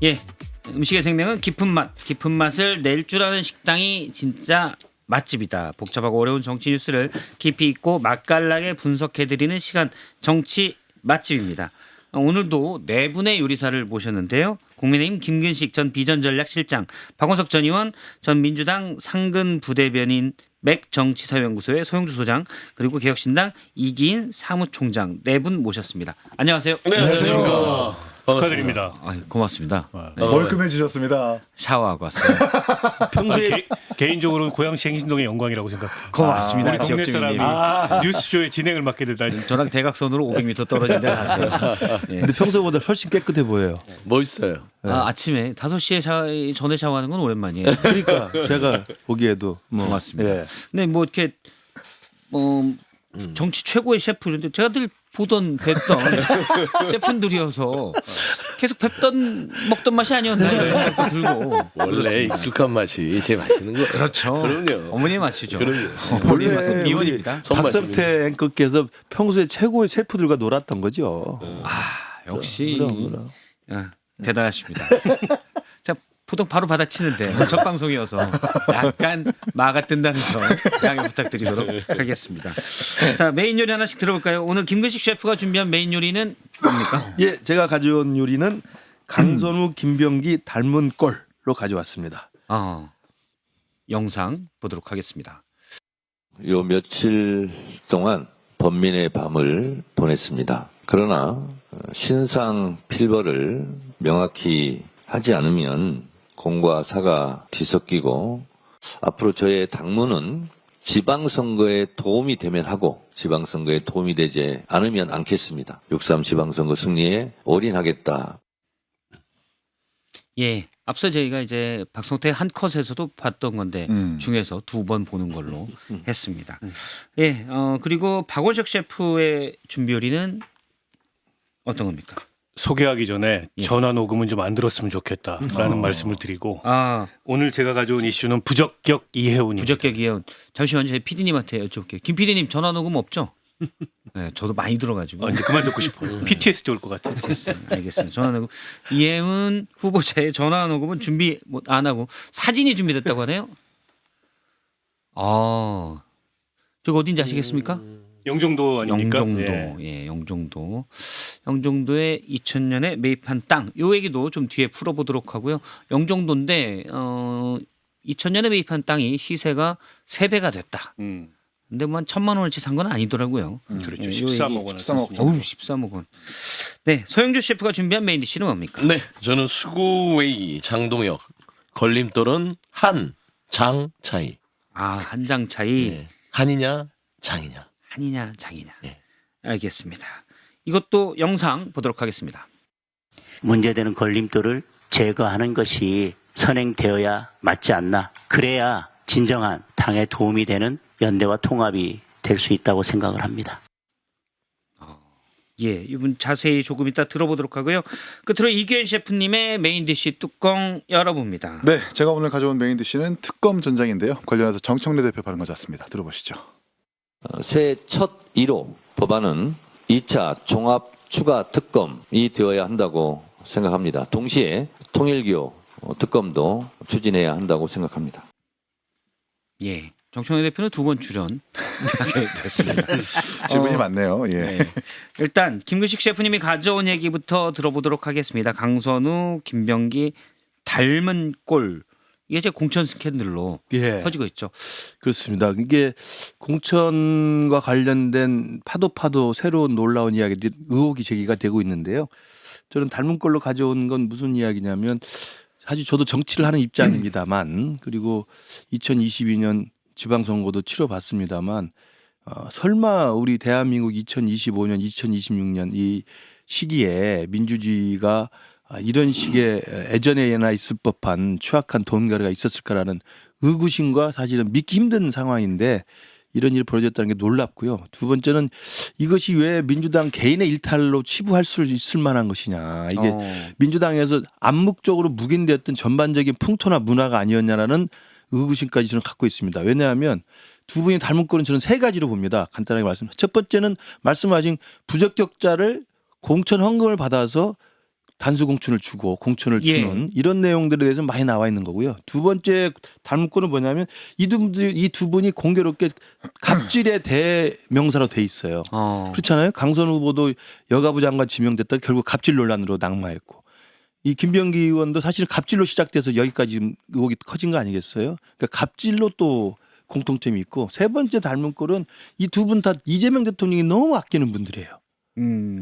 예, 음식의 생명은 깊은 맛을 낼 줄 아는 식당이 진짜 맛집이다. 복잡하고 어려운 정치 뉴스를 깊이 있고 맛깔나게 분석해드리는 시간, 정치 맛집입니다. 오늘도 네 분의 요리사를 모셨는데요. 국민의힘 김근식 전 비전전략실장, 박원석 전 의원, 전 민주당 상근 부대변인, 맥정치사연구소의 소영주 소장, 그리고 개혁신당 이기인 사무총장 네 분 모셨습니다. 안녕하세요. 네, 안녕하십니까. 축하드립니다. 고맙습니다. 멀끔해지셨습니다. 샤워하고 왔어요. 평소에 개인적으로 고양시 행신동의 영광이라고 생각합니다. 고맙습니다. 우리 동네 지역주민님. 사람이 뉴스쇼의 진행을 맡게 되다니. 저랑 대각선으로 500m 떨어진 데 가세요. 예. 근데 평소보다 훨씬 깨끗해 보여요. 멋있어요. 아침에 5시에 전에 샤워하는 건 오랜만이에요. 그러니까 제가 보기에도 고맙습니다. 예. 근데 뭐 이렇게 정치 최고의 셰프인데 제가 늘 보던 뵀던 셰프들이어서 계속 뵙던 먹던 맛이 아니었나 이런 생각도 들고. 원래 그렇습니다. 익숙한 맛이 제일 맛있는 거예요. 그렇죠. 그럼요. 어머니의 맛이죠. 그럼요. 어머니의 맛은 원래 미원입니다. 박성태 앵커께서 평소에 최고의 셰프들과 놀았던 거죠. 역시 그럼. 대단하십니다. 자, 보통 바로 받아치는데 첫 방송이어서 약간 마가 뜬다는 점 양해 부탁드리도록 하겠습니다. 자, 메인 요리 하나씩 들어볼까요? 오늘 김근식 셰프가 준비한 메인 요리는 뭡니까? 예, 제가 가져온 요리는 강선우, 김병기 닮은 꼴로 가져왔습니다. 영상 보도록 하겠습니다. 요 며칠 동안 번민의 밤을 보냈습니다. 그러나 신상 필벌을 명확히 하지 않으면 공과 사가 뒤섞이고 앞으로 저의 당무는 지방선거에 도움이 되면 하고 지방선거에 도움이 되지 않으면 않겠습니다. 6.3 지방선거 승리에 올인하겠다. 예, 앞서 저희가 이제 박성태 한 컷에서도 봤던 건데 중에서 두 번 보는 걸로 했습니다. 예, 그리고 박원석 셰프의 준비 요리는 어떤 겁니까? 소개하기 전에 예. 전화 녹음은 좀 안 들었으면 좋겠다라는 말씀을 드리고 오늘 제가 가져온 이슈는 부적격 이해운입니다. 부적격 이해운. 잠시만요, 제 PD님한테 여쭤볼게요. 김 PD님 전화 녹음 없죠? 네, 저도 많이 들어가지고. 이제 그만 듣고 싶어요. PTSD 올 것 같아요. 알겠습니다. 전화 녹음. 이해운 후보자의 전화 녹음은 준비 안 하고 사진이 준비됐다고 하네요. 저거 어딘지 아시겠습니까? 영종도 아닙니까? 영종도. 예. 예, 영종도. 영종도에 2000년에 매입한 땅. 요 얘기도 좀 뒤에 풀어보도록 하고요. 영종도인데 2000년에 매입한 땅이 시세가 3배가 됐다. 근데 뭐 한 1,000만 원어치 산 건 아니더라고요. 그렇죠. 요 13억 원. 13억. 어우, 13억 원. 네, 소영주 셰프가 준비한 메인 디시는 뭡니까? 네, 저는 수구웨이 장동혁. 걸림돌은 한, 장 차이. 한 장 차이. 네. 한이냐, 장이냐. 한이냐 장이냐. 네. 알겠습니다. 이것도 영상 보도록 하겠습니다. 문제되는 걸림돌을 제거하는 것이 선행되어야 맞지 않나. 그래야 진정한 당에 도움이 되는 연대와 통합이 될 수 있다고 생각을 합니다. 예, 이분 자세히 조금 이따 들어보도록 하고요. 끝으로 이규현 셰프님의 메인 디시 뚜껑 열어봅니다. 네, 제가 오늘 가져온 메인 디시는 특검 전장인데요. 관련해서 정청래 대표 발언 가져왔습니다. 들어보시죠. 새해 첫 1호 법안은 2차 종합 추가 특검이 되어야 한다고 생각합니다. 동시에 통일교 특검도 추진해야 한다고 생각합니다. 예, 정청래 대표는 2번 출연하게 됐습니다. 질문이 많네요. 예. 네. 일단 김근식 셰프님이 가져온 얘기부터 들어보도록 하겠습니다. 강선우, 김병기 닮은 꼴. 이게 이제 공천 스캔들로 예. 터지고 있죠. 그렇습니다. 이게 공천과 관련된 파도 새로운 놀라운 이야기들이 의혹이 제기가 되고 있는데요. 저는 닮은 꼴로 가져온 건 무슨 이야기냐면 사실 저도 정치를 하는 입장입니다만 그리고 2022년 지방선거도 치러봤습니다만 설마 우리 대한민국 2025년, 2026년 이 시기에 민주주의가 이런 식의 예전에나 있을 법한 추악한 돈거래가 있었을까라는 의구심과 사실은 믿기 힘든 상황인데 이런 일이 벌어졌다는 게 놀랍고요. 두 번째는 이것이 왜 민주당 개인의 일탈로 치부할 수 있을 만한 것이냐. 이게 민주당에서 암묵적으로 묵인되었던 전반적인 풍토나 문화가 아니었냐라는 의구심까지 저는 갖고 있습니다. 왜냐하면 두 분이 닮은 꼴은 저는 3가지로 봅니다. 간단하게 말씀. 첫 번째는 말씀하신 부적격자를 공천 헌금을 받아서 단수 공천을 주고 공천을 예. 주는 이런 내용들에 대해서 많이 나와 있는 거고요. 두 번째 닮은권은 뭐냐면 이 두 분이 공교롭게 갑질의 대명사로 돼 있어요. 그렇잖아요. 강선 후보도 여가부 장관 지명됐다가 결국 갑질 논란으로 낙마했고 이 김병기 의원도 사실은 갑질로 시작돼서 여기까지 의혹이 커진 거 아니겠어요? 그러니까 갑질로 또 공통점이 있고 세 번째 닮은 꼴은 이 두 분 다 이재명 대통령이 너무 아끼는 분들이에요.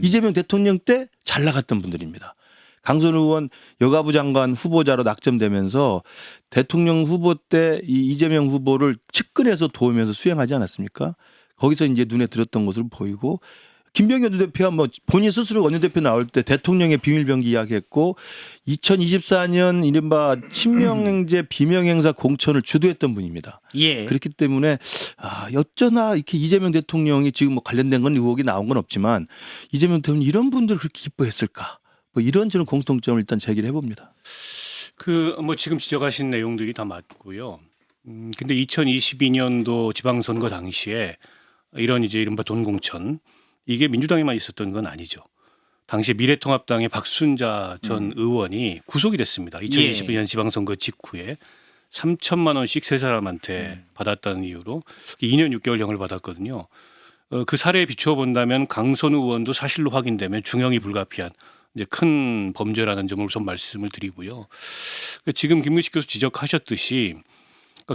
이재명 대통령 때 잘 나갔던 분들입니다. 강선 의원 여가부 장관 후보자로 낙점되면서 대통령 후보 때 이 이재명 후보를 측근해서 도우면서 수행하지 않았습니까? 거기서 이제 눈에 들었던 것으로 보이고 김병기 원내대표가 뭐 본인 스스로 원내대표 나올 때 대통령의 비밀병기 이야기했고 2024년 이른바 친명행제 비명행사 공천을 주도했던 분입니다. 예. 그렇기 때문에 어쩌나 이렇게 이재명 대통령이 지금 뭐 관련된 건 의혹이 나온 건 없지만 이재명 대통령 이런 분들 그렇게 기뻐했을까? 뭐 이런 저는 공통점을 일단 제기를 해봅니다. 그 뭐 지금 지적하신 내용들이 다 맞고요. 근데 2022년도 지방선거 당시에 이런 이제 이른바 돈공천 이게 민주당에만 있었던 건 아니죠. 당시 미래통합당의 박순자 전 의원이 구속이 됐습니다. 2022년 지방선거 직후에 3천만 원씩 세 사람한테 받았다는 이유로 2년 6개월형을 받았거든요. 그 사례에 비추어 본다면 강선우 의원도 사실로 확인되면 중형이 불가피한 이제 큰 범죄라는 점을 우선 말씀을 드리고요. 지금 김문식 교수 지적하셨듯이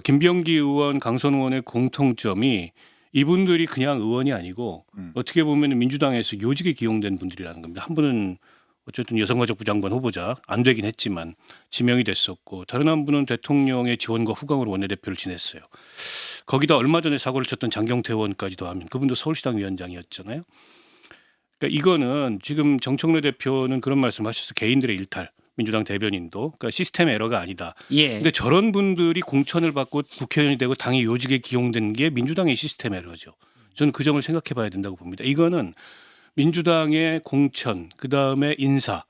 김병기 의원, 강선우 의원의 공통점이 이분들이 그냥 의원이 아니고 어떻게 보면 민주당에서 요직에 기용된 분들이라는 겁니다. 한 분은 어쨌든 여성가족부 장관 후보자 안 되긴 했지만 지명이 됐었고 다른 한 분은 대통령의 지원과 후광으로 원내대표를 지냈어요. 거기다 얼마 전에 사고를 쳤던 장경태 의원까지도 하면 그분도 서울시당 위원장이었잖아요. 그러니까 이거는 지금 정청래 대표는 그런 말씀하셨어요. 개인들의 일탈. 민주당 대변인도 그러니까 시스템 에러가 아니다. 예. 근데 저런 분들이 공천을 받고 국회의원이 되고 당이 요직에 기용된 게 민주당의 시스템 에러죠. 저는 그 점을 생각해 봐야 된다고 봅니다. 이거는 민주당의 공천, 그다음에 인사,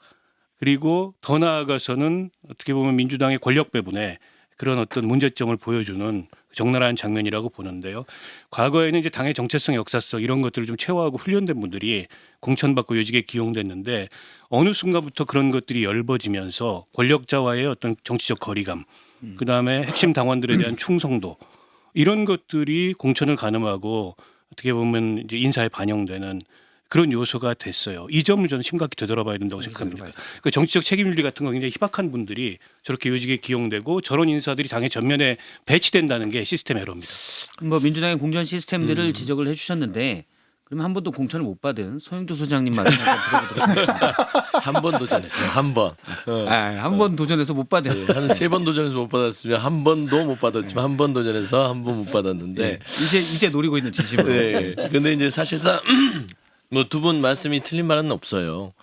그리고 더 나아가서는 어떻게 보면 민주당의 권력 배분에 그런 어떤 문제점을 보여주는 적나라한 장면이라고 보는데요. 과거에는 이제 당의 정체성, 역사성 이런 것들을 좀 체화하고 훈련된 분들이 공천받고 요직에 기용됐는데 어느 순간부터 그런 것들이 엷어지면서 권력자와의 어떤 정치적 거리감, 그다음에 핵심 당원들에 대한 충성도 이런 것들이 공천을 가늠하고 어떻게 보면 이제 인사에 반영되는 그런 요소가 됐어요. 이 점을 저는 심각히 되돌아봐야 된다고 생각합니다. 그 정치적 책임윤리 같은 거 굉장히 희박한 분들이 저렇게 요직에 기용되고 저런 인사들이 당의 전면에 배치된다는 게 시스템 에러입니다. 뭐 민주당의 공천 시스템들을 지적을 해주셨는데 그럼 한 번도 공천을 못 받은 소영주 소장님 말씀 한번 들어보도록 하겠습니다. 한 번 도전했어요. 한 번. 한 번 도전해서 못 받은. 한 3번 도전해서 못 받았으면 한 번도 못 받았지만 한 번 도전해서 한 번 못 받았는데 이제 노리고 있는 진심으로. 네. 근데 이제 사실상 뭐 두 분 말씀이 틀린 말은 없어요.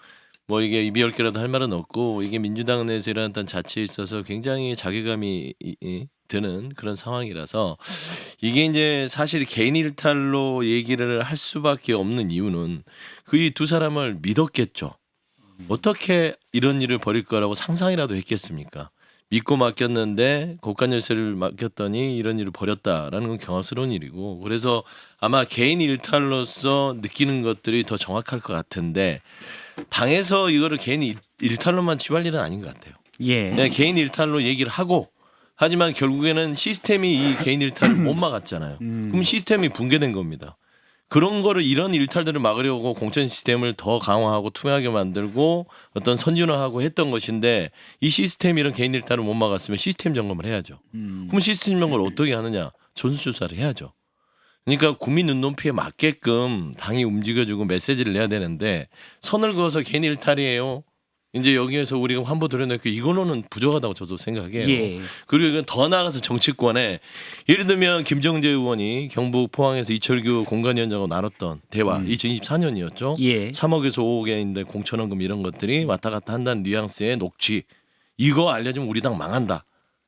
뭐 이게 입이열개라도 할 말은 없고 이게 민주당 내에서 일어났던 자체에 있어서 굉장히 자괴감이 드는 그런 상황이라서 이게 이제 사실 개인 일탈로 얘기를 할 수밖에 없는 이유는 그 이 두 사람을 믿었겠죠. 어떻게 이런 일을 벌일 거라고 상상이라도 했겠습니까? 믿고 맡겼는데 고관 열쇠를 맡겼더니 이런 일을 벌였다라는 건 경악스러운 일이고 그래서 아마 개인 일탈로서 느끼는 것들이 더 정확할 것 같은데 당에서 이거를 개인 일탈로만 치부할 일은 아닌 것 같아요. 예. 그냥 개인 일탈로 얘기를 하고 하지만 결국에는 시스템이 이 개인 일탈을 못 막았잖아요. 그럼 시스템이 붕괴된 겁니다. 그런 거를 이런 일탈들을 막으려고 공천 시스템을 더 강화하고 투명하게 만들고 어떤 선진화하고 했던 것인데 이 시스템이 이런 개인 일탈을 못 막았으면 시스템 점검을 해야죠. 그럼 시스템 점검을 어떻게 하느냐? 전수조사를 해야죠. 그러니까 국민 눈높이에 맞게끔 당이 움직여주고 메시지를 내야 되는데 선을 그어서 개인 일탈이에요. 이제 여기에서 우리가 환보 드러냈고 이걸로는 부족하다고 저도 생각해요. 예. 그리고 이건 더 나아가서 정치권에 예를 들면 김정재 의원이 경북 포항에서 이철규 공관위원장하고 나눴던 대화 2024년이었죠. 예. 3억에서 5억인데 공천원금 이런 것들이 왔다 갔다 한다는 뉘앙스의 녹취. 이거 알려주면 우리 당 망한다.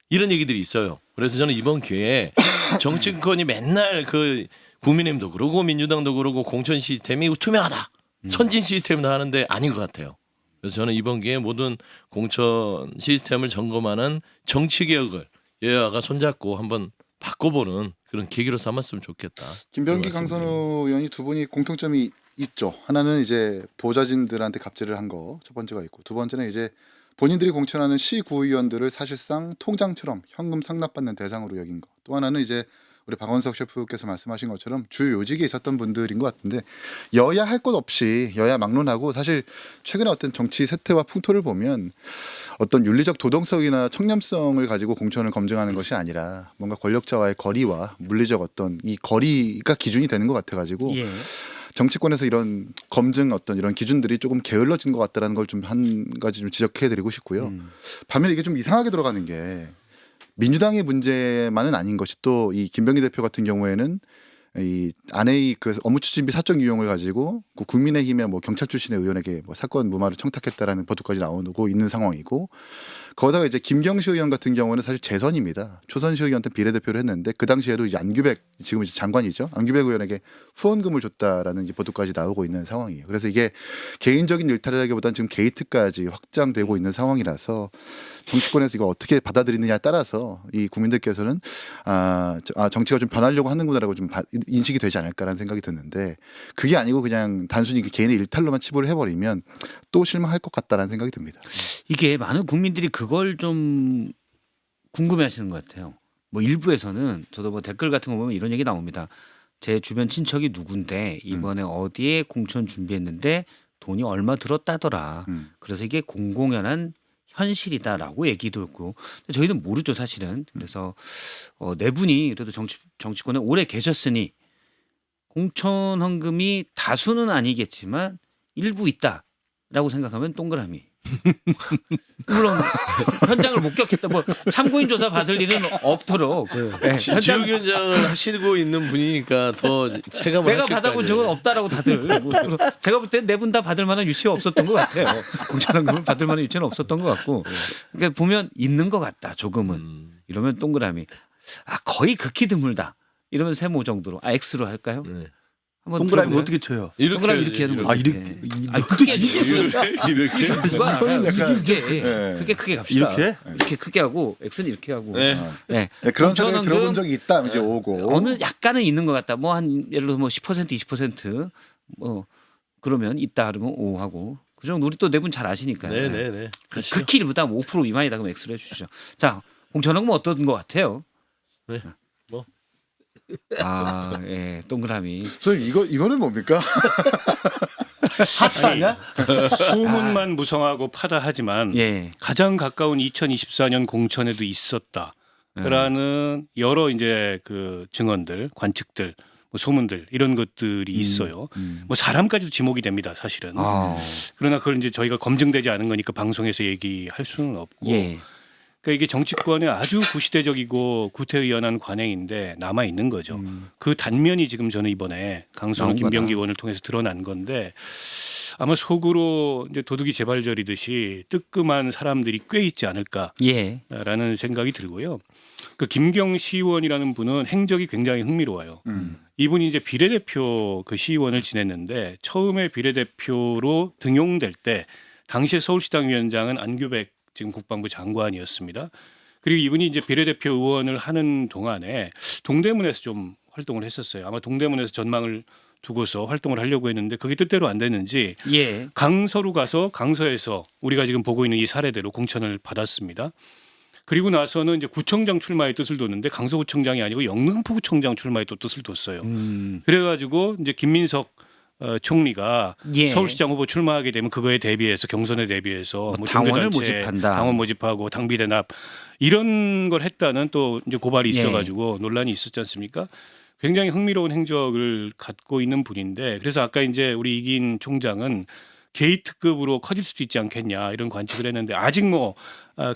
이런 얘기들이 있어요. 그래서 저는 이번 기회에 정치권이 맨날 그 국민의힘도 그러고 민주당도 그러고 공천 시스템이 투명하다. 선진 시스템도 하는데 아닌 것 같아요. 그래서 저는 이번 기회에 모든 공천 시스템을 점검하는 정치개혁을 여야가 손잡고 한번 바꿔보는 그런 계기로 삼았으면 좋겠다. 김병기 강선우 의원이 두 분이 공통점이 있죠. 하나는 이제 보좌진들한테 갑질을 한 거 첫 번째가 있고, 두 번째는 이제 본인들이 공천하는 시 구의원들을 사실상 통장처럼 현금 상납받는 대상으로 여긴 거. 또 하나는 이제 우리 박원석 셰프께서 말씀하신 것처럼 주 요직에 있었던 분들인 것 같은데, 여야 할 것 없이 여야 막론하고, 사실 최근에 어떤 정치 세태와 풍토를 보면 어떤 윤리적 도덕성이나 청렴성을 가지고 공천을 검증하는 것이 아니라 뭔가 권력자와의 거리와 물리적 어떤 이 거리가 기준이 되는 것 같아가지고 예. 정치권에서 이런 검증 어떤 이런 기준들이 조금 게을러진 것 같다라는 걸 좀 한 가지 좀 지적해드리고 싶고요. 반면에 이게 좀 이상하게 들어가는 게, 민주당의 문제만은 아닌 것이 또 이 김병기 대표 같은 경우에는 이 아내의 그 업무추진비 사적 유용을 가지고 그 국민의힘의 뭐 경찰 출신의 의원에게 뭐 사건 무마를 청탁했다라는 보도까지 나오고 있는 상황이고, 거기다가 이제 김경시 의원 같은 경우는 사실 재선입니다. 초선시 의원한테 비례대표를 했는데 그 당시에도 이제 안규백, 지금 이제 장관이죠, 안규백 의원에게 후원금을 줬다라는 이제 보도까지 나오고 있는 상황이에요. 그래서 이게 개인적인 일탈이라기보다는 지금 게이트까지 확장되고 있는 상황이라서 정치권에서 이거 어떻게 받아들이느냐에 따라서 이 국민들께서는 정치가 좀 변하려고 하는구나라고 좀 인식이 되지 않을까라는 생각이 드는데, 그게 아니고 그냥 단순히 개인의 일탈로만 치부를 해버리면 또 실망할 것 같다라는 생각이 듭니다. 이게 많은 국민들이 그걸 좀 궁금해하시는 것 같아요. 뭐 일부에서는 저도 뭐 댓글 같은 거 보면 이런 얘기 나옵니다. 제 주변 친척이 누군데 이번에 어디에 공천 준비했는데 돈이 얼마 들었다더라. 그래서 이게 공공연한 현실이다라고 얘기도 했고, 저희는 모르죠 사실은. 그래서 네 분이 그래도 정치권에 오래 계셨으니 공천 헌금이 다수는 아니겠지만 일부 있다라고 생각하면 동그라미. 물론 현장을 목격했다, 뭐 참고인 조사 받을 일은 없도록 네, 지역 현장을 하시고 있는 분이니까 더 체감을 내가 하실 거 받아본 아니에요. 적은 없다라고 다들 뭐, 제가 볼 때 네 분 다 받을 만한 유치가 없었던 것 같아요. 공천헌금을 받을 만한 유치는 없었던 것 같고, 그러니까 보면 있는 것 같다 조금은. 이러면 동그라미. 거의 극히 드물다 이러면 세모 정도로 X로 할까요? 네. 한번 동그라미 들어볼까요? 어떻게 쳐요? 동그라미 이렇게 하는 거예요. 이렇게 크게 해주세요. 이렇게 누가 알아요? 크게 네. 크게 갑시다. 이렇게? 크게 하고 X는 이렇게 하고. 네. 네. 네, 그런 소리를 공천헌금 들어본 적이 있다 이제 오고. 어느 약간은 있는 것 같다. 뭐 한 예를 들어 뭐 10% 20% 그러면 있다 그러면 O 하고. 그 정도 우리 또 네 분 잘 아시니까요. 네네네. 가시죠. 극히 일보다 5% 미만이다 그럼 X로 해주시죠. 자, 공천헌금 어떤 것 같아요? 네. 뭐 예, 동그라미. 선생님 이거는 뭡니까? 하트 아니야? 소문만 무성하고 파다하지만 예. 가장 가까운 2024년 공천에도 있었다라는 여러 이제 그 증언들, 관측들, 뭐 소문들 이런 것들이 있어요. 뭐 사람까지도 지목이 됩니다, 사실은. 그러나 그걸 이제 저희가 검증되지 않은 거니까 방송에서 얘기할 수는 없고. 예. 그러니까 이게 정치권의 아주 구시대적이고 구태의연한 관행인데 남아 있는 거죠. 그 단면이 지금 저는 이번에 강선호 나온 김병기 거다. 의원을 통해서 드러난 건데, 아마 속으로 이제 도둑이 재발절이듯이 뜨끔한 사람들이 꽤 있지 않을까라는 예. 생각이 들고요. 그 김경시 의원이라는 분은 행적이 굉장히 흥미로워요. 이분이 이제 비례대표 그 시의원을 지냈는데, 처음에 비례대표로 등용될 때 당시에 서울시당 위원장은 안규백 지금 국방부 장관이었습니다. 그리고 이분이 이제 비례대표 의원을 하는 동안에 동대문에서 좀 활동을 했었어요. 아마 동대문에서 전망을 두고서 활동을 하려고 했는데 그게 뜻대로 안 됐는지 예. 강서로 가서 강서에서 우리가 지금 보고 있는 이 사례대로 공천을 받았습니다. 그리고 나서는 이제 구청장 출마의 뜻을 뒀는데 강서구청장이 아니고 영등포구청장 출마의 또 뜻을 뒀어요. 그래가지고 이제 김민석 총리가 예. 서울시장 후보 출마하게 되면 그거에 대비해서 경선에 대비해서 뭐 당원을 종교단체, 모집한다. 당원 모집하고 당비 대납 이런 걸 했다는 또 이제 고발이 예. 있어가지고 논란이 있었지 않습니까? 굉장히 흥미로운 행적을 갖고 있는 분인데, 그래서 아까 이제 우리 이긴 총장은 게이트급으로 커질 수도 있지 않겠냐 이런 관측을 했는데, 아직 뭐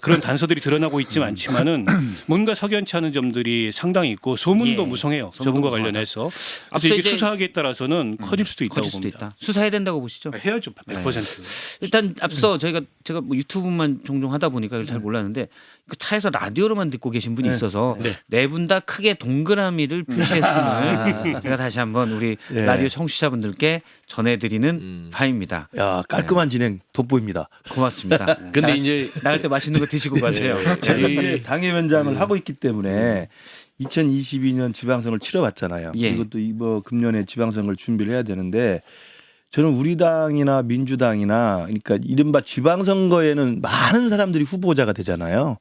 그런 단서들이 드러나고 있지는 않지만은 뭔가 석연치 않은 점들이 상당히 있고 소문도 예. 무성해요. 소문도 저분과 무성하다. 관련해서. 그래서 앞서 이게 이제 수사하기에 따라서는 커질 수도 있다고 커질 수도 봅니다. 있다. 수사해야 된다고 보시죠. 해야죠. 100%. 일단 앞서 제가 뭐 유튜브만 종종 하다 보니까 이걸 잘 몰랐는데, 그 차에서 라디오로만 듣고 계신 분이 있어서 네 분 다 크게 동그라미를 표시했음을 제가 다시 한번 우리 라디오 청취자분들께 전해드리는 바입니다. 야, 깔끔한 진행 돋보입니다. 고맙습니다. 근데 이제 나갈 때 맛있는 거 드시고 가세요. 제가 이제 당협위원장을 하고 있기 때문에 2022년 지방선거를 치러봤잖아요. 예. 이것도 이번 금년에 지방선거를 준비를 해야 되는데, 저는 우리 당이나 민주당이나 그러니까 이른바 지방선거에는 많은 사람들이 후보자가 되잖아요.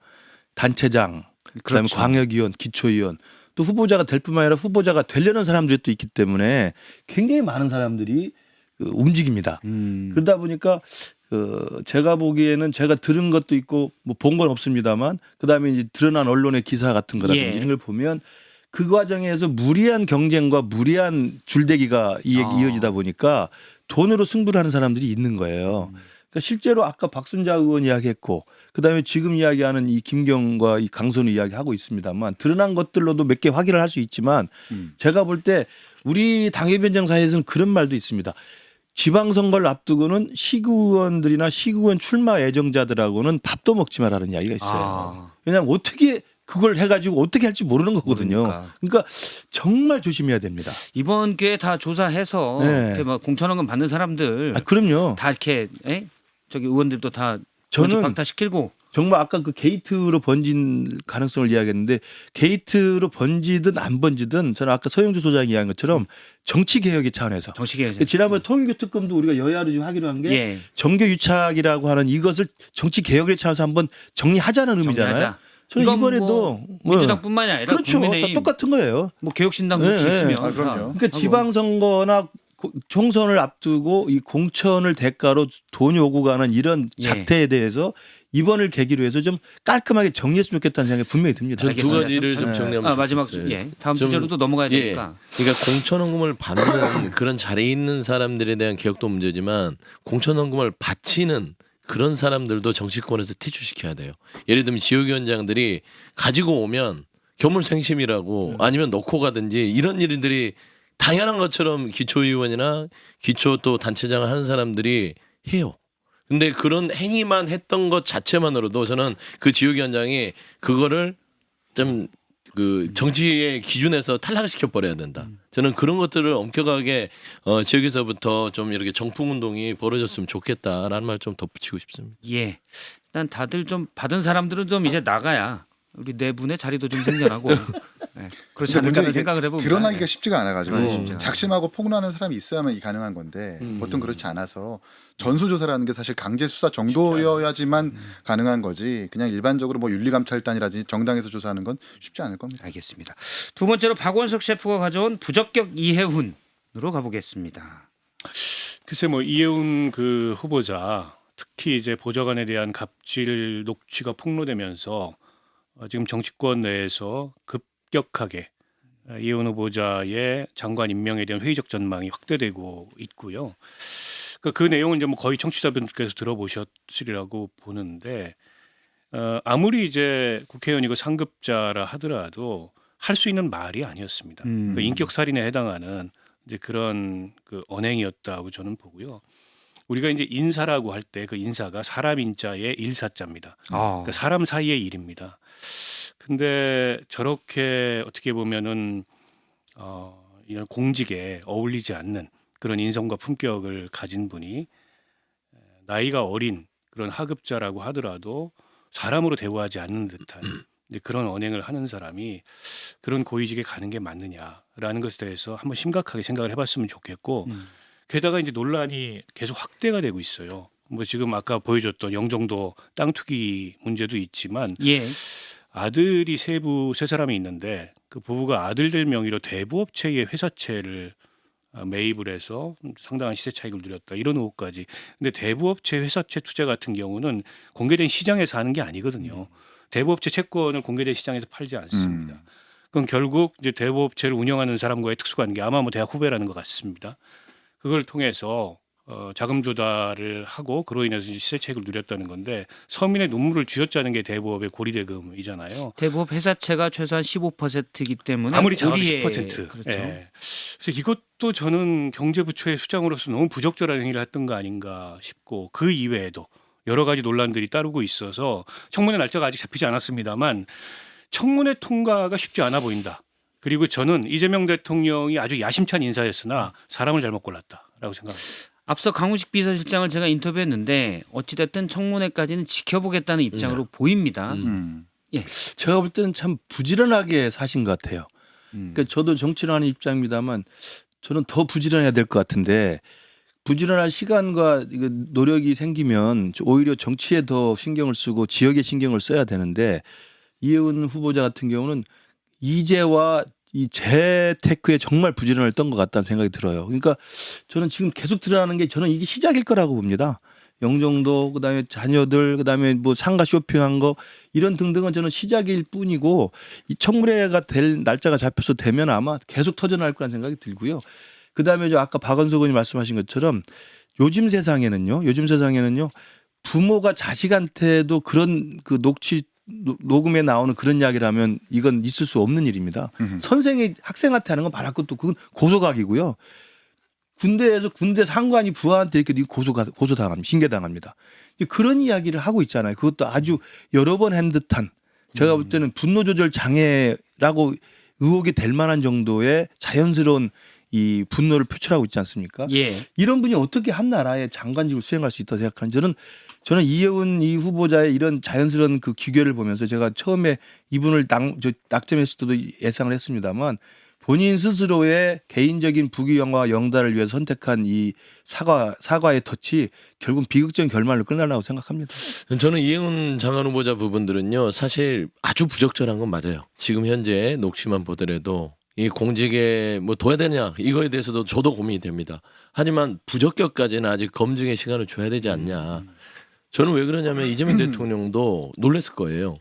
단체장, 그다음에 그렇죠. 광역의원, 기초의원 또 후보자가 될 뿐만 아니라 후보자가 되려는 사람들이 또 있기 때문에 굉장히 많은 사람들이 움직입니다. 그러다 보니까 제가 보기에는 제가 들은 것도 있고 뭐 본 건 없습니다만 그다음에 이제 드러난 언론의 기사 같은 거라든지 예. 이런 걸 보면 그 과정에서 무리한 경쟁과 무리한 줄대기가 이어지다 보니까 돈으로 승부를 하는 사람들이 있는 거예요. 그러니까 실제로 아까 박순자 의원 이야기했고 그다음에 지금 이야기하는 이 김경과 이 강선우 이야기하고 있습니다만 드러난 것들로도 몇 개 확인을 할 수 있지만 제가 볼 때 우리 당협위원장사에서는 그런 말도 있습니다. 지방선거를 앞두고는 시구의원들이나 시구의원 출마 예정자들하고는 밥도 먹지 말라는 이야기가 있어요. 왜냐하면 어떻게 그걸 해가지고 어떻게 할지 모르는 거거든요. 그러니까 정말 조심해야 됩니다. 이번 기회에 다 조사해서 네. 이렇게 막 공천원금 받는 사람들 그럼요. 다 이렇게 저기 의원들도 다 저는 박탈시키고 정말 아까 그 게이트로 번진 가능성을 이야기했는데 게이트로 번지든 안 번지든 저는 아까 서영주 소장이 이야기한 것처럼 정치 개혁의 차원에서 정치계에서 지난번에 통일교 특검도 우리가 여야로 지금 하기로 한 게 예. 정교 유착이라고 하는 이것을 정치 개혁의 차원에서 한번 정리하자는 의미잖아요. 정리하자. 저는 이건 이번에도 뭐 민주당뿐만이 아니라 그렇죠. 다 국민의힘 똑같은 거예요. 뭐 개혁신당도 네, 같이 네. 있으면 아, 그럼요. 그러니까 지방선거나 총선을 앞두고 이 공천을 대가로 돈이 오고 가는 이런 예. 작태에 대해서 이번을 계기로 해서 좀 깔끔하게 정리했으면 좋겠다는 생각이 분명히 듭니다. 전 두 알겠습니다. 가지를 좀 네. 정리하면 마지막 좋겠어요. 다음 좀- 주제로도 넘어가야 예. 되니까. 그러니까 공천원금을 받는 그런 자리에 있는 사람들에 대한 개혁도 문제지만 공천원금을 바치는 그런 사람들도 정치권에서 퇴출시켜야 돼요. 예를 들면 지역위원장들이 가지고 오면 교물생심이라고 아니면 넣고 가든지 이런 일들이 당연한 것처럼 기초의원이나 기초 또 단체장을 하는 사람들이 해요. 근데 그런 행위만 했던 것 자체만으로도 저는 그 지역위원장이 그거를 좀 그 정치의 기준에서 탈락시켜 버려야 된다. 저는 그런 것들을 엄격하게 지역에서부터 좀 이렇게 정풍 운동이 벌어졌으면 좋겠다라는 말 좀 덧붙이고 싶습니다. 예. 일단 다들 좀 받은 사람들은 좀 이제 나가야 우리 네 분의 자리도 좀 생겨나고 네. 그렇지 근데 않을까 문제는 하는 이게 생각을 해봅니다. 드러나기가 네. 쉽지가 않아가지고 드러나기 쉽지 않아요. 작심하고 폭로하는 사람이 있어야만 가능한 건데 보통 그렇지 않아서 전수조사라는 게 사실 강제 수사 정도여야지만 가능한 거지 그냥 일반적으로 뭐 윤리감찰단이라든지 정당에서 조사하는 건 쉽지 않을 겁니다. 알겠습니다. 두 번째로 박원석 셰프가 가져온 부적격 이해훈으로 가보겠습니다. 글쎄 뭐 이해훈 그 후보자 특히 이제 보좌관에 대한 갑질 녹취가 폭로되면서 지금 정치권 내에서 급격하게 이해훈 후보자의 장관 임명에 대한 회의적 전망이 확대되고 있고요. 그 내용은 이제 뭐 거의 청취자분들께서 들어보셨으리라고 보는데 아무리 이제 국회의원이고 상급자라 하더라도 할 수 있는 말이 아니었습니다. 그 인격 살인에 해당하는 이제 그런 그 언행이었다고 저는 보고요. 우리가 이제 인사라고 할 때 그 인사가 사람 인자의 일사자입니다. 그러니까 사람 사이의 일입니다. 근데 저렇게 어떻게 보면은 이런 공직에 어울리지 않는 그런 인성과 품격을 가진 분이 나이가 어린 그런 하급자라고 하더라도 사람으로 대우하지 않는 듯한 이제 그런 언행을 하는 사람이 그런 고위직에 가는 게 맞느냐라는 것에 대해서 한번 심각하게 생각을 해봤으면 좋겠고 게다가 이제 논란이 계속 확대가 되고 있어요. 뭐 지금 아까 보여줬던 영종도 땅 투기 문제도 있지만 예. 아들이 세 사람이 있는데 그 부부가 아들들 명의로 대부업체의 회사채를 매입을 해서 상당한 시세 차익을 누렸다 이런 의혹까지. 근데 대부업체 회사채 투자 같은 경우는 공개된 시장에서 하는 게 아니거든요. 대부업체 채권을 공개된 시장에서 팔지 않습니다. 그럼 결국 이제 대부업체를 운영하는 사람과의 특수관계 아마 뭐 대학 후배라는 것 같습니다. 그걸 통해서 자금 조달을 하고 그로 인해서 시세 차익을 누렸다는 건데 서민의 눈물을 쥐어짜는 게 대부업의 고리대금이잖아요. 대부업 회사채가 최소한 15%이기 때문에 아무리 작아도 우리의 10%. 그렇죠. 예. 그래서 이것도 저는 경제부처의 수장으로서 너무 부적절한 행위를 했던 거 아닌가 싶고 그 이외에도 여러 가지 논란들이 따르고 있어서 청문회 날짜가 아직 잡히지 않았습니다만 청문회 통과가 쉽지 않아 보인다. 그리고 저는 이재명 대통령이 아주 야심찬 인사였으나 사람을 잘못 골랐다라고 생각합니다. 앞서 강훈식 비서실장을 제가 인터뷰했는데 어찌됐든 청문회까지는 지켜보겠다는 입장으로 보입니다. 제가 볼 때는 참 부지런하게 사신 것 같아요. 그러니까 저도 정치를 하는 입장입니다만 저는 더 부지런해야 될 것 같은데 부지런한 시간과 이거 노력이 생기면 오히려 정치에 더 신경을 쓰고 지역에 신경을 써야 되는데 이혜훈 후보자 같은 경우는 이제와 이 재테크에 정말 부지런했던 것 같다는 생각이 들어요. 그러니까 저는 지금 계속 드러나는 게 저는 이게 시작일 거라고 봅니다. 영종도 그다음에 자녀들 그다음에 뭐 상가 쇼핑한 거 이런 등등은 저는 시작일 뿐이고 이 청문회가 될 날짜가 잡혀서 되면 아마 계속 터져나갈 거라는 생각이 들고요. 그다음에 저 아까 박원석 의원이 말씀하신 것처럼 요즘 세상에는요. 부모가 자식한테도 그런 그 녹음에 나오는 그런 이야기를 하면 이건 있을 수 없는 일입니다. 선생이 학생한테 하는 건 말할 것도 그건 고소각이고요. 군대에서 군대 상관이 부하한테 이렇게 고소당합니다. 징계당합니다. 그런 이야기를 하고 있잖아요. 그것도 아주 여러 번 한 듯한 제가 볼 때는 분노 조절 장애라고 의혹이 될 만한 정도의 자연스러운 이 분노를 표출하고 있지 않습니까? 예. 이런 분이 어떻게 한 나라의 장관직을 수행할 수 있다고 생각하는 저는 이혜훈 이 후보자의 이런 자연스러운 그 기괴를 보면서 제가 처음에 이분을 낙점했을 때도 예상을 했습니다만 본인 스스로의 개인적인 부귀영화와 영달을 위해서 선택한 이 사과의 덫이 결국 비극적인 결말로 끝나려고 생각합니다. 저는 이혜훈 장관 후보자 부분들은요 사실 아주 부적절한 건 맞아요. 지금 현재 녹취만 보더라도 이 공직에 뭐 둬야 되냐 이거에 대해서도 저도 고민이 됩니다. 하지만 부적격까지는 아직 검증의 시간을 줘야 되지 않냐. 저는 왜 그러냐면 이재명 대통령도 놀랐을 거예요.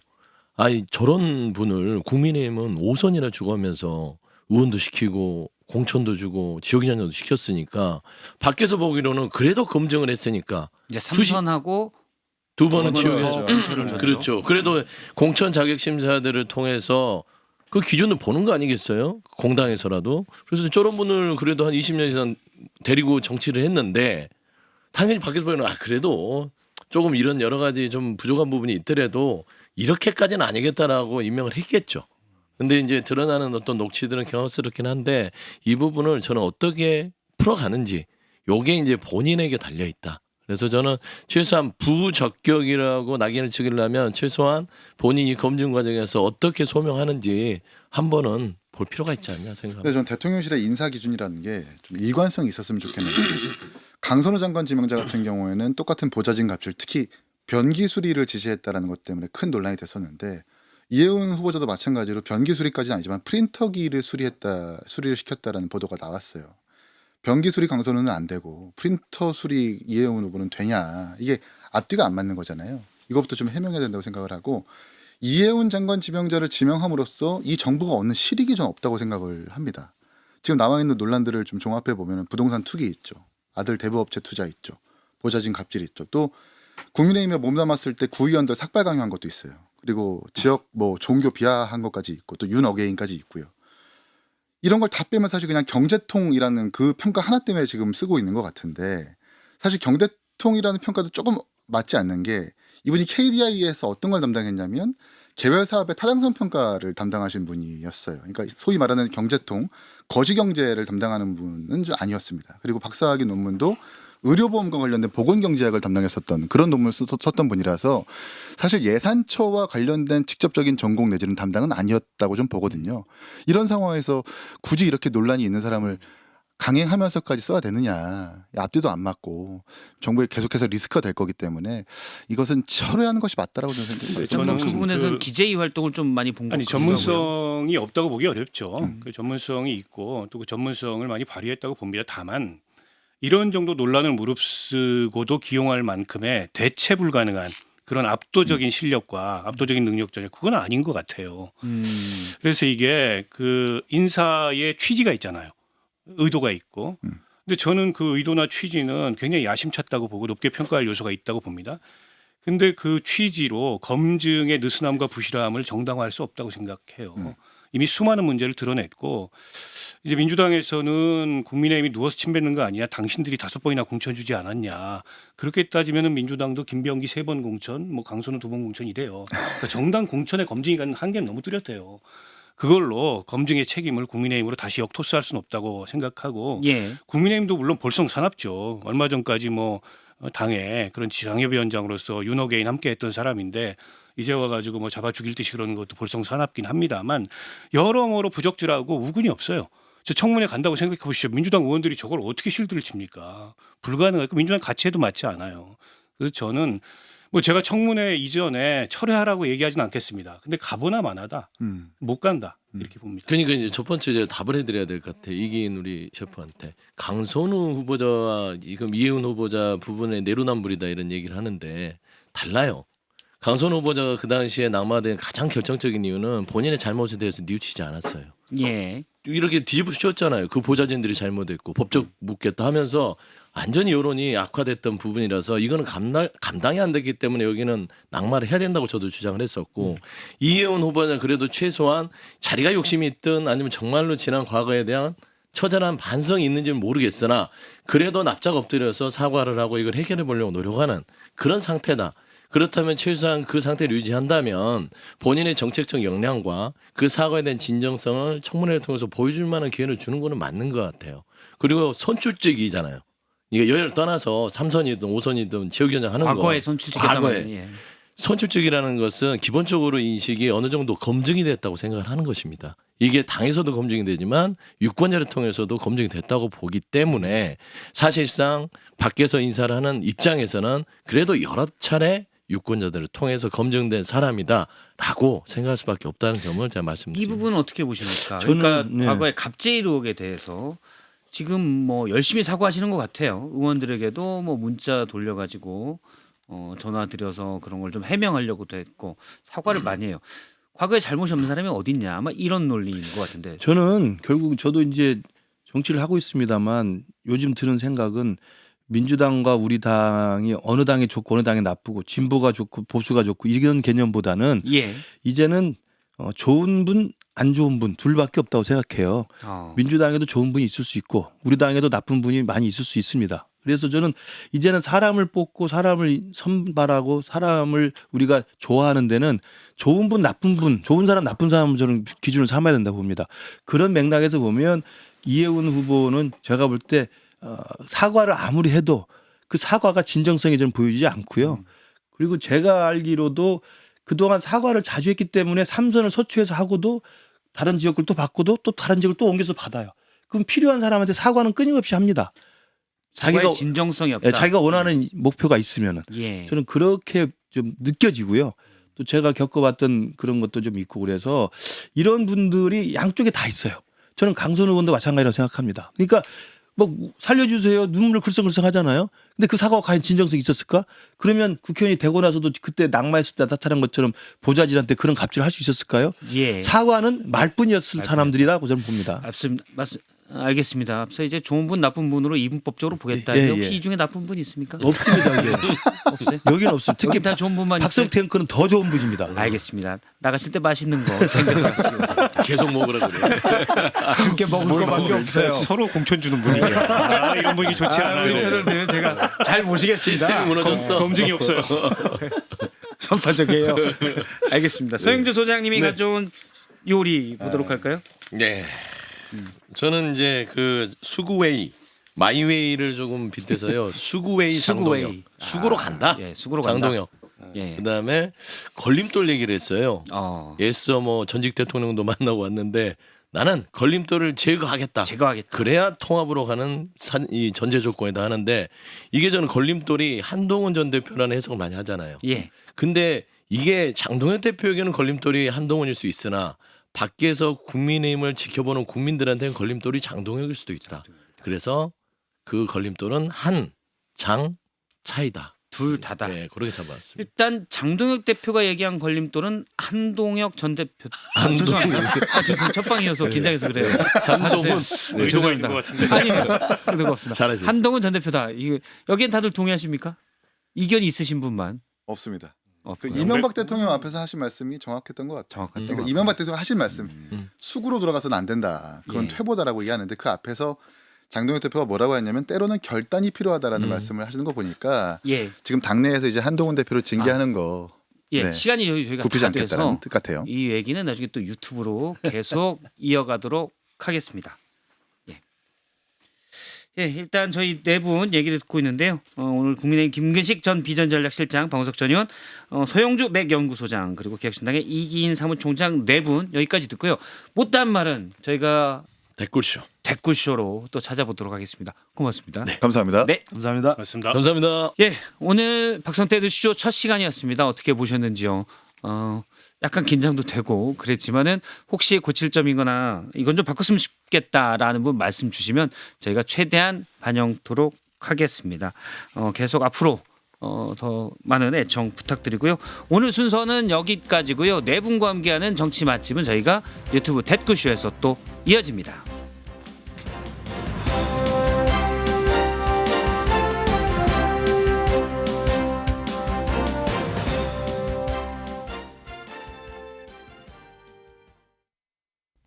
아니 저런 분을 국민의힘은 5선이나 주고 하면서 의원도 시키고 공천도 주고 지역위원장도 시켰으니까 밖에서 보기로는 그래도 검증을 했으니까 이제 3선하고 두 번은 두 번은 치우죠. 더 공천을 줬죠. 그렇죠. 그래도 공천 자격 심사들을 통해서 그 기준을 보는 거 아니겠어요? 공당에서라도. 그래서 저런 분을 그래도 한 20년 이상 데리고 정치를 했는데 당연히 밖에서 보면 그래도 조금 이런 여러 가지 좀 부족한 부분이 있더라도 이렇게까지는 아니겠다라고 임명을 했겠죠. 근데 이제 드러나는 어떤 녹취들은 경악스럽긴 한데 이 부분을 저는 어떻게 풀어가는지 요게 이제 본인에게 달려 있다. 그래서 저는 최소한 부적격이라고 낙인을 찍으려면 최소한 본인이 검증 과정에서 어떻게 소명하는지 한 번은 볼 필요가 있지 않냐 생각합니다. 근데 전 대통령실의 인사 기준이라는 게 좀 일관성이 있었으면 좋겠는데 강선우 장관 지명자 같은 경우에는 똑같은 보좌진 갑질 특히 변기 수리를 지시했다라는 것 때문에 큰 논란이 됐었는데 이혜훈 후보자도 마찬가지로 변기 수리까지는 아니지만 프린터기를 수리를 시켰다라는 보도가 나왔어요. 변기 수리 강선우는 안 되고 프린터 수리 이혜훈 후보는 되냐. 이게 앞뒤가 안 맞는 거잖아요. 이것부터 좀 해명해야 된다고 생각을 하고 이혜훈 장관 지명자를 지명함으로써 이 정부가 얻는 실익이 좀 없다고 생각을 합니다. 지금 나와 있는 논란들을 좀 종합해 보면 부동산 투기 있죠. 아들 대부업체 투자 있죠. 보좌진 갑질 있죠. 또 국민의힘에 몸담았을 때 구의원들 삭발 강요한 것도 있어요. 그리고 지역 뭐 종교 비하한 것까지 있고 또 윤어게인까지 있고요. 이런 걸 다 빼면 사실 그냥 경제통이라는 그 평가 하나 때문에 지금 쓰고 있는 것 같은데 사실 경제통이라는 평가도 조금 맞지 않는 게 이분이 KDI에서 어떤 걸 담당했냐면 개별 사업의 타당성 평가를 담당하신 분이었어요. 그러니까 소위 말하는 경제통, 거시경제를 담당하는 분은 좀 아니었습니다. 그리고 박사학위 논문도 의료보험과 관련된 보건경제학을 담당했었던 그런 논문을 썼던 분이라서 사실 예산처와 관련된 직접적인 전공 내지는 담당은 아니었다고 좀 보거든요. 이런 상황에서 굳이 이렇게 논란이 있는 사람을 강행하면서까지 써야 되느냐. 앞뒤도 안 맞고 정부에 계속해서 리스크가 될 거기 때문에 이것은 철회하는 것이 맞다라고 저는 생각합니다. 저는 그 부분에서는 기재위 활동을 좀 많이 본 것 아니 같더라고요. 전문성이 없다고 보기 어렵죠. 그 전문성이 있고 또 그 전문성을 많이 발휘했다고 봅니다. 다만 이런 정도 논란을 무릅쓰고도 기용할 만큼의 대체 불가능한 그런 압도적인 실력과 압도적인 능력자냐 그건 아닌 것 같아요. 그래서 이게 그 인사의 취지가 있잖아요. 의도가 있고. 근데 저는 그 의도나 취지는 굉장히 야심찼다고 보고 높게 평가할 요소가 있다고 봅니다. 근데 그 취지로 검증의 느슨함과 부실함을 정당화할 수 없다고 생각해요. 이미 수많은 문제를 드러냈고 이제 민주당에서는 국민의힘이 누워서 침 뱉는 거 아니야. 당신들이 5번이나 공천 주지 않았냐. 그렇게 따지면 민주당도 김병기 3번 공천, 뭐 강선우 2번 공천 이래요. 그러니까 정당 공천의 검증이 가는 한계는 너무 뚜렷해요. 그걸로 검증의 책임을 국민의힘으로 다시 역토스할 수는 없다고 생각하고 예. 국민의힘도 물론 볼썽사납죠. 얼마 전까지 뭐 당의 그런 지상협위원장으로서 윤호개인 함께했던 사람인데 이제 와가지고 뭐 잡아 죽일 듯이 그러는 것도 볼썽사납긴 합니다만 여러모로 부적절하고 우근이 없어요. 저 청문회 간다고 생각해 보시죠. 민주당 의원들이 저걸 어떻게 실드를 칩니까? 불가능하고 민주당 가치에도 맞지 않아요. 그래서 저는 뭐 제가 청문회 이전에 철회하라고 얘기하진 않겠습니다. 근데 가보나 마나다. 못 간다. 이렇게 봅니다. 그러니까 이제 첫 번째 제가 답을 해드려야 될 것 같아. 이긴 우리 셰프한테 강선우 후보자와 지금 이혜훈 후보자 부분에 내로남불이다 이런 얘기를 하는데 달라요. 강선우 후보자가 그 당시에 낙마된 가장 결정적인 이유는 본인의 잘못에 대해서 뉘우치지 않았어요. 예. 이렇게 뒤집어 씌웠잖아요. 그 보좌진들이 잘못했고 법적 묻겠다 하면서 완전히 여론이 악화됐던 부분이라서 이거는 감당이 안 됐기 때문에 여기는 낙마를 해야 된다고 저도 주장을 했었고 이혜훈 후보자는 그래도 최소한 자리가 욕심이 있든 아니면 정말로 지난 과거에 대한 처절한 반성이 있는지는 모르겠으나 그래도 납작 엎드려서 사과를 하고 이걸 해결해 보려고 노력하는 그런 상태다. 그렇다면 최소한 그 상태를 유지한다면 본인의 정책적 역량과 그 사과에 대한 진정성을 청문회를 통해서 보여줄 만한 기회를 주는 거는 맞는 것 같아요. 그리고 선출직이잖아요. 이게 여야를 떠나서 3선이든 5선이든 지역위원장 하는 거. 과거에 선출직했단 과거에. 말이에요. 예. 선출직이라는 것은 기본적으로 인식이 어느 정도 검증이 됐다고 생각을 하는 것입니다. 이게 당에서도 검증이 되지만 유권자를 통해서도 검증이 됐다고 보기 때문에 사실상 밖에서 인사를 하는 입장에서는 그래도 여러 차례 유권자들을 통해서 검증된 사람이다라고 생각할 수밖에 없다는 점을 제가 이 말씀드립니다. 부분은 어떻게 보십니까? 저는, 그러니까 네. 과거의 갑질 의혹에 대해서 지금 뭐 열심히 사과하시는 것 같아요. 의원들에게도 뭐 문자 돌려가지고 전화 드려서 그런 걸 좀 해명하려고도 했고 사과를 많이 해요. 과거에 잘못이 없는 사람이 어딨냐? 아마 이런 논리인 것 같은데. 저는 결국 저도 이제 정치를 하고 있습니다만 요즘 드는 생각은 민주당과 우리 당이 어느 당이 좋고 어느 당이 나쁘고 진보가 좋고 보수가 좋고 이런 개념보다는 예. 이제는 좋은 분, 안 좋은 분 둘밖에 없다고 생각해요. 민주당에도 좋은 분이 있을 수 있고 우리 당에도 나쁜 분이 많이 있을 수 있습니다. 그래서 저는 이제는 사람을 뽑고 사람을 선발하고 사람을 우리가 좋아하는 데는 좋은 분, 나쁜 분, 좋은 사람, 나쁜 사람을 저는 기준을 삼아야 된다고 봅니다. 그런 맥락에서 보면 이혜훈 후보는 제가 볼 때 사과를 아무리 해도 그 사과가 진정성이 좀 보여지지 않고요. 그리고 제가 알기로도 그동안 사과를 자주 했기 때문에 3선을 서초에서 하고도 다른 지역을 또 바꿔도 또 다른 지역을 또 옮겨서 받아요. 그럼 필요한 사람한테 사과는 끊임없이 합니다. 자기가 진정성이 없다. 자기가 원하는 목표가 있으면은 예. 저는 그렇게 좀 느껴지고요. 또 제가 겪어봤던 그런 것도 좀 있고 그래서 이런 분들이 양쪽에 다 있어요. 저는 강선우 의원도 마찬가지라고 생각합니다. 그러니까 뭐 살려주세요. 눈물을 글썽글썽 하잖아요. 근데 그 사과가 과연 진정성이 있었을까? 그러면 국회의원이 되고 나서도 그때 낙마했을 때 나타난 것처럼 보좌진한테 그런 갑질을 할 수 있었을까요? 예. 사과는 말뿐이었을 사람들이라고 저는 봅니다. 알겠습니다. 앞서 이제 좋은 분 나쁜 분으로 이분법적으로 보겠다. 예, 예. 혹시 이 중에 나쁜 분이 있습니까? 없습니다. 여기. 없어요? 여기는 없습니다. 특히 여기 다 좋은 분만 있어요. 박성태 앵커는 더 좋은 분입니다. 알겠습니다. 나가실 때 맛있는 거 챙겨서 가시고. 계속 먹으라 그래. 그렇게 먹을 거밖에 없어요. 서로 공천 주는 분위기야. 이런 분위기 좋지 우리 않아요. 패널들 제가 잘 모시겠습니다. 시스템이 무너졌어. 검증이 없어요. 전파적이에요. 알겠습니다. 서영주 소장님이 가져온 요리 보도록 할까요? 네. 저는 이제 그 수구웨이 마이웨이를 조금 빗대서요. 수구웨이 수구웨이. 장동혁. 수구로 간다. 예, 수구로 간다. 장동혁. 예. 그다음에 걸림돌 얘기를 했어요. 예. 애써 뭐 전직 대통령도 만나고 왔는데 나는 걸림돌을 제거하겠다. 제거하겠다. 그래야 통합으로 가는 이 전제 조건이다 하는데 이게 저는 걸림돌이 한동훈 전 대표라는 해석을 많이 하잖아요. 예. 근데 이게 장동혁 대표에게는 걸림돌이 한동훈일 수 있으나 밖에서 국민의힘을 지켜보는 국민들한테는 걸림돌이 장동혁일 수도 있다. 그래서 그 걸림돌은 한 장 차이다. 둘 다다. 네, 그렇게 잡아왔습니다. 일단 장동혁 대표가 얘기한 걸림돌은 한동혁 전 대표. 죄송합니다. 죄송 첫방이어서 긴장해서 그래요. 한동훈. 네, 죄송합니다. 것 같은데. 아니요. 그런 없습니다. 잘하셨어요. 한동훈 전 대표다. 이거 여기엔 다들 동의하십니까? 이견이 있으신 분만. 없습니다. 그 없고요. 이명박 대통령 앞에서 하신 말씀이 정확했던 것 같아요. 정확했던 그러니까 것 이명박 대통령 하신 말씀 수구로 돌아가서는 안 된다. 그건 예. 퇴보다라고 얘기하는데 그 앞에서 장동혁 대표가 뭐라고 했냐면 때로는 결단이 필요하다라는 말씀을 하시는 거 보니까 예. 지금 당내에서 이제 한동훈 대표를 징계하는 거 예. 네. 시간이 저희가 굽히지 다 않겠다는 돼서 뜻 같아요. 이 얘기는 나중에 또 유튜브로 계속 이어가도록 하겠습니다. 예, 일단 저희 네 분 얘기 듣고 있는데요. 오늘 국민의힘 김근식 전 비전전략실장, 방우석 전 의원, 서영주 맥연구소장 그리고 기획신당의 이기인 사무총장 네 분 여기까지 듣고요. 못다한 말은 저희가 댓글쇼. 댓글쇼로 또 찾아보도록 하겠습니다. 고맙습니다. 감사합니다. 네. 감사합니다. 맞습니다. 감사합니다. 예, 오늘 박성태 뉴스쇼 첫 시간이었습니다. 어떻게 보셨는지요? 약간 긴장도 되고 그랬지만은 혹시 고칠 점이거나 이건 좀 바꿨으면 좋겠다라는 분 말씀 주시면 저희가 최대한 반영토록 하겠습니다. 계속 앞으로 더 많은 애청 부탁드리고요. 오늘 순서는 여기까지고요. 네 분과 함께하는 정치 맛집은 저희가 유튜브 댓글쇼에서 또 이어집니다.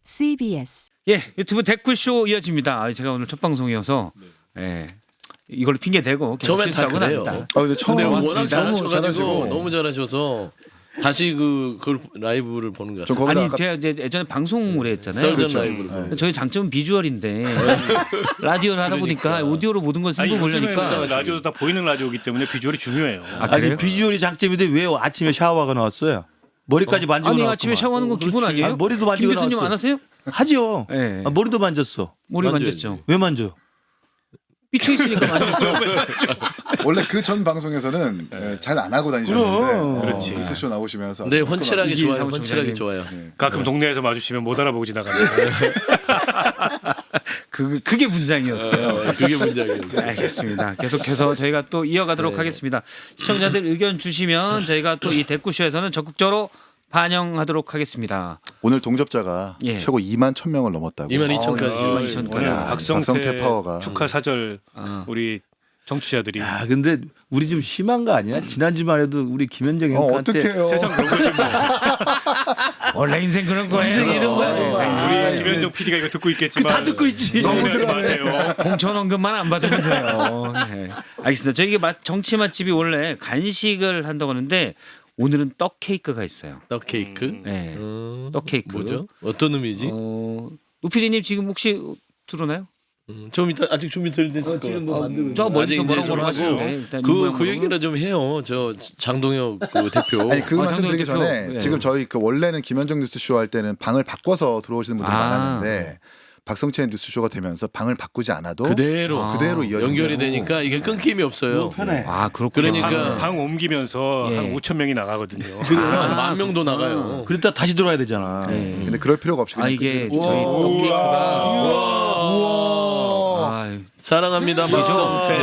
CBS 예, 유튜브 댓글쇼 이어집니다. 제가 오늘 첫 방송이어서 예, 이걸로 핑계 대고 계속 처음엔 다 실수하고 그래요. 납니다. 근데 처음 근데 워낙 고맙습니다. 잘하셔가지고 너무 잘하셔서 다시 그걸 라이브를 보는 것 좀 같아요. 거기다 아니 아까 제가 이제 예전에 방송을 했잖아요. 썰전 그렇죠. 라이브를 보는 거. 저희 장점은 비주얼인데 라디오를 하다 보니까 오디오로 모든 걸 승부 요즘에는 보려니까 라디오도 다 보이는 라디오이기 때문에 비주얼이 중요해요. 아, 그래요? 아니 비주얼이 장점인데 왜 아침에 샤워가 나왔어요? 머리까지 만지고 아니 나왔구만. 아침에 샤워하는 건 기본 아니에요? 아니, 머리도 만지고 김 교수님 나왔어. 안 하세요? 하지요. 네. 머리도 만졌어. 머리 만져야지. 만졌죠. 왜 만져? 삐쳐 있으니까 만졌죠. 원래 그 전 방송에서는 잘 안 하고 다니셨는데 그럼. 그렇지. 뉴스쇼 나오시면서 네, 헌칠하게 이게 좋아요. 사무총장님. 헌칠하게 좋아요. 가끔 동네에서 마주치면 못 알아보고 지나가는. 그게 문장이었어요. 그게 문제예요. 알겠습니다. 계속해서 저희가 또 이어가도록 하겠습니다. 시청자들 의견 주시면 저희가 또 이 댓글쇼에서는 적극적으로 반영하도록 하겠습니다. 오늘 동접자가 예. 최고 2만 1,000명을 넘었다고. 22,000까지. 22,000 오늘 야, 박성태, 박성태 파워가. 축하 사절 우리 정치자들이 야 근데 우리 좀 심한 거 아니야? 지난주만 해도 우리 김현정 형한테 어떡해요. 세상 그런 거지 뭐. 원래 인생 그런 거예요. 인생 이런 거야, 정말. 우리 김현정 PD가 이거 듣고 있겠지만 다 듣고 있지. 너무들 마세요. 공천 언급만 안 받으면 돼요. 네. 알겠습니다. 저희 이게 정치 맛집이 원래 간식을 한다고 하는데 오늘은 떡 케이크가 있어요. 떡 케이크. 네. 떡 케이크. 뭐죠? 어떤 의미지? 우피디님 지금 혹시 들어나요? 좀 이따 아직 준비 덜 됐을 거예요. 저 멀리서 아직 뭐라고 좀 뭐라고 하세요. 하시는데 일단 그 얘기나 좀 해요. 저 장동혁 그 대표. 아니 그 아, 말씀드리기 장동혁 전에 대표. 네. 지금 저희 그 원래는 김현정 뉴스쇼 할 때는 방을 바꿔서 들어오시는 분들이 아. 많았는데 박성채 뉴스쇼가 되면서 방을 바꾸지 않아도 그대로 그대로 이어진다고. 연결이 되니까 이게 끊김이 없어요. 편해. 아 그렇구나. 그러니까 방 옮기면서 예. 한 5천 명이 나가거든요. 만 명도 나가요. 그러다 다시 들어와야 되잖아. 네. 근데 그럴 필요가 없이 그냥 이게 그대로 저희 쭉. 떡 케이크가 우와. 아, 사랑합니다, 박성태.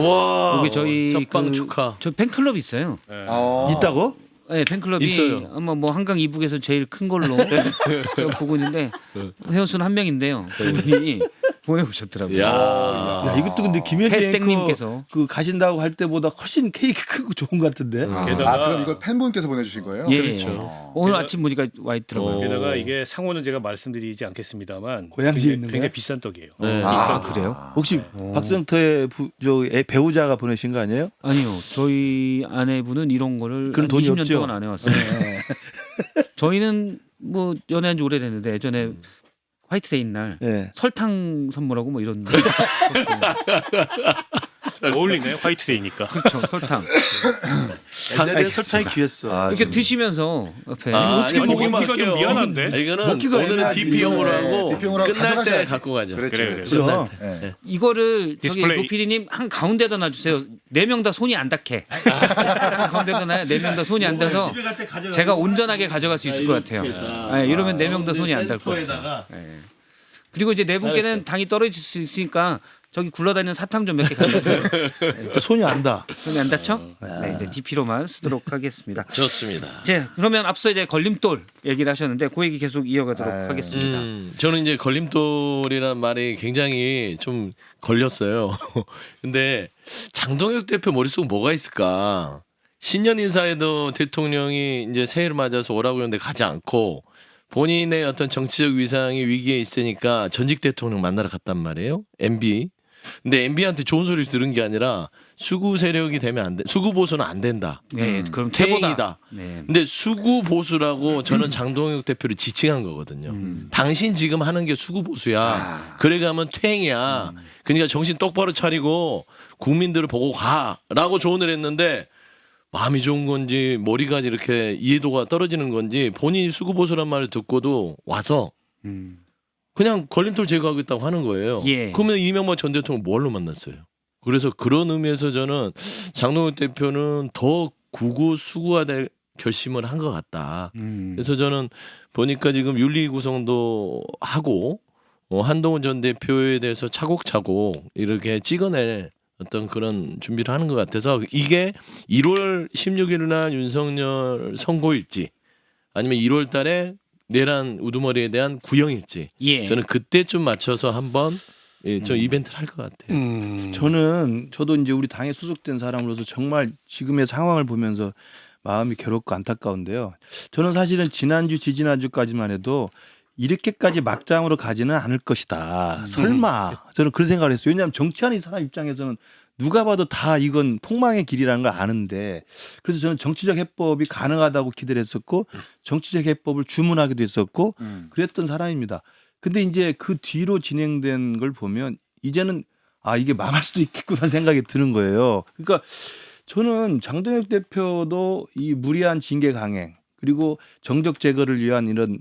와. 이게 저희 첫방 축하. 저 팬클럽 있어요. 있다고? 네, 팬클럽이 있어요. 아마 뭐 한강 이북에서 제일 큰 걸로 제가 보고 있는데 회원수는 한 명인데요. 그분이 보내오셨더라고요. 야. 야, 이것도 근데 김현정 팬땡님께서. 그 가신다고 할 때보다 훨씬 케이크 크고 좋은 것 같은데. 게다가 그럼 이걸 팬분께서 보내주신 거예요? 예. 그렇죠. 오늘 게다가- 아침 보니까 와 있더라고요. 게다가 이게 상호는 제가 말씀드리지 않겠습니다만 고양시에 굉장히- 있는 거야? 굉장히 비싼 떡이에요. 네. 아, 그래요? 혹시 박성태 배우자가 보내신 거 아니에요? 아니요. 저희 아내분은 이런 거를 그런 한 돈이 20년 없죠? 동안 안 해왔어요. 저희는 뭐 연애한 지 오래됐는데 예전에 화이트데이 날 예. 설탕 선물하고 뭐 이런 어울리네 화이트데이니까. 그렇죠. 설탕. 예전에 설탕이 귀했어. 이렇게 드시면서 옆에 어떻게 아니, 먹기만 먹기가 좀 할게요. 미안한데? 이거는 먹기가 오늘은 애매하지. DP용으로 네, 하고 DP용으로 하고 끝날 때 가져가셔야지. 갖고 가자. 그렇지, 그래, 그렇지. 그럼. 네. 이거를 저기 디스플레이. 노피디님 한 가운데다 놔주세요. 4명 다 손이 안 닿게. 한 가운데다 놔요. 4명 다 손이 안 닿아서 제가 온전하게 가져갈 수 있을 것 같아요. 네, 이러면 4명 다 손이 안 닿을 것 같아요. 네. 그리고 이제 네 분께는 당이 떨어질 수 있으니까 저기 굴러다니는 사탕 좀 몇 개 가져주세요. 손이 안다. 손이 안 닿죠? 네, 이제 DP로만 쓰도록 하겠습니다. 좋습니다. 자, 그러면 앞서 이제 걸림돌 얘기를 하셨는데 그 얘기 계속 이어가도록 하겠습니다. 저는 이제 걸림돌이라는 말이 굉장히 좀 걸렸어요. 근데 장동혁 대표 머릿속에 뭐가 있을까? 신년 인사에도 대통령이 이제 새해를 맞아서 오라고 했는데 가지 않고 본인의 어떤 정치적 위상이 위기에 있으니까 전직 대통령 만나러 갔단 말이에요. MB. 근데 MB한테 좋은 소리를 들은 게 아니라 수구 세력이 되면 안 돼. 수구 보수는 안 된다. 네, 그럼 퇴보다. 퇴행이다. 네. 근데 수구 보수라고 저는 장동혁 대표를 지칭한 거거든요. 당신 지금 하는 게 수구 보수야. 그래가면 퇴행이야. 그러니까 정신 똑바로 차리고 국민들을 보고 가라고 조언을 했는데 마음이 좋은 건지 머리가 이렇게 이해도가 떨어지는 건지 본인이 수구 보수란 말을 듣고도 와서 그냥 걸림돌 제거하겠다고 하는 거예요. 예. 그러면 이명박 전 대통령 뭘로 만났어요? 그래서 그런 의미에서 저는 장동혁 대표는 더 수구화될 결심을 한 것 같다. 그래서 저는 보니까 지금 윤리 구성도 하고 한동훈 전 대표에 대해서 차곡차곡 이렇게 찍어낼 어떤 그런 준비를 하는 것 같아서 이게 1월 16일 날 윤석열 선고일지 아니면 1월 달에 내란 우두머리에 대한 구형일지 예. 저는 그때쯤 맞춰서 한번 저 이벤트를 할 것 같아요. 저도 이제 우리 당에 소속된 사람으로서 정말 지금의 상황을 보면서 마음이 괴롭고 안타까운데요. 저는 사실은 지난주 지지난주까지만 해도 이렇게까지 막장으로 가지는 않을 것이다. 설마 저는 그런 생각을 했어요. 왜냐하면 정치하는 이 사람 입장에서는 누가 봐도 다 이건 폭망의 길이라는 걸 아는데 그래서 저는 정치적 해법이 가능하다고 기대를 했었고 정치적 해법을 주문하기도 했었고 그랬던 사람입니다. 근데 이제 그 뒤로 진행된 걸 보면 이제는 이게 망할 수도 있겠구나 생각이 드는 거예요. 그러니까 저는 장동혁 대표도 이 무리한 징계 강행 그리고 정적 제거를 위한 이런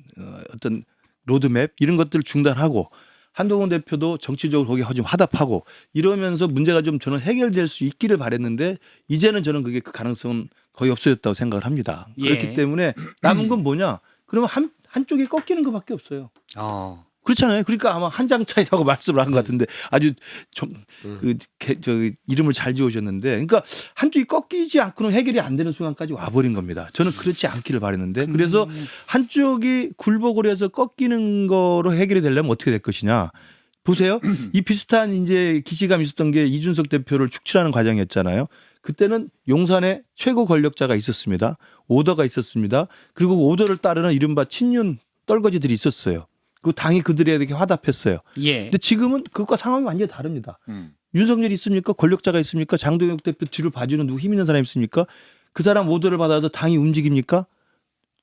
어떤 로드맵 이런 것들을 중단하고 한동훈 대표도 정치적으로 거기에 좀 화답하고 이러면서 문제가 좀 저는 해결될 수 있기를 바랬는데 이제는 저는 그게 그 가능성은 거의 없어졌다고 생각을 합니다. 예. 그렇기 때문에 남은 건 뭐냐? 그러면 한쪽이 꺾이는 것밖에 없어요. 그렇잖아요. 그러니까 아마 한 장 차이라고 말씀을 한 것 같은데 아주 이름을 잘 지어주셨는데 그러니까 한쪽이 꺾이지 않고는 해결이 안 되는 순간까지 와버린 겁니다. 저는 그렇지 않기를 바랬는데 그래서 한쪽이 굴복을 해서 꺾이는 거로 해결이 되려면 어떻게 될 것이냐. 보세요. 이 비슷한 이제 기시감이 있었던 게 이준석 대표를 축출하는 과정이었잖아요. 그때는 용산에 최고 권력자가 있었습니다. 오더가 있었습니다. 그리고 오더를 따르는 이른바 친윤 떨거지들이 있었어요. 그리고 당이 그들에게 화답했어요. 예. 근데 지금은 그것과 상황이 완전히 다릅니다. 윤석열이 있습니까? 권력자가 있습니까? 장동혁 대표 뒤를 봐주는 누구 힘 있는 사람이 있습니까? 그 사람 오더를 받아서 당이 움직입니까?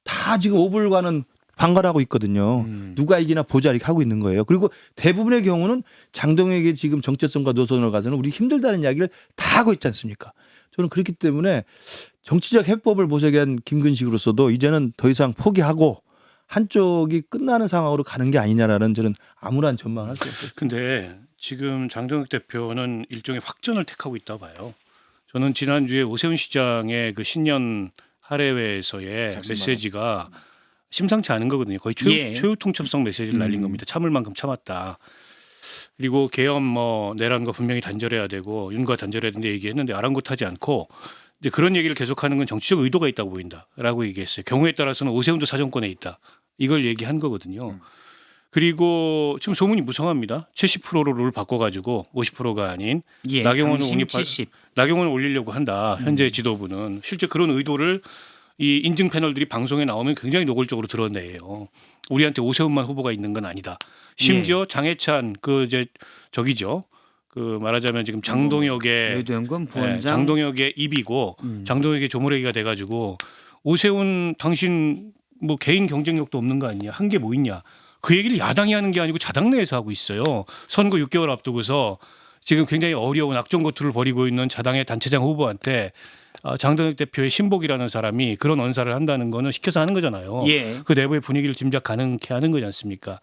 다 지금 오불과는 방관하고 있거든요. 누가 이기나 보자 이렇게 하고 있는 거예요. 그리고 대부분의 경우는 장동혁이 지금 정체성과 노선을 가서는 우리 힘들다는 이야기를 다 하고 있지 않습니까? 저는 그렇기 때문에 정치적 해법을 모색한 김근식으로서도 이제는 더 이상 포기하고 한쪽이 끝나는 상황으로 가는 게 아니냐라는 저는 암울한 전망을 할 수 없어요. 근데 지금 장동혁 대표는 일종의 확전을 택하고 있다고 봐요. 저는 지난주에 오세훈 시장의 그 신년 할애회에서의 메시지가 심상치 않은 거거든요. 거의 최후 통첩성 메시지를 날린 겁니다. 참을 만큼 참았다. 그리고 계엄 내란과 분명히 단절해야 되고 윤과 단절해야 된다 얘기했는데 아랑곳하지 않고 이제 그런 얘기를 계속하는 건 정치적 의도가 있다고 보인다라고 얘기했어요. 경우에 따라서는 오세훈도 사정권에 있다. 이걸 얘기한 거거든요. 그리고 지금 소문이 무성합니다. 70%로 룰 바꿔가지고 50%가 아닌 나경원을 나경원을 올리려고 한다. 현재 지도부는 실제 그런 의도를 이 인증 패널들이 방송에 나오면 굉장히 노골적으로 드러내요. 우리한테 오세훈만 후보가 있는 건 아니다. 심지어 장해찬 저기죠. 그 말하자면 지금 장동혁의 외교연구원 부원장 장동혁의 입이고 장동혁의 조무래기가 돼가지고 오세훈 당신 뭐 개인 경쟁력도 없는 거 아니냐 한 게 뭐 있냐 그 얘기를 야당이 하는 게 아니고 자당 내에서 하고 있어요. 선거 6개월 앞두고서 지금 굉장히 어려운 악종거투를 벌이고 있는 자당의 단체장 후보한테 장동혁 대표의 신복이라는 사람이 그런 언사를 한다는 거는 시켜서 하는 거잖아요. 예. 그 내부의 분위기를 짐작 가능케 하는 거지 않습니까?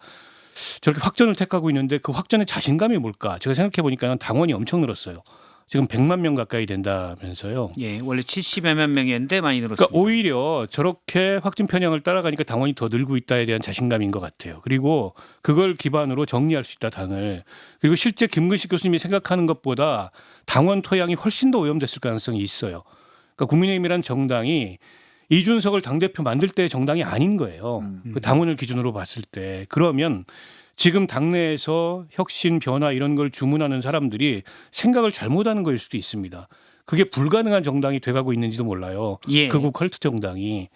저렇게 확전을 택하고 있는데 그 확전의 자신감이 뭘까? 제가 생각해 보니까 당원이 엄청 늘었어요. 지금 100만 명 가까이 된다면서요. 예, 원래 70여만 명이었는데 많이 늘었습니다. 그러니까 오히려 저렇게 확진 편향을 따라가니까 당원이 더 늘고 있다에 대한 자신감인 것 같아요. 그리고 그걸 기반으로 정리할 수 있다 당을. 그리고 실제 김근식 교수님이 생각하는 것보다 당원 토양이 훨씬 더 오염됐을 가능성이 있어요. 그러니까 국민의힘이란 정당이 이준석을 당대표 만들 때의 정당이 아닌 거예요. 그 당원을 기준으로 봤을 때. 그러면 지금 당내에서 혁신, 변화 이런 걸 주문하는 사람들이 생각을 잘못하는 거일 수도 있습니다. 그게 불가능한 정당이 돼가고 있는지도 몰라요. 예. 극우 컬트 정당이.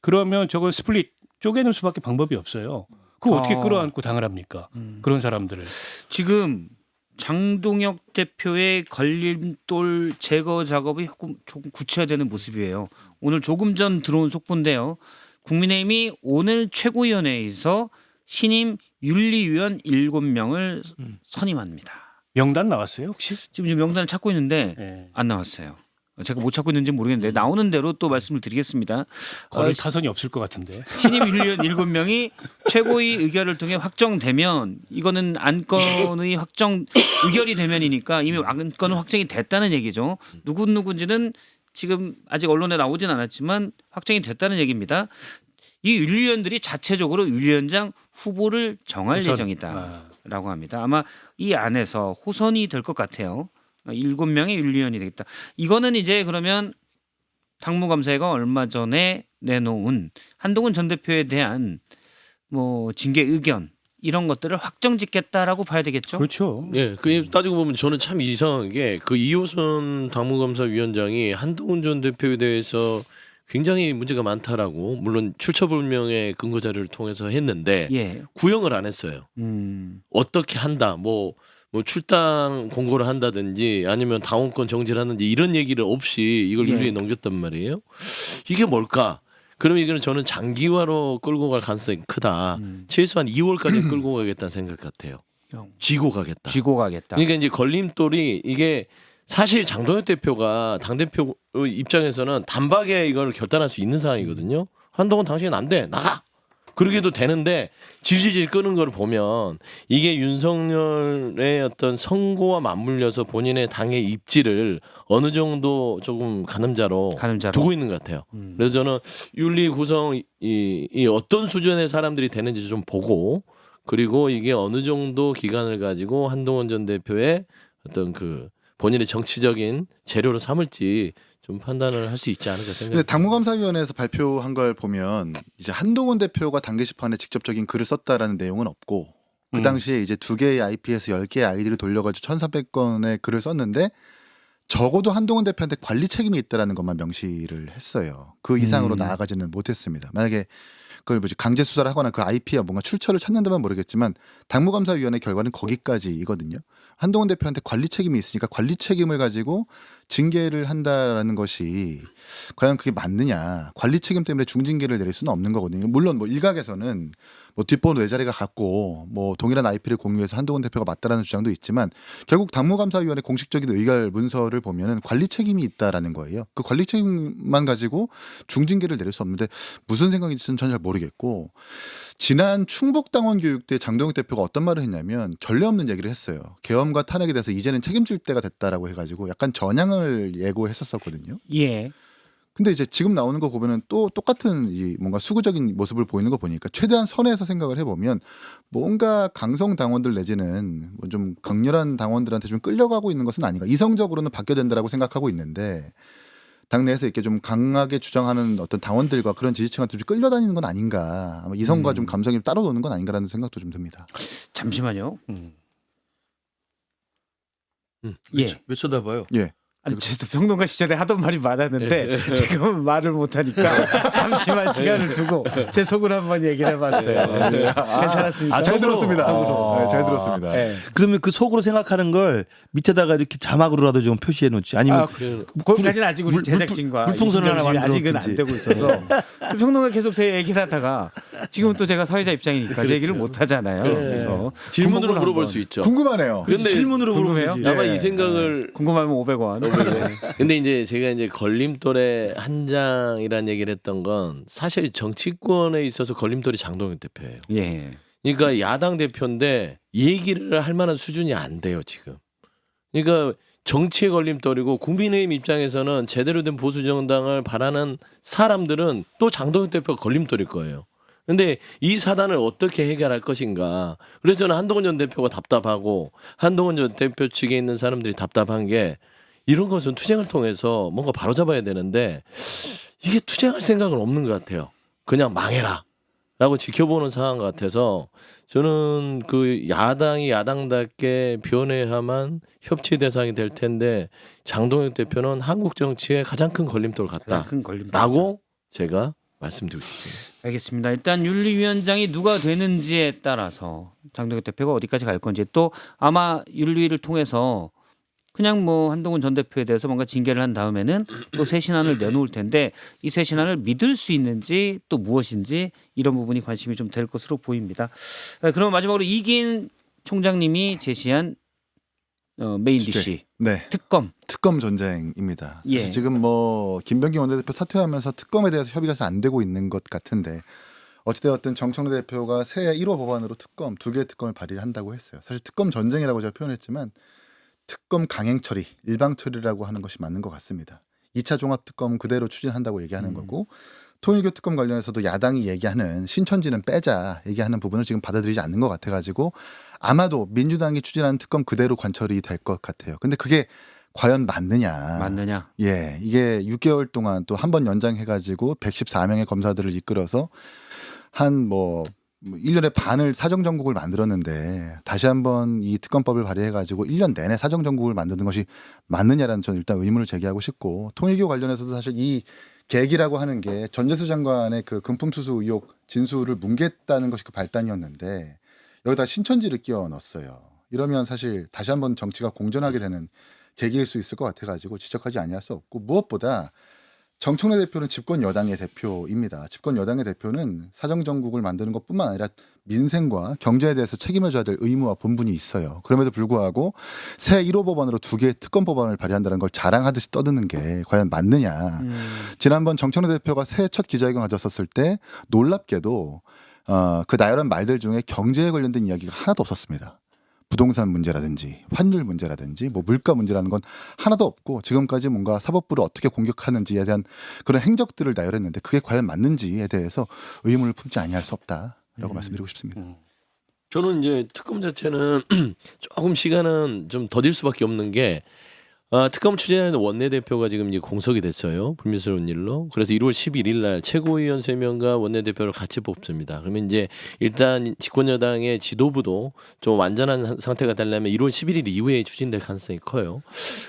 그러면 저건 스플릿 쪼개는 수밖에 방법이 없어요. 그거 어떻게 끌어안고 당을 합니까? 그런 사람들을. 지금 장동혁 대표의 걸림돌 제거 작업이 조금 구체화되는 모습이에요. 오늘 조금 전 들어온 속보인데요. 국민의힘이 오늘 최고위원회에서 신임 윤리위원 7명을 선임합니다. 명단 나왔어요 혹시? 지금 명단을 찾고 있는데 네. 안 나왔어요. 제가 못 찾고 있는지 모르겠는데 나오는 대로 또 말씀을 드리겠습니다. 거의 타선이 없을 것 같은데. 신임 윤리위원 7명이 최고위 의결을 통해 확정되면 이거는 안건의 확정 의결이 되면이니까 이미 안건은 확정이 됐다는 얘기죠. 누군지는 지금 아직 언론에 나오진 않았지만 확정이 됐다는 얘기입니다. 이 윤리위원들이 자체적으로 윤리위원장 후보를 정할 우선, 예정이다라고 합니다. 아마 이 안에서 호선이 될 것 같아요. 7명의 윤리위원이 되겠다. 이거는 이제 그러면 당무감사회가 얼마 전에 내놓은 한동훈 전 대표에 대한 뭐 징계 의견 이런 것들을 확정짓겠다라고 봐야 되겠죠. 그렇죠. 예, 그 따지고 보면 저는 참 이상한 게 그 이호선 당무감사위원장이 한동훈 전 대표에 대해서 굉장히 문제가 많다라고 물론 출처불명의 근거 자료를 통해서 했는데 예. 구형을 안 했어요. 어떻게 한다, 뭐 출당 공고를 한다든지 아니면 당원권 정지를 하는지 이런 얘기를 없이 이걸 예. 윤리에 넘겼단 말이에요. 이게 뭘까? 그러면 이거는 저는 장기화로 끌고 갈 가능성이 크다. 최소한 2월까지 끌고 가겠다는 생각 같아요. 쥐고 가겠다. 쥐고 가겠다. 그러니까 이제 걸림돌이 이게 사실 장동혁 대표가 당대표 입장에서는 단박에 이걸 결단할 수 있는 상황이거든요. 한동훈 당신은 안 돼. 나가. 그러게도 되는데 질질질 끄는 걸 보면 이게 윤석열의 어떤 선고와 맞물려서 본인의 당의 입지를 어느 정도 조금 가늠자로 두고 있는 것 같아요. 그래서 저는 윤리 구성이 어떤 수준의 사람들이 되는지 좀 보고 그리고 이게 어느 정도 기간을 가지고 한동훈 전 대표의 어떤 그 본인의 정치적인 재료로 삼을지 좀 판단을 할 수 있지 않을까 근데 생각합니다. 당무감사위원회에서 발표한 걸 보면 이제 한동훈 대표가 당 게시판에 직접적인 글을 썼다라는 내용은 없고 그 당시에 이제 2개의 IP에서 10개의 아이디를 돌려가지고 1,400건의 글을 썼는데 적어도 한동훈 대표한테 관리 책임이 있다라는 것만 명시를 했어요. 그 이상으로 나아가지는 못했습니다. 만약에 그걸 뭐지 강제 수사를 하거나 그 IP와 뭔가 출처를 찾는다면 모르겠지만 당무감사위원회 결과는 거기까지이거든요. 한동훈 대표한테 관리 책임이 있으니까 관리 책임을 가지고 징계를 한다라는 것이 과연 그게 맞느냐? 관리 책임 때문에 중징계를 내릴 수는 없는 거거든요. 물론 뭐 일각에서는 뭐 뒷번호 4자리가 같고 뭐 동일한 IP를 공유해서 한동훈 대표가 맞다라는 주장도 있지만 결국 당무감사위원회 공식적인 의결 문서를 보면은 관리 책임이 있다라는 거예요. 그 관리 책임만 가지고 중징계를 내릴 수 없는데 무슨 생각인지는 전혀 잘 모르겠고 지난 충북당원 교육 때 장동혁 대표가 어떤 말을 했냐면 전례 없는 얘기를 했어요. 계엄과 탄핵에 대해서 이제는 책임질 때가 됐다라고 해가지고 약간 전향을 예고했었거든요. 예. 근데 이제 지금 나오는 거 보면은 또 똑같은 이 뭔가 수구적인 모습을 보이는 거 보니까 최대한 선에서 생각을 해보면 뭔가 강성 당원들 내지는 뭐 좀 강렬한 당원들한테 좀 끌려가고 있는 것은 아닌가. 이성적으로는 바뀌어야 된다라고 생각하고 있는데 당내에서 이렇게 좀 강하게 주장하는 어떤 당원들과 그런 지지층한테 좀 끌려다니는 건 아닌가. 아마 이성과 좀 감성이 따로 노는 건 아닌가라는 생각도 좀 듭니다. 잠시만요. 예. 왜 쳐다봐요? 예. 아니 저도 평론가 시절에 하던 말이 많았는데 지금은 말을 못하니까 잠시만 시간을 두고 제 속으로 한번 얘기를 해봤어요. 괜찮았습니까? 잘 들었습니다. 속으로. 네, 잘 들었습니다. 네. 그러면 그 속으로 생각하는 걸 밑에다가 이렇게 자막으로라도 좀 표시해 놓지. 아니면 거기까지는 아직 우리 제작진과 물풍선을 하나 아직은 만들었든지. 안 되고 있어서 평론가 계속 제 얘기를 하다가 지금은 또 제가 사회자 입장이니까 제 얘기를 못 하잖아요. 그래서 질문으로 궁금을 물어볼 한번. 수 있죠. 궁금하네요. 근데 질문으로 궁금해요? 물어보면 되지. 아마 예. 이 생각을 궁금하면 500원. 근데 이제 제가 이제 걸림돌의 한 장이라는 얘기를 했던 건 사실 정치권에 있어서 걸림돌이 장동혁 대표예요. 예. 그러니까 야당 대표인데 얘기를 할 만한 수준이 안 돼요 지금. 그러니까 정치의 걸림돌이고 국민의힘 입장에서는 제대로 된 보수 정당을 바라는 사람들은 또 장동혁 대표가 걸림돌일 거예요. 근데 이 사단을 어떻게 해결할 것인가. 그래서 저는 한동훈 전 대표가 답답하고 한동훈 전 대표 측에 있는 사람들이 답답한 게 이런 것은 투쟁을 통해서 뭔가 바로잡아야 되는데 이게 투쟁할 생각은 없는 것 같아요. 그냥 망해라 라고 지켜보는 상황 같아서 저는 그 야당이 야당답게 변해야만 협치 대상이 될 텐데 장동혁 대표는 한국 정치의 가장 큰 걸림돌 같다 큰 걸림. 라고 제가 말씀드리고 싶습니다. 알겠습니다. 일단 윤리위원장이 누가 되는지에 따라서 장동혁 대표가 어디까지 갈 건지 또 아마 윤리위를 통해서 그냥 뭐 한동훈 전 대표에 대해서 뭔가 징계를 한 다음에는 또 새 신안을 내놓을 텐데 이 새 신안을 믿을 수 있는지 또 무엇인지 이런 부분이 관심이 좀 될 것으로 보입니다. 그럼 마지막으로 이기인 총장님이 제시한 메인 주제. 디시 네. 특검 전쟁입니다. 예. 사실 지금 뭐 김병기 원내대표 사퇴하면서 특검에 대해서 협의가 잘 안 되고 있는 것 같은데 어찌되었든 정청래 대표가 새해 1호 법안으로 특검 2개의 특검을 발의한다고 했어요. 사실 특검 전쟁이라고 제가 표현했지만 특검 강행 처리, 일방 처리라고 하는 것이 맞는 것 같습니다. 2차 종합 특검 그대로 추진한다고 얘기하는 거고 통일교 특검 관련해서도 야당이 얘기하는 신천지는 빼자 얘기하는 부분을 지금 받아들이지 않는 것 같아가지고 아마도 민주당이 추진하는 특검 그대로 관철이 될 것 같아요. 근데 그게 과연 맞느냐? 예, 이게 6개월 동안 또 한 번 연장해가지고 114명의 검사들을 이끌어서 한 뭐 1년에 반을 사정정국을 만들었는데 다시 한번 이 특검법을 발의해가지고 1년 내내 사정정국을 만드는 것이 맞느냐라는 저는 일단 의문을 제기하고 싶고 통일교 관련해서도 사실 이 계기라고 하는 게 전재수 장관의 그 금품수수 의혹 진술을 뭉갰다는 것이 그 발단이었는데 여기다 신천지를 끼워 넣었어요. 이러면 사실 다시 한번 정치가 공전하게 되는 계기일 수 있을 것 같아가지고 지적하지 아니할 수 없고 무엇보다 정청래 대표는 집권 여당의 대표입니다. 집권 여당의 대표는 사정정국을 만드는 것뿐만 아니라 민생과 경제에 대해서 책임을 져야 될 의무와 본분이 있어요. 그럼에도 불구하고 새 1호 법안으로 2개의 특검 법안을 발의한다는 걸 자랑하듯이 떠드는 게 과연 맞느냐. 지난번 정청래 대표가 새해 첫 기자회견 가졌었을 때 놀랍게도 그 나열한 말들 중에 경제에 관련된 이야기가 하나도 없었습니다. 부동산 문제라든지 환율 문제라든지 뭐 물가 문제라는 건 하나도 없고 지금까지 뭔가 사법부를 어떻게 공격하는지에 대한 그런 행적들을 나열했는데 그게 과연 맞는지에 대해서 의문을 품지 아니할 수 없다라고 말씀드리고 싶습니다. 저는 이제 특검 자체는 조금 시간은 좀 더딜 수밖에 없는 게 특검 추진하는 원내대표가 지금 이제 공석이 됐어요. 불미스러운 일로. 그래서 1월 11일 날 최고위원 3명과 원내대표를 같이 뽑습니다. 그러면 이제 일단 집권여당의 지도부도 좀 완전한 상태가 되려면 1월 11일 이후에 추진될 가능성이 커요.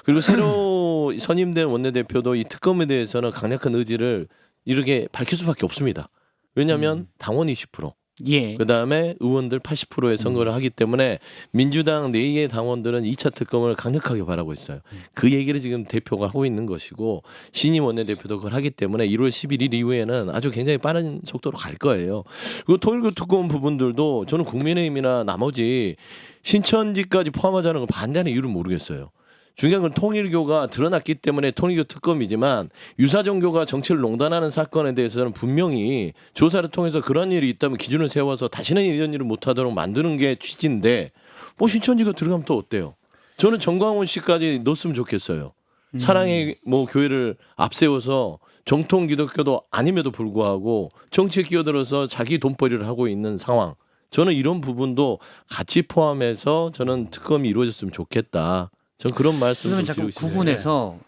그리고 새로 선임된 원내대표도 이 특검에 대해서는 강력한 의지를 이렇게 밝힐 수밖에 없습니다. 왜냐하면 당원 20%. 예. 그다음에 의원들 80%의 선거를 하기 때문에 민주당 내의 당원들은 2차 특검을 강력하게 바라고 있어요. 그 얘기를 지금 대표가 하고 있는 것이고 신임 원내대표도 그걸 하기 때문에 1월 11일 이후에는 아주 굉장히 빠른 속도로 갈 거예요. 그리고 통일교 특검 부분들도 저는 국민의힘이나 나머지 신천지까지 포함하자는 걸 반대하는 이유를 모르겠어요. 중요한 건 통일교가 드러났기 때문에 통일교 특검이지만 유사종교가 정치를 농단하는 사건에 대해서는 분명히 조사를 통해서 그런 일이 있다면 기준을 세워서 다시는 이런 일을 못하도록 만드는 게 취지인데 뭐 신천지가 들어가면 또 어때요? 저는 정광훈 씨까지 넣었으면 좋겠어요. 사랑의 뭐 교회를 앞세워서 정통 기독교도 아님에도 불구하고 정치에 끼어들어서 자기 돈벌이를 하고 있는 상황. 저는 이런 부분도 같이 포함해서 저는 특검이 이루어졌으면 좋겠다. 전 그런 말씀을 그러면 자꾸 드리고 싶습니다. 구분해서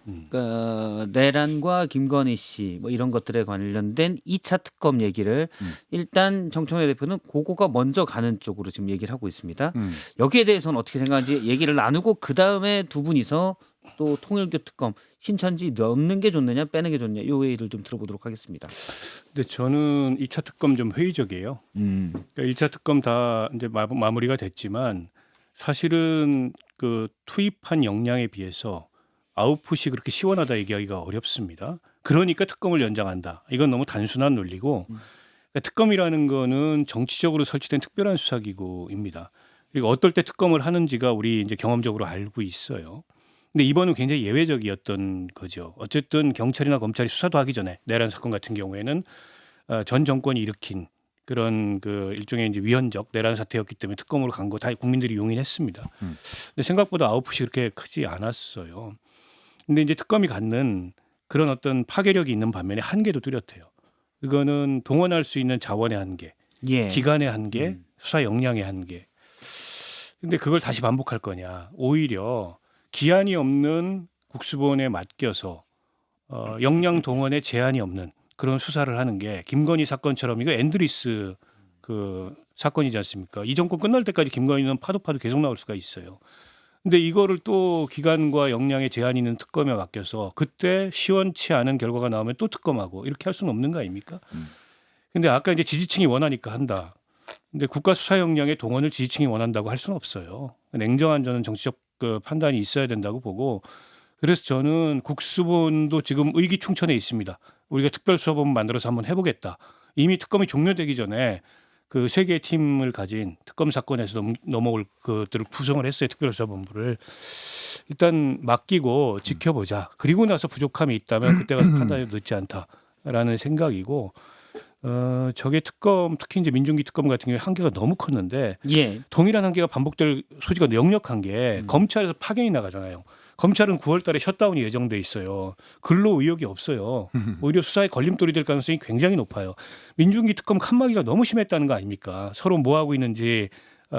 내란과 김건희 씨 뭐 이런 것들에 관련된 2차 특검 얘기를 일단 정청래 대표는 그거가 먼저 가는 쪽으로 지금 얘기를 하고 있습니다. 여기에 대해서는 어떻게 생각하는지 얘기를 나누고 그 다음에 두 분이서 또 통일교 특검 신천지 넣는 게 좋느냐 빼는 게 좋느냐 이 얘기를 좀 들어보도록 하겠습니다. 근데 저는 2차 특검 좀 회의적이에요. 그러니까 1차 특검 다 이제 마무리가 됐지만 사실은 그 투입한 역량에 비해서 아웃풋이 그렇게 시원하다 얘기하기가 어렵습니다. 그러니까 특검을 연장한다. 이건 너무 단순한 논리고 그러니까 특검이라는 거는 정치적으로 설치된 특별한 수사기구입니다. 그리고 어떨 때 특검을 하는지가 우리 이제 경험적으로 알고 있어요. 근데 이번은 굉장히 예외적이었던 거죠. 어쨌든 경찰이나 검찰이 수사도 하기 전에 내란 사건 같은 경우에는 전 정권이 일으킨 그런 그 일종의 이제 위헌적 내란 사태였기 때문에 특검으로 간 거 다 국민들이 용인했습니다. 근데 생각보다 아웃풋이 그렇게 크지 않았어요. 근데 이제 특검이 갖는 그런 어떤 파괴력이 있는 반면에 한계도 뚜렷해요. 그거는 동원할 수 있는 자원의 한계, 예. 기간의 한계, 수사 역량의 한계. 근데 그걸 다시 반복할 거냐? 오히려 기한이 없는 국수본에 맡겨서 역량 동원에 제한이 없는 그런 수사를 하는 게 김건희 사건처럼 이거 앤드리스 그 사건이지 않습니까? 이 정권 끝날 때까지 김건희는 파도 계속 나올 수가 있어요. 근데 이거를 또 기간과 역량에 제한이 있는 특검에 맡겨서 그때 시원치 않은 결과가 나오면 또 특검하고 이렇게 할 수는 없는 거 아닙니까? 근데 아까 이제 지지층이 원하니까 한다. 근데 국가 수사 역량의 동원을 지지층이 원한다고 할 수는 없어요. 냉정한 저는 정치적 그 판단이 있어야 된다고 보고 그래서 저는 국수본도 지금 의기충천해 있습니다. 우리가 특별수사본 만들어서 한번 해보겠다. 이미 특검이 종료되기 전에 그 세 개의 팀을 가진 특검 사건에서 넘어올 것들을 구성을 했어요. 특별수사본부를 일단 맡기고 지켜보자. 그리고 나서 부족함이 있다면 그때가 판단이 늦지 않다라는 생각이고 저게 특검 특히 이제 민중기 특검 같은 경우에 한계가 너무 컸는데 예. 동일한 한계가 반복될 소지가 역력한 게 검찰에서 파견이 나가잖아요. 검찰은 9월 달에 셧다운이 예정돼 있어요. 근로 의욕이 없어요. 오히려 수사에 걸림돌이 될 가능성이 굉장히 높아요. 민중기 특검 칸막이가 너무 심했다는 거 아닙니까? 서로 뭐 하고 있는지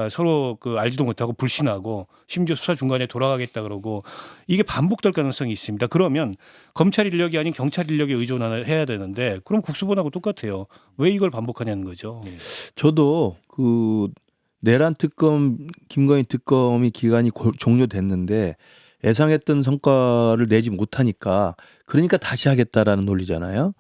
서로 그 알지도 못하고 불신하고 심지어 수사 중간에 돌아가겠다 그러고 이게 반복될 가능성이 있습니다. 그러면 검찰 인력이 아닌 경찰 인력에 의존해야 되는데 그럼 국수본하고 똑같아요. 왜 이걸 반복하냐는 거죠. 저도 그 내란 특검, 김건희 특검이 기간이 종료됐는데 예상했던 성과를 내지 못하니까 그러니까 다시 하겠다라는 논리잖아요.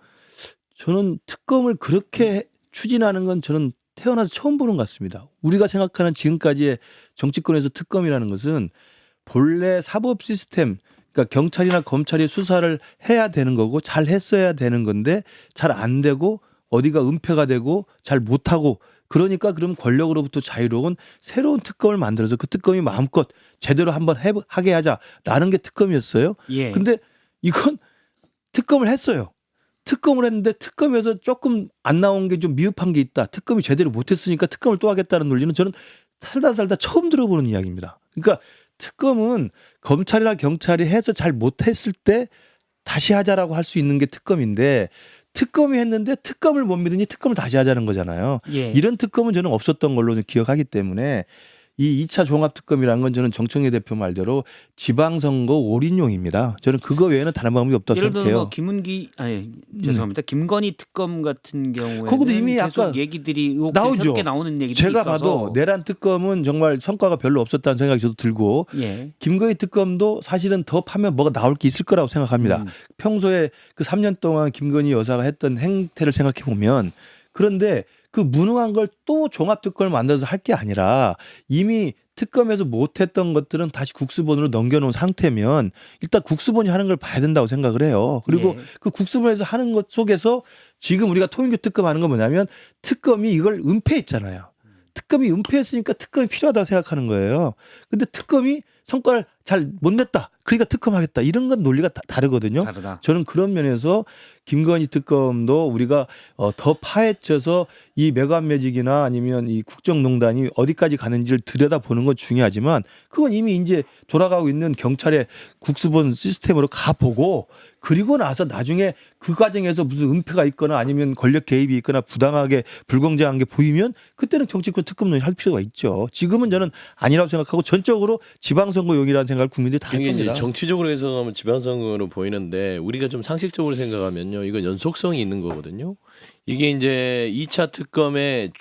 저는 특검을 그렇게 추진하는 건 저는 태어나서 처음 보는 것 같습니다. 우리가 생각하는 지금까지의 정치권에서 특검이라는 것은 본래 사법 시스템, 그러니까 경찰이나 검찰이 수사를 해야 되는 거고 잘 했어야 되는 건데 잘 안 되고 어디가 은폐가 되고 잘 못하고 그러니까 그럼 권력으로부터 자유로운 새로운 특검을 만들어서 그 특검이 마음껏 제대로 한번 하게 하자라는 게 특검이었어요. 예. 근데 이건 특검을 했어요. 특검을 했는데 특검에서 조금 안 나온 게 좀 미흡한 게 있다. 특검이 제대로 못했으니까 특검을 또 하겠다는 논리는 저는 살다 처음 들어보는 이야기입니다. 그러니까 특검은 검찰이나 경찰이 해서 잘 못했을 때 다시 하자라고 할 수 있는 게 특검인데 특검이 했는데 특검을 못 믿으니 특검을 다시 하자는 거잖아요. 예. 이런 특검은 저는 없었던 걸로 기억하기 때문에 이 2차 종합특검이라는 건 저는 정청래 대표 말대로 지방선거 올인용입니다. 저는 그거 외에는 다른 방법이 없다고 예를 들어 생각해요. 뭐 김은기 죄송합니다. 김건희 특검 같은 경우에는 거기도 이미 계속 아까 얘기들이 의혹들이 나오죠. 새롭게 나오는 얘기들이 제가 있어서 봐도 내란 특검은 정말 성과가 별로 없었다는 생각이 저도 들고 예. 김건희 특검도 사실은 더 파면 뭐가 나올 게 있을 거라고 생각합니다. 평소에 그 3년 동안 김건희 여사가 했던 행태를 생각해 보면 그런데 그 무능한 걸 또 종합특검을 만들어서 할 게 아니라 이미 특검에서 못했던 것들은 다시 국수본으로 넘겨놓은 상태면 일단 국수본이 하는 걸 봐야 된다고 생각을 해요. 그리고 예. 그 국수본에서 하는 것 속에서 지금 우리가 통일교 특검 하는 건 뭐냐면 특검이 이걸 은폐했잖아요. 특검이 은폐했으니까 특검이 필요하다고 생각하는 거예요. 근데 특검이 성과를 잘 못 냈다. 그러니까 특검하겠다. 이런 건 논리가 다르거든요. 다르다. 저는 그런 면에서 김건희 특검도 우리가 더 파헤쳐서 이 매관매직이나 아니면 이 국정농단이 어디까지 가는지를 들여다보는 건 중요하지만 그건 이미 이제 돌아가고 있는 경찰의 국수본 시스템으로 가보고 그리고 나서 나중에 그 과정에서 무슨 은폐가 있거나 아니면 권력 개입이 있거나 부당하게 불공정한 게 보이면 그때는 정치권 특검 논의 할 필요가 있죠. 지금은 저는 아니라고 생각하고 전적으로 지방선거용이라는 생각을 국민들이 다 할 이게 겁니다. 이제 정치적으로 해석하면 지방선거로 보이는데 우리가 좀 상식적으로 생각하면요, 이건 연속성이 있는 거거든요. 이게 이제 2차 특검의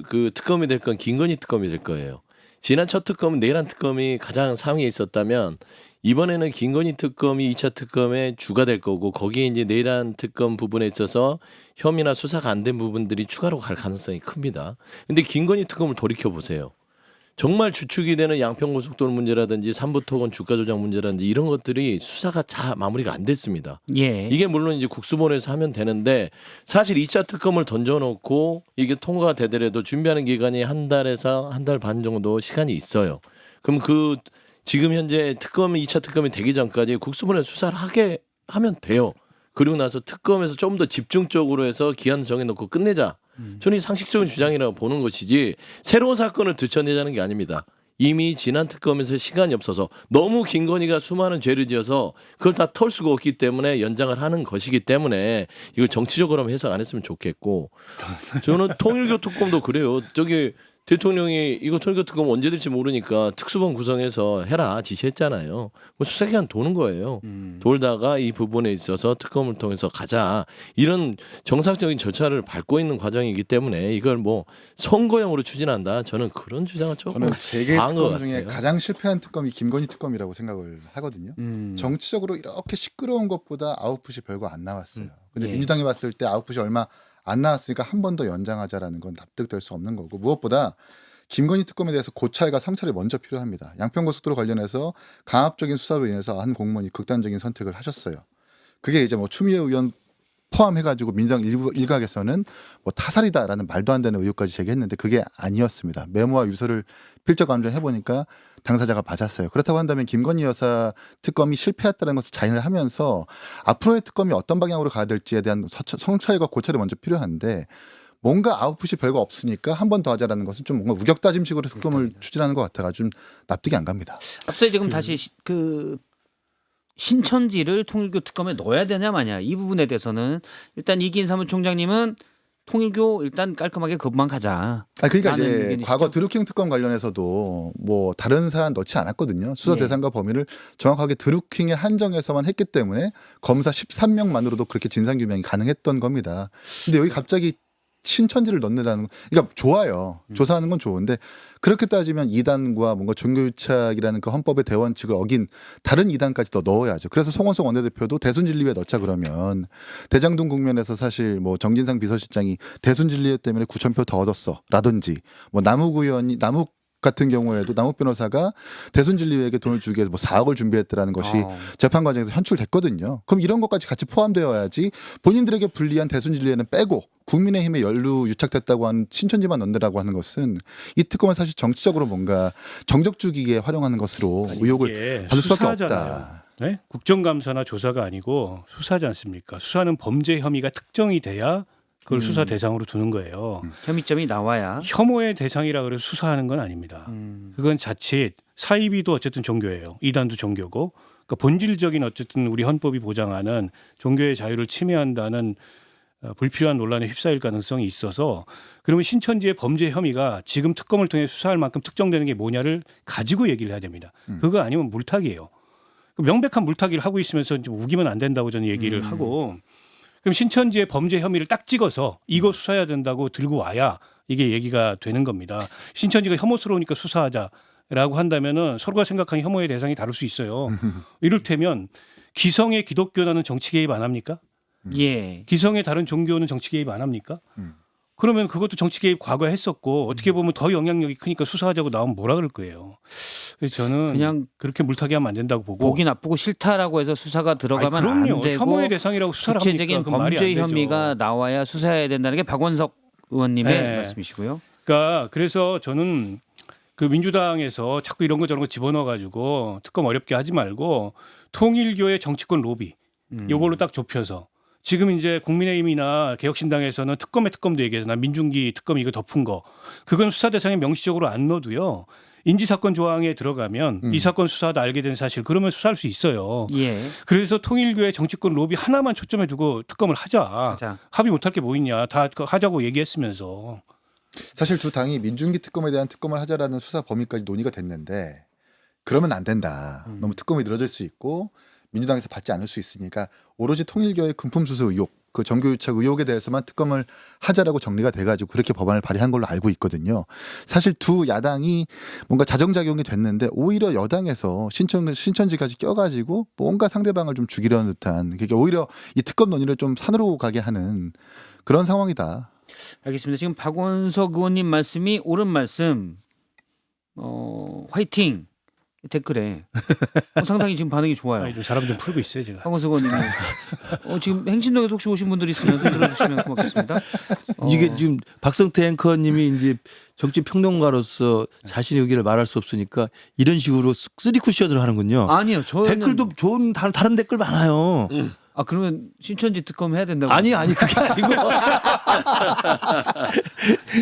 그 특검이 될 건 김건희 특검이 될 거예요. 지난 첫 특검은 내란 특검이 가장 상위에 있었다면 이번에는 김건희 특검이 2차 특검의 주가 될 거고 거기에 이제 내란 특검 부분에 있어서 혐의나 수사가 안 된 부분들이 추가로 갈 가능성이 큽니다. 근데 김건희 특검을 돌이켜 보세요. 정말 주축이 되는 양평고속도로 문제라든지 삼부토건 주가 조작 문제라든지 이런 것들이 수사가 마무리가 안 됐습니다. 예. 이게 물론 이제 국수본에서 하면 되는데 사실 2차 특검을 던져놓고 이게 통과가 되더라도 준비하는 기간이 한 달에서 한 달 반 정도 시간이 있어요. 그럼 지금 현재 2차 특검이 되기 전까지 국수본에 수사를 하게 하면 돼요. 그리고 나서 특검에서 좀 더 집중적으로 해서 기한 정해놓고 끝내자. 저는 이 상식적인 주장이라고 보는 것이지 새로운 사건을 들춰내자는 게 아닙니다. 이미 지난 특검에서 시간이 없어서 너무 김건희가 수많은 죄를 지어서 그걸 다 털 수가 없기 때문에 연장을 하는 것이기 때문에 이걸 정치적으로 해석 안 했으면 좋겠고 저는 통일교 특검도 그래요. 대통령이 이거 통일교 특검 언제 될지 모르니까 특수본 구성해서 해라 지시했잖아요. 뭐 수사기간 도는 거예요. 돌다가 이 부분에 있어서 특검을 통해서 가자. 이런 정상적인 절차를 밟고 있는 과정이기 때문에 이걸 뭐 선거용으로 추진한다. 저는 그런 주장은 조금 저는 세계 과한 것 특검 중에 같아요. 가장 실패한 특검이 김건희 특검이라고 생각을 하거든요. 정치적으로 이렇게 시끄러운 것보다 아웃풋이 별거 안 나왔어요. 근데 예. 민주당이 봤을 때 아웃풋이 얼마 안 나왔으니까 한 번 더 연장하자라는 건 납득될 수 없는 거고 무엇보다 김건희 특검에 대해서 고찰과 성찰이 먼저 필요합니다. 양평고속도로 관련해서 강압적인 수사로 인해서 한 공무원이 극단적인 선택을 하셨어요. 그게 이제 뭐 추미애 의원 포함해가지고 민주당 일각에서는 뭐 타살이다라는 말도 안 되는 의혹까지 제기했는데 그게 아니었습니다. 메모와 유서를 필적 감정해 보니까 당사자가 맞았어요. 그렇다고 한다면 김건희 여사 특검이 실패했다는 것을 자인을 하면서 앞으로의 특검이 어떤 방향으로 가야 될지에 대한 성찰과 고찰이 먼저 필요한데 뭔가 아웃풋이 별거 없으니까 한 번 더 하자라는 것은 좀 뭔가 우격다짐식으로 특검을 추진하는 것 같아가지고 좀 납득이 안 갑니다. 앞서 지금 다시 그 신천지를 통일교 특검에 넣어야 되냐 마냐 이 부분에 대해서는 일단 이기인 사무총장님은 통일교 일단 깔끔하게 그것만 가자. 그러니까 라는 이제 의견이시죠? 과거 드루킹 특검 관련해서도 뭐 다른 사안 넣지 않았거든요. 수사 예. 대상과 범위를 정확하게 드루킹에 한정해서만 했기 때문에 검사 13명만으로도 그렇게 진상 규명이 가능했던 겁니다. 근데 여기 갑자기 신천지를 넣는다는 거, 그러니까 좋아요. 조사하는 건 좋은데 그렇게 따지면 이단과 뭔가 종교유착이라는 그 헌법의 대원칙을 어긴 다른 이단까지 더 넣어야죠. 그래서 송원석 원내대표도 대순진리회 넣자 그러면 대장동 국면에서 사실 뭐 정진상 비서실장이 대순진리회 때문에 9,000표 더 얻었어라든지 뭐 남욱 의원이 남욱 같은 경우에도 남욱 변호사가 대순진리회에게 돈을 주기 위해서 뭐 4억을 준비했다라는 것이 재판 과정에서 현출됐거든요. 그럼 이런 것까지 같이 포함되어야지 본인들에게 불리한 대순진리회는 빼고 국민의힘에 연루 유착됐다고 하는 신천지만 넣는다고 하는 것은 이 특검을 사실 정치적으로 뭔가 정적 주기에 활용하는 것으로 의혹을 받을 수밖에 없다. 네? 국정감사나 조사가 아니고 수사지 않습니까? 수사는 범죄 혐의가 특정이 돼야 그걸 수사 대상으로 두는 거예요. 혐의점이 나와야. 혐오의 대상이라 그래서 수사하는 건 아닙니다. 그건 자칫 사이비도 어쨌든 종교예요. 이단도 종교고. 그러니까 본질적인 어쨌든 우리 헌법이 보장하는 종교의 자유를 침해한다는 불필요한 논란에 휩싸일 가능성이 있어서 그러면 신천지의 범죄 혐의가 지금 특검을 통해 수사할 만큼 특정되는 게 뭐냐를 가지고 얘기를 해야 됩니다. 그거 아니면 물타기예요. 명백한 물타기를 하고 있으면서 좀 우기면 안 된다고 저는 얘기를 하고 그럼 신천지의 범죄 혐의를 딱 찍어서 이거 수사해야 된다고 들고 와야 이게 얘기가 되는 겁니다. 신천지가 혐오스러우니까 수사하자라고 한다면은 서로가 생각하는 혐오의 대상이 다를 수 있어요. 이를테면 기성의 기독교라는 정치 개입 안 합니까? 예. 기성의 다른 종교는 정치 개입 안 합니까? 그러면 그것도 정치 개입 과거에 했었고 어떻게 보면 더 영향력이 크니까 수사하자고 나오면 뭐라 그럴 거예요. 그래서 저는 그냥 그렇게 물타기하면 안 된다고 보고. 보기 나쁘고 싫다라고 해서 수사가 들어가면 그럼요. 안 되고 혐오의 대상이라고 수사를 구체적인 합니까? 그건 말이 안 범죄 되죠. 혐의가 나와야 수사해야 된다는 게 박원석 의원님의 네. 말씀이시고요. 그러니까 그래서 저는 그 민주당에서 자꾸 이런 거 저런 거 집어넣어 가지고 특검 어렵게 하지 말고 통일교의 정치권 로비 요걸로 딱 좁혀서 지금 이제 국민의힘이나 개혁신당에서는 특검의 특검도 얘기해서 난 민중기 특검 이거 덮은 거 그건 수사 대상에 명시적으로 안 넣어도요. 인지사건 조항에 들어가면 이 사건 수사하다 알게 된 사실 그러면 수사할 수 있어요. 예. 그래서 통일교의 정치권 로비 하나만 초점에 두고 특검을 하자. 자, 합의 못할 게 뭐 있냐. 다 하자고 얘기했으면서. 사실 두 당이 민중기 특검에 대한 특검을 하자라는 수사 범위까지 논의가 됐는데 그러면 안 된다. 너무 특검이 늘어질 수 있고 민주당에서 받지 않을 수 있으니까 오로지 통일교의 금품수수 의혹, 그 정교유착 의혹에 대해서만 특검을 하자라고 정리가 돼가지고 그렇게 법안을 발의한 걸로 알고 있거든요. 사실 두 야당이 뭔가 자정작용이 됐는데 오히려 여당에서 신천지까지 껴가지고 뭔가 상대방을 좀 죽이려는 듯한 그러니까 오히려 이 특검 논의를 좀 산으로 가게 하는 그런 상황이다. 알겠습니다. 지금 박원석 의원님 말씀이 옳은 말씀. 화이팅 댓글에 상당히 지금 반응이 좋아요. 아니, 좀 사람 좀 풀고 있어요 제가. 박원석 의원님 지금 행신동에서 혹시 오신 분들이 있으면 손 들어주시면 고맙겠습니다. 이게 지금 박성태 앵커님이 이제 정치 평론가로서 자신의 의견을 말할 수 없으니까 이런 식으로 쓰리 쿠션을 하는군요. 아니요, 저는 댓글도 좋은 다른 댓글 많아요. 그러면 신천지 특검 해야 된다고. 아니 그게 아니고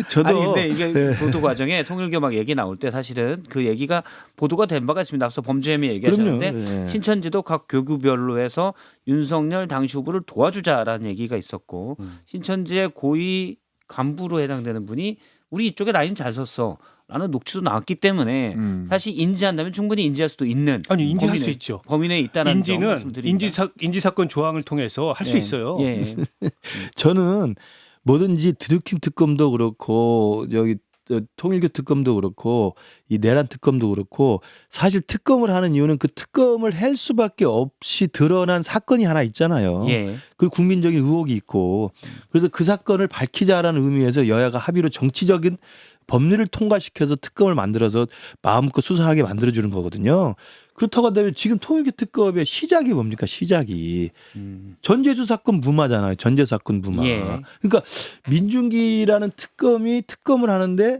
저도 아니 근데 이게 네. 보도 과정에 통일교 막 얘기 나올 때 사실은 그 얘기가 보도가 된 바가 있습니다. 앞서 범죄 혐의 얘기하셨는데 그럼요. 네. 신천지도 각 교구별로 해서 윤석열 당시 후보를 도와주자라는 얘기가 있었고 신천지의 고위 간부로 해당되는 분이 우리 이쪽에 라인 잘 섰어. 라는 녹취도 나왔기 때문에 사실 인지한다면 충분히 인지할 수도 있는 아니 인지할 범위 수 있죠. 범위 내에 있다는 점 인지는 말씀드립니다. 인지사건 조항을 통해서 할 수 예, 있어요. 예. 저는 뭐든지 드루킹 특검도 그렇고 여기 통일교 특검도 그렇고 이 내란 특검도 그렇고 사실 특검을 하는 이유는 그 특검을 할 수밖에 없이 드러난 사건이 하나 있잖아요. 예. 그 국민적인 의혹이 있고 그래서 그 사건을 밝히자라는 의미에서 여야가 합의로 정치적인 법률을 통과시켜서 특검을 만들어서 마음껏 수사하게 만들어주는 거거든요. 그렇다고 한다면 지금 통일교 특검의 시작이 뭡니까? 시작이 전재수 사건 무마잖아요. 전재수 사건 무마. 예. 그러니까 민중기라는 특검이 특검을 하는데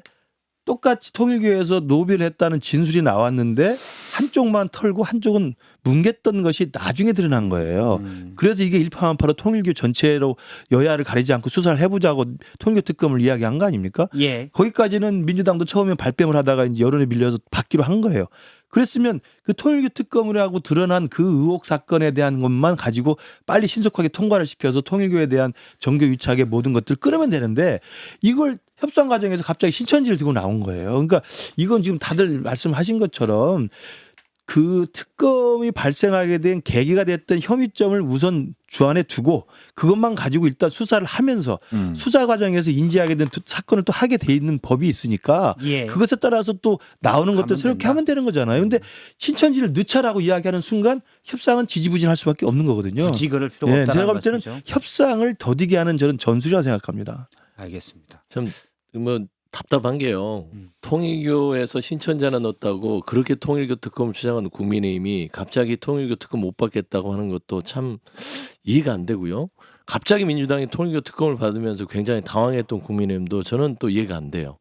똑같이 통일교에서 노비를 했다는 진술이 나왔는데 한쪽만 털고 한쪽은 뭉갰던 것이 나중에 드러난 거예요. 그래서 이게 일파만파로 통일교 전체로 여야를 가리지 않고 수사를 해보자고 통일교 특검을 이야기한 거 아닙니까? 예. 거기까지는 민주당도 처음에 발뺌을 하다가 이제 여론에 밀려서 받기로 한 거예요. 그랬으면 그 통일교 특검을 하고 드러난 그 의혹 사건에 대한 것만 가지고 빨리 신속하게 통과를 시켜서 통일교에 대한 정교 유착의 모든 것들을 끊으면 되는데 이걸 협상 과정에서 갑자기 신천지를 들고 나온 거예요. 그러니까 이건 지금 다들 말씀하신 것처럼 그 특검이 발생하게 된 계기가 됐던 혐의점을 우선 주안에 두고 그것만 가지고 일단 수사를 하면서 수사 과정에서 인지하게 된 사건을 또 하게 돼 있는 법이 있으니까 예. 그것에 따라서 또 나오는 것들 새롭게 된다. 하면 되는 거잖아요. 근데 신천지를 넣자라고 이야기하는 순간 협상은 지지부진할 수밖에 없는 거거든요. 굳이 그럴 필요가 예, 없다는 제가 볼 때는 말씀이죠. 협상을 더디게 하는 저는 전술이라고 생각합니다. 알겠습니다. 참 뭐 답답한 게요. 통일교에서 신천지 하나 넣었다고 그렇게 통일교 특검을 주장하는 국민의힘이 갑자기 통일교 특검 못 받겠다고 하는 것도 참 이해가 안 되고요. 갑자기 민주당이 통일교 특검을 받으면서 굉장히 당황했던 국민의힘도 저는 또 이해가 안 돼요.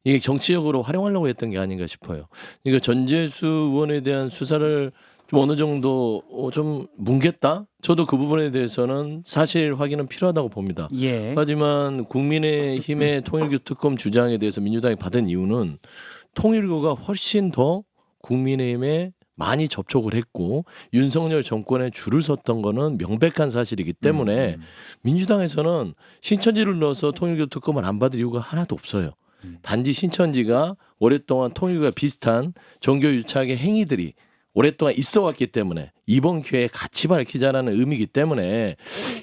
이게 정치적으로 활용하려고 했던 게 아닌가 싶어요. 그러니까 전재수 의원에 대한 수사를 좀 어느 정도 좀 뭉갰다? 저도 그 부분에 대해서는 사실 확인은 필요하다고 봅니다. 예. 하지만 국민의힘의 통일교 특검 주장에 대해서 민주당이 받은 이유는 통일교가 훨씬 더 국민의힘에 많이 접촉을 했고 윤석열 정권에 줄을 섰던 거는 명백한 사실이기 때문에 민주당에서는 신천지를 넣어서 통일교 특검을 안 받을 이유가 하나도 없어요. 단지 신천지가 오랫동안 통일교와 비슷한 종교 유착의 행위들이 오랫동안 있어 왔기 때문에 이번 기회에 같이 밝히자라는 의미이기 때문에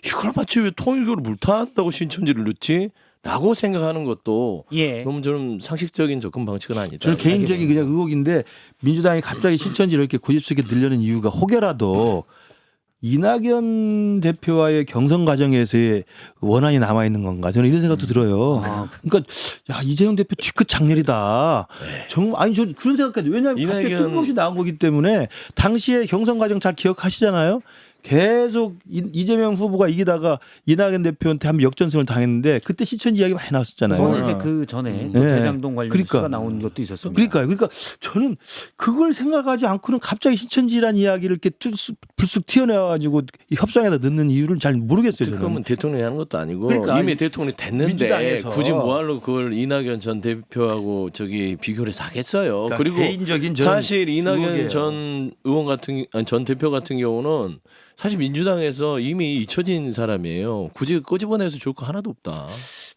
이걸 마치 왜 통일교를 물타한다고 신천지를 넣지? 라고 생각하는 것도 예. 너무 좀 상식적인 접근 방식은 아니다. 저는 개인적인 그냥 의혹인데 민주당이 갑자기 신천지를 이렇게 고집스럽게 늘려는 이유가 혹여라도 이낙연 대표와의 경선 과정에서의 원한이 남아 있는 건가? 저는 이런 생각도 들어요. 그러니까 야 이재용 대표 뒤끝 장렬이다. 정말 아니 저 그런 생각까지 왜냐하면 갑자기 이낙연- 뜬금없이 나온 거기 때문에 당시에 경선 과정 잘 기억하시잖아요. 계속 이재명 후보가 이기다가 이낙연 대표한테 한번 역전승을 당했는데 그때 신천지 이야기 많이 나왔었잖아요. 그거는 이제 그 전에 네. 대장동 관련 그러니까. 수가 나온 것도 있었습니다. 그러니까 저는 그걸 생각하지 않고는 갑자기 신천지란 이야기를 이렇게 불쑥 튀어나와가지고 이 협상에다 넣는 이유를 잘 모르겠어요. 저는. 특검은 대통령이 하는 것도 아니고 그러니까 이미 아니, 대통령이 됐는데 민주당에서. 굳이 뭐하러 그걸 이낙연 전 대표하고 저기 비교를 사겠어요. 그러니까 그리고 개인적인 저는 사실 이낙연 의혹이에요. 전 의원 전 대표 같은 경우는 사실 민주당에서 이미 잊혀진 사람이에요. 굳이 끄집어내서 좋을 거 하나도 없다.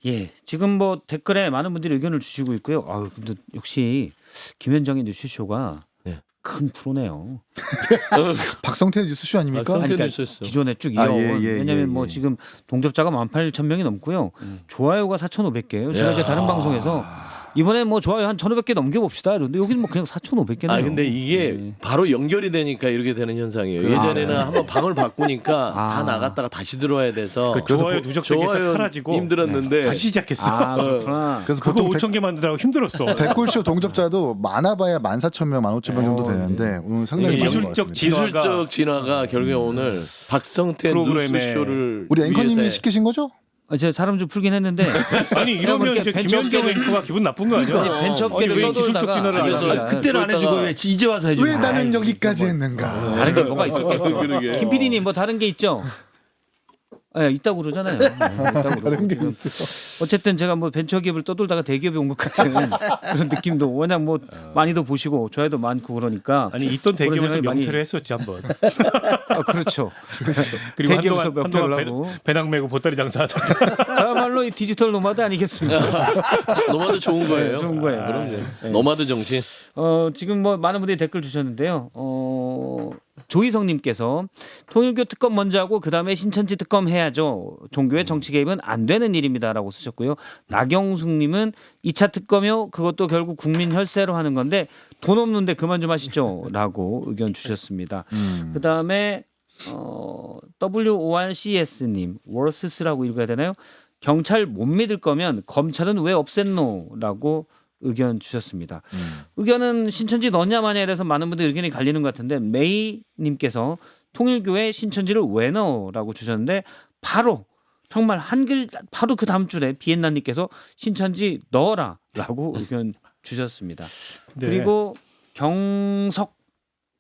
예, 지금 뭐 댓글에 많은 분들이 의견을 주시고 있고요. 아유, 근데 역시 김현정의 뉴스쇼가 네. 큰 프로네요. 박성태 뉴스쇼 아닙니까? 성태 그러니까 뉴스였어. 기존에 쭉 아, 이어온. 예, 예, 왜냐하면 예, 뭐 예. 지금 동접자가 18,000명이 넘고요. 좋아요가 4,500개예요. 제가 야. 이제 다른 방송에서 이번에 뭐 좋아요 한 1,500개 넘겨봅시다. 그런데 여기는 뭐 그냥 4,500개네요. 아 근데 이게 바로 연결이 되니까 이렇게 되는 현상이에요. 예전에는 한번 방을 바꾸니까 아. 다 나갔다가 다시 들어와야 돼서 그 좋아요 누적된 게 싹 사라지고 힘들었는데 다시 시작했어. 아, 그렇구나. 그래서 그거 보통 5,000개 만드느라고 힘들었어. 댓글쇼 동접자도 많아봐야 14,000명, 15,000명 정도 되는데 오늘 상당히 이게 많은 것 기술적 같습니다. 기술적 진화가 결국에 오늘 박성태 프로그램에 뉴스쇼를 우리 앵커님이 위해서 시키신 거죠? 아, 제가 사람 좀 풀긴 했는데 아니 이러면 그냥 이제 벤처 김현정 업계를- 앵커가 기분 나쁜 거 아니야? 아니, 벤처 업계를 아니, 왜 기술적 떠돌다가 진화를 안 집에서 하냐? 그때는 안 해주고 왜 이제 와서 해주고. 왜 나는 아이, 여기까지 했는가? 다른 게 뭐가 있었겠죠. 그러게. 김 PD님 뭐 다른 게 있죠? 예, 있다고 그러잖아요. 있다고 그러고 지금. 어쨌든 제가 뭐 벤처기업을 떠돌다가 대기업에 온 것 같은 그런 느낌도 워낙 뭐 많이도 보시고 좋아요도 많고 그러니까 아니 있던 그런 대기업에서 생각이 많이- 명퇴를 했었지 한번. 그렇죠. 그리고 대기업에서 한동안 명퇴를 하고 배낭 메고 보따리 장사하다가 저야말로 이 디지털 노마드 아니겠습니까? 노마드 좋은 거예요. 좋은 거예요. 그럼요. 노마드 정신. 지금 뭐 많은 분들이 댓글 주셨는데요. 조희성님께서 통일교 특검 먼저 하고 그 다음에 신천지 특검 해야죠. 종교의 정치 개입은 안 되는 일입니다라고 쓰셨고요. 나경숙님은 2차 특검이요. 그것도 결국 국민 혈세로 하는 건데 돈 없는데 그만 좀 하시죠라고 의견 주셨습니다. 그 다음에 WORCS님 월스스라고 읽어야 되나요? 경찰 못 믿을 거면 검찰은 왜 없앴노?라고 의견 주셨습니다. 의견은 신천지 넣냐 마냐에 대해서 많은 분들 의견이 갈리는 것 같은데 메이님께서 통일교회 신천지를 왜 넣어라고 주셨는데 바로 정말 한글 바로 그 다음 줄에 비엔나님께서 신천지 넣어라라고 의견 주셨습니다. 네. 그리고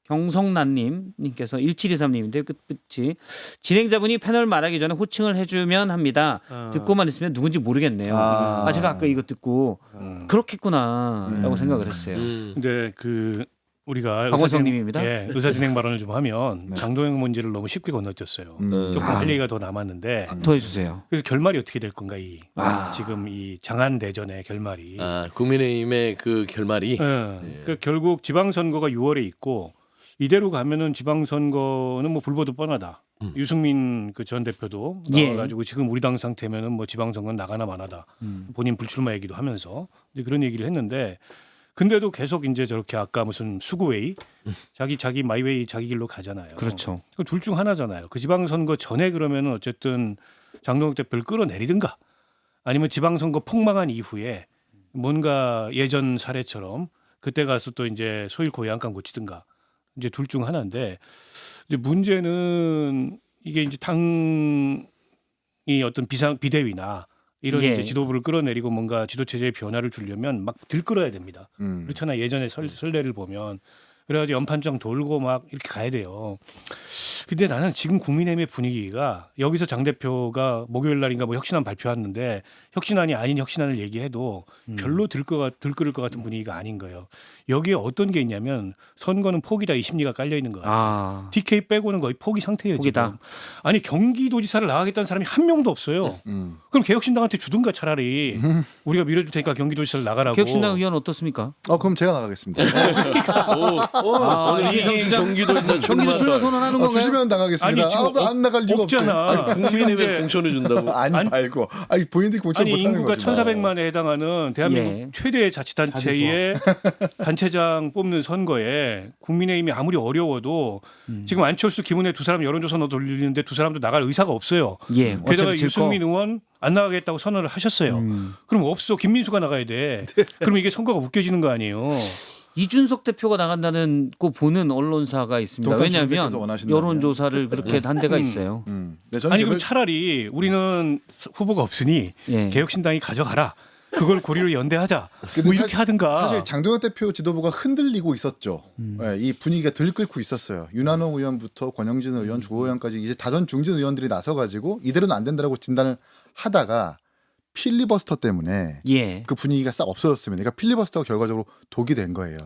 경성란님께서 1723님인데 끝이 진행자분이 패널 말하기 전에 호칭을 해주면 합니다. 듣고만 있으면 누군지 모르겠네요. 제가 아까 이거 듣고 그렇겠구나라고 생각을 했어요. 근데 그 우리가 박원성님입니다. 의사진행 발언을 좀 하면 네. 장동영 문제를 너무 쉽게 건너뛰었어요. 조금 할 얘기가 더 남았는데 더 해주세요. 그래서 결말이 어떻게 될 건가 아. 지금 이 장안 대전의 결말이. 국민의힘의 그 결말이 그 결국 지방선거가 6월에 있고 이대로 가면은 지방선거는 뭐 불보듯 뻔하다. 유승민 그 전 대표도 예. 나와가지고 지금 우리 당 상태면은 뭐 지방선거는 나가나 마나다. 본인 불출마 얘기도 하면서 이제 그런 얘기를 했는데. 근데도 계속 이제 저렇게 아까 무슨 수구웨이 자기 마이웨이 자기 길로 가잖아요. 그렇죠. 둘 중 하나잖아요. 그 지방선거 전에 그러면은 어쨌든 장동혁 대표를 끌어내리든가 아니면 지방선거 폭망한 이후에 뭔가 예전 사례처럼 그때 가서 또 이제 소일 고의 한칸 고치든가 이제 둘 중 하나인데 이제 문제는 이게 이제 당이 어떤 비대위나 이런 예. 이제 지도부를 끌어내리고 뭔가 지도 체제의 변화를 주려면 막 들끓어야 됩니다. 그렇잖아. 예전에 설례를 보면 그래가지고 연판장 돌고 막 이렇게 가야 돼요. 근데 나는 지금 국민의힘의 분위기가 여기서 장 대표가 목요일 날인가 뭐 혁신안 발표했는데 혁신안이 아닌 혁신안을 얘기해도 별로 들끓을 것 같은 분위기가 아닌 거예요. 여기에 어떤 게 있냐면 선거는 포기다 이 심리가 깔려 있는 것 같아요. DK 빼고는 거의 포기 상태예요. 포기다. 지금. 아니 경기도지사를 나가겠다는 사람이 한 명도 없어요. 그럼 개혁신당한테 주든가 차라리 우리가 밀어줄 테니까 경기도지사를 나가라고. 개혁신당 의원 어떻습니까? 그럼 제가 나가겠습니다. 오늘 이 경기도에서 경기도 출마 선언하는 건가요? 주시면 나가겠습니다. 아니, 지금 안 나갈 이유가 없잖아. 국민의힘에 공천을 준다고. 아니 말고. 본인들이 공천 아니 못하는 인구가 거지. 뭐. 1,400만에 해당하는 대한민국 예. 최대의 자치단체의 단체장 뽑는 선거에 국민의힘이 아무리 어려워도 지금 안철수, 김은혜 두 사람 여론조사 돌리는데 두 사람도 나갈 의사가 없어요. 예. 게다가 어차피 질 거. 유승민 의원 안 나가겠다고 선언을 하셨어요. 그럼 없어. 김민수가 나가야 돼. 그럼 이게 선거가 웃겨지는 거 아니에요. 이준석 대표가 나간다는 거 보는 언론사가 있습니다. 동탄 왜냐하면 주민께서 원하신다면. 여론조사를 그렇게 한 데가 있어요. 네, 저는 아니 그럼 개별- 차라리 우리는 후보가 없으니 예. 개혁신당이 가져가라. 그걸 고리로 연대하자. 근데 뭐 이렇게 하든가. 사실 장동혁 대표 지도부가 흔들리고 있었죠. 이 분위기가 들끓고 있었어요. 윤한홍 의원부터 권영진 의원, 조호영까지 이제 다전 중진 의원들이 나서가지고 이대로는 안 된다라고 진단을 하다가 필리버스터 때문에 예. 그 분위기가 싹 없어졌습니다. 그러니까 필리버스터가 결과적으로 독이 된 거예요.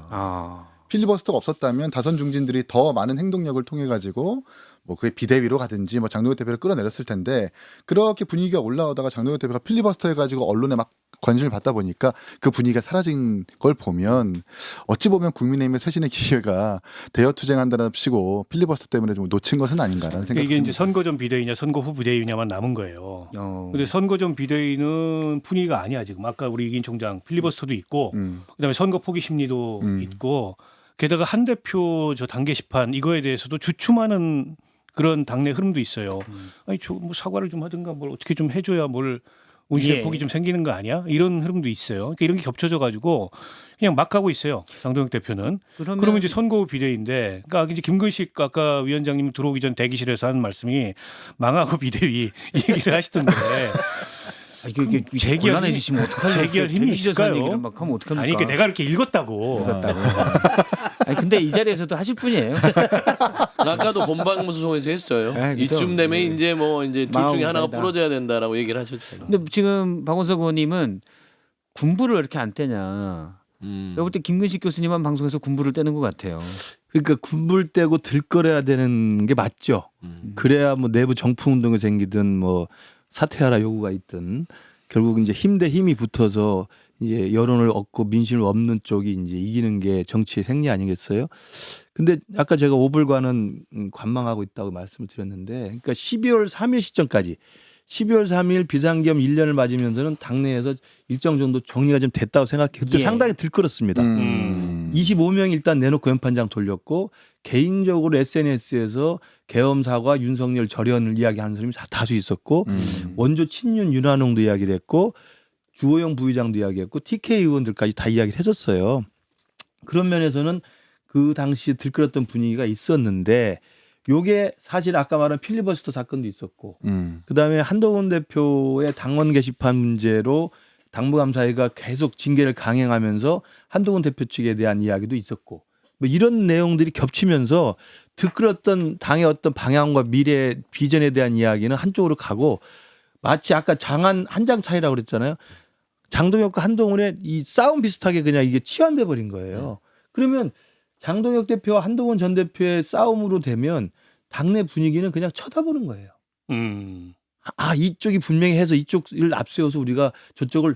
필리버스터가 없었다면 다선 중진들이 더 많은 행동력을 통해 가지고 뭐 그게 비대위로 가든지 뭐 장동혁 대표를 끌어내렸을 텐데 그렇게 분위기가 올라오다가 장동혁 대표가 필리버스터 해가지고 언론에 막 관심을 받다 보니까 그 분위기가 사라진 걸 보면 어찌 보면 국민의힘의 쇄신의 기회가 대여투쟁한다는 치고 필리버스터 때문에 좀 놓친 것은 아닌가라는 그러니까 생각이 이게 이제 듭니다. 선거 전 비대위냐 선거 후 비대위냐만 남은 거예요. 근데 선거 전 비대위는 분위기가 아니야 지금. 아까 우리 이긴 총장 필리버스터도 있고 그다음에 선거 포기 심리도 있고 게다가 한 대표 저 단계 시판 이거에 대해서도 주춤하는 그런 당내 흐름도 있어요. 아니 저 뭐 사과를 좀 하든가 뭘 어떻게 좀 해줘야 뭘 운신의 예. 폭이 좀 생기는 거 아니야? 이런 흐름도 있어요. 그러니까 이런 게 겹쳐져 가지고 그냥 막 가고 있어요. 장동혁 대표는. 그러면 이제 선거 후 비대위인데, 그러니까 이제 김근식 아까 위원장님 들어오기 전 대기실에서 하는 말씀이 망하고 비대위 이 얘기를 하시던데. 이게 재기할 곤란해지시면 어떡하려고 재기할 힘이 있을까요? 얘기를 막 하면 어떡합니까? 아니, 그러니까 내가 이렇게 읽었다고. 아니, 근데 이 자리에서도 하실 분이에요. 아까도 본방송에서 했어요. 그죠. 이쯤 되면 이제 뭐 이제 둘 마음 중에 하나가 다르다. 부러져야 된다라고 얘기를 하셨잖아요. 근데 지금 박원석 의원님은 군부를 왜 이렇게 안 떼냐. 내가 볼 때 김근식 교수님만 방송에서 군부를 떼는 것 같아요. 그러니까 군불 떼고 들끓어야 되는 게 맞죠. 그래야 뭐 내부 정풍 운동이 생기든 뭐 사퇴하라 요구가 있든 결국 이제 힘 대 힘이 붙어서 이제 여론을 얻고 민심을 얻는 쪽이 이제 이기는 게 정치의 생리 아니겠어요? 근데 아까 제가 오불관은 관망하고 있다고 말씀을 드렸는데, 그러니까 12월 3일 시점까지 12월 3일 비상겸 1년을 맞으면서는 당내에서 일정 정도 정리가 좀 됐다고 생각해요. 그때 예. 상당히 들끓었습니다. 25명 일단 내놓고 연판장 돌렸고, 개인적으로 SNS에서 계엄사과 윤석열 절연을 이야기하는 사람이 다수 있었고, 원조 친윤 윤한홍도 이야기를 했고, 주호영 부의장도 이야기했고 TK 의원들까지 다 이야기를 했었어요. 그런 면에서는 그 당시에 들끓었던 분위기가 있었는데 요게 사실 아까 말한 필리버스터 사건도 있었고 그다음에 한동훈 대표의 당원 게시판 문제로 당무감사회가 계속 징계를 강행하면서 한동훈 대표 측에 대한 이야기도 있었고 뭐 이런 내용들이 겹치면서 들끓었던 당의 어떤 방향과 미래 비전에 대한 이야기는 한쪽으로 가고 마치 아까 장안 한 장 차이라고 그랬잖아요. 장동혁과 한동훈의 이 싸움 비슷하게 그냥 이게 치환돼 버린 거예요. 그러면 장동혁 대표와 한동훈 전 대표의 싸움으로 되면 당내 분위기는 그냥 쳐다보는 거예요. 아 이쪽이 분명히 해서 이쪽을 앞세워서 우리가 저쪽을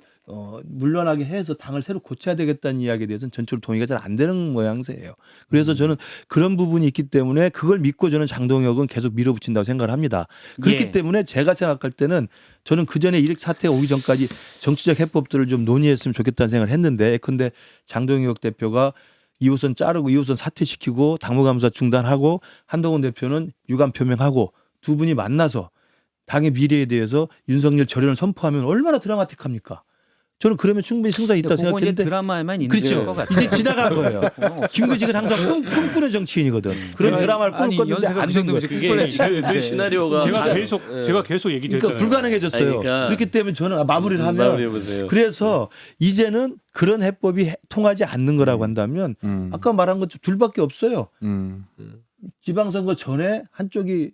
물러나게 해서 당을 새로 고쳐야 되겠다는 이야기에 대해서는 전적으로 동의가 잘 안 되는 모양새예요. 그래서 저는 그런 부분이 있기 때문에 그걸 믿고 저는 장동혁은 계속 밀어붙인다고 생각을 합니다. 그렇기 예. 때문에 제가 생각할 때는 저는 그 전에 이렇게 사태가 오기 전까지 정치적 해법들을 좀 논의했으면 좋겠다는 생각을 했는데 근데 장동혁 대표가 2호선 자르고 2호선 사퇴시키고 당무감사 중단하고 한동훈 대표는 유감 표명하고 두 분이 만나서 당의 미래에 대해서 윤석열 절연을 선포하면 얼마나 드라마틱합니까? 저는 그러면 충분히 승산이 있다고 그건 이제 생각했는데 드라마에만 있는 그렇죠. 것 같아요. 이제 지나간 거예요. 김구직은 항상 꿈꾸는 정치인이거든. 그런 드라마를 아니, 꿈꿨는데 연세가 안 그 된 정도면 거예요. 이제 그 시나리오가 제가 계속 얘기 그러니까 드렸잖아요. 불가능해졌어요. 아니, 그러니까 그렇기 때문에 저는 마무리를 하면 마무리해보세요. 그래서 이제는 그런 해법이 통하지 않는 거라고 한다면 아까 말한 것 둘밖에 없어요. 지방선거 전에 한쪽이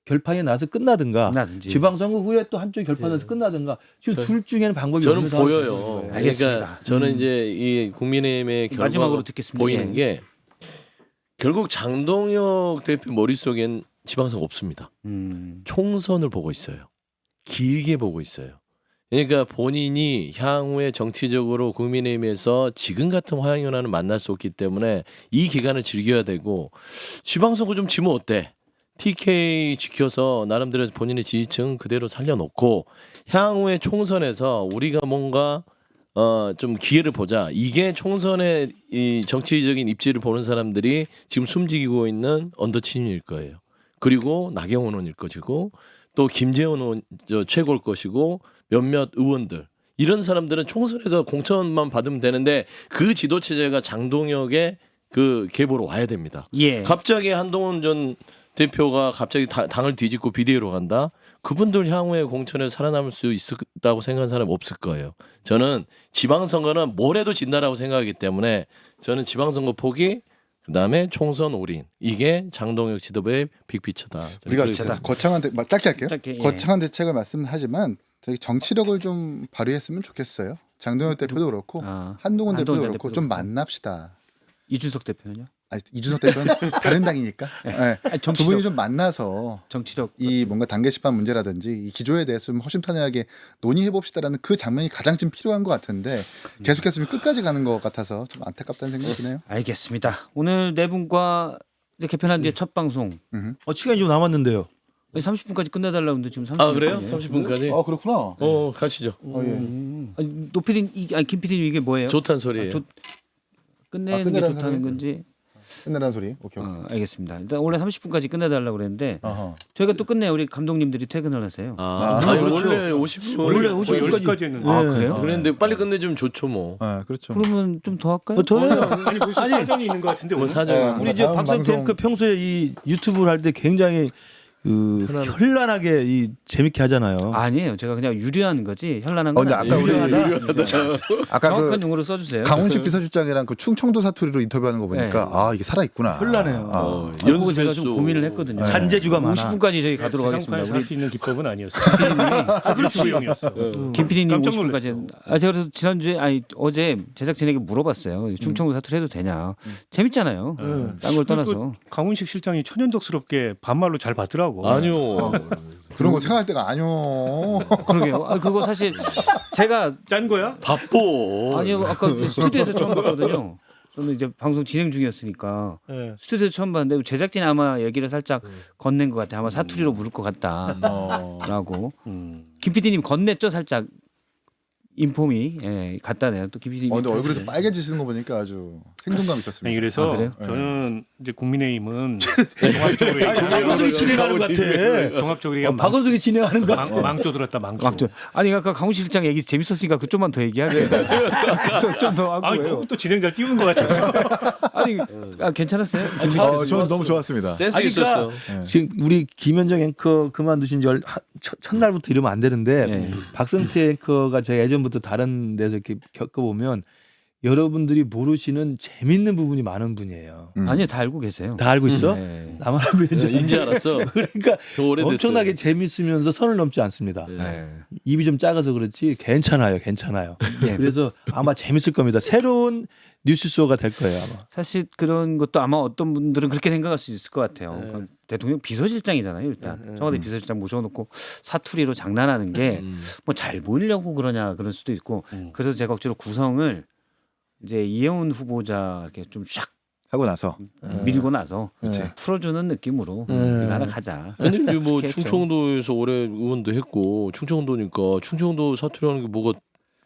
결판이 나서 끝나든가 끝나든지. 지방선거 후에 또 한쪽이 결판나서 끝나든가 지금 둘 중에는 방법이 저는 없는 상황이 보여요. 되는 거예요. 알겠습니다. 그러니까 저는 이제 이 국민의힘의 결과가 마지막으로 듣겠습니다. 보이는 예. 게 결국 장동혁 대표 머릿속엔 지방선거 없습니다. 총선을 보고 있어요. 길게 보고 있어요. 그러니까 본인이 향후에 정치적으로 국민의힘에서 지금 같은 화양연화는 만날 수 없기 때문에 이 기간을 즐겨야 되고 지방선거 좀 지면 어때? TK 지켜서 나름대로 본인의 지지층 그대로 살려놓고 향후에 총선에서 우리가 뭔가 좀 기회를 보자. 이게 총선의 이 정치적인 입지를 보는 사람들이 지금 숨지고 있는 언더친일 거예요. 그리고 나경원 의원일 것이고 또 김재원 의원 최고일 것이고 몇몇 의원들 이런 사람들은 총선에서 공천만 받으면 되는데 그 지도 체제가 장동혁의 그 계보로 와야 됩니다. 예. 갑자기 한동훈 전 대표가 갑자기 당을 뒤집고 비대위로 간다. 그분들 향후에 공천에 살아남을 수 있다고 생각하는 사람 없을 거예요. 저는 지방선거는 뭘 해도 진다라고 생각하기 때문에 저는 지방선거 포기 그다음에 총선 올인 이게 장동혁 지도부의 빅피처다. 우리가 그렇죠. 거창한 짧게 할게요. 짧게, 예. 거창한 대책을 말씀하지만 저희 정치력을 좀 발휘했으면 좋겠어요. 장동혁 대표도 그렇고 한동훈 대표도 한동훈 그렇고 대표도 좀 그렇고. 만납시다. 이준석 대표는요? 아니, 이준석 대표는 다른 당이니까. 네. 두 정치적, 분이 좀 만나서 정치적 이 뭔가 당 게시판 문제라든지 이 기조에 대해서 좀 허심탄회하게 논의해 봅시다라는 그 장면이 가장 좀 필요한 것 같은데 계속했으면 끝까지 가는 것 같아서 좀 안타깝다는 생각이 드네요. 알겠습니다. 오늘 네 분과 이제 개편한 뒤에 첫 방송 시간이 좀 남았는데요. 30분까지 끝내달라고 했는데 지금 30분. 아 그래요? 30분까지? 아 그렇구나. 가시죠. 예. 노 PD 김 PD님 이게 뭐예요? 좋다는 소리예요. 끝내는 게 끝내라는 좋다는 소리? 건지. 끝내라는 소리. 오케이. 알겠습니다. 일단 원래 30분까지 끝내달라고 그랬는데 어허. 저희가 또 끝내 우리 감독님들이 퇴근을 하세요. 아니, 그렇죠. 원래 50분 원래 10시까지 했는데. 아 그래요? 그랬는데 빨리 끝내주면 좋죠 뭐. 네, 그렇죠. 그러면 좀 더 할까요? 더 해요. 아니 무슨 사정이 있는 것 같은데 뭐 오늘? 사정. 우리 저 다음 박성 방송- 탱크 평소에 이 유튜브를 할 때 굉장히 현란하게 이 재밌게 하잖아요. 아니에요. 제가 그냥 유려한 거지 현란한 건 근데 아니에요. 아까 아까 정확한 그 용어로 써주세요. 강훈식 비서실장이랑 그 충청도 사투리로 인터뷰하는 거 보니까 네. 아 이게 살아 있구나. 현란해요. 그거 제가 좀 고민을 했거든요. 잔재주가 많아. 50분까지 저희 가도록 하겠습니다. 세상판에서 우리 할수 있는 기법은 아니었어. 유튜브용이었어. 김 PD님 깜짝 50분까지. 제가 그래서 지난주에 어제 제작진에게 물어봤어요. 충청도 사투리 해도 되냐? 재밌잖아요. 딴 걸 떠나서. 강훈식 실장이 천연덕스럽게 반말로 잘 받더라고. 아니요. 그런 거 생각할 때가 아니요. 그러게요. 그거 사실 제가 짠 거야? 바빠. 아니요 아까 스튜디오에서 처음 봤거든요. 저는 이제 방송 진행 중이었으니까 스튜디오에서 처음 봤는데 제작진이 아마 얘기를 살짝 건넨 것 같아. 아마 사투리로 물을 것 같다라고. 김 PD님 건넸죠 살짝 인폼이 갖다 내는 또 김PD. 근데 얼굴이 또 빨개지시는 거 보니까 아주 생동감 아니, 있었습니다. 그래서 아, 그래요? 저는 이제 국민의힘은 종합적으로 박원석이 진행하는 것 같아. 종합적으로 얘기하면 박원석이 진행하는 거. 망조 들었다 망조. 막죠. 아니 아까 강훈 실장 얘기 재밌었으니까 그 좀만 더 얘기하세요. 좀 더 하고. 아니 너무 또 진행자 띄우는 것 같아서. 아니 괜찮았어요? 저는 너무 좋았습니다. 센스 아니, 있었어. 그러니까 지금 우리 김현정 앵커 그만두신 지 첫날부터 이러면 안 되는데 네. 박성태 앵커가 제가 예전부터 다른 데서 이렇게 겪어보면 여러분들이 모르시는 재밌는 부분이 많은 분이에요. 아니요 다 알고 계세요. 다 알고 있어? 네. 나만 알고 있는 줄 인지 알았는데. 알았어. 그러니까 더 오래됐어요. 엄청나게 재밌으면서 선을 넘지 않습니다. 네. 입이 좀 작아서 그렇지 괜찮아요. 네. 그래서 아마 재밌을 겁니다. 새로운 뉴스쇼가 될 거예요 아마. 사실 그런 것도 아마 어떤 분들은 그렇게 생각할 수 있을 것 같아요. 그러니까 대통령 비서실장이잖아요. 일단 청와대 비서실장 모셔놓고 사투리로 장난하는 게 뭐 잘 보이려고 그러냐 그럴 수도 있고. 그래서 제가 억지로 구성을 이제 이혜훈 후보자 이렇게 좀 샥 하고 나서 밀고 나서 그치. 풀어주는 느낌으로 이거 하나 가자. 아니 근데 뭐 그렇게 했죠. 충청도에서 오래 의원도 했고 충청도니까 충청도 사투리하는 게 뭐가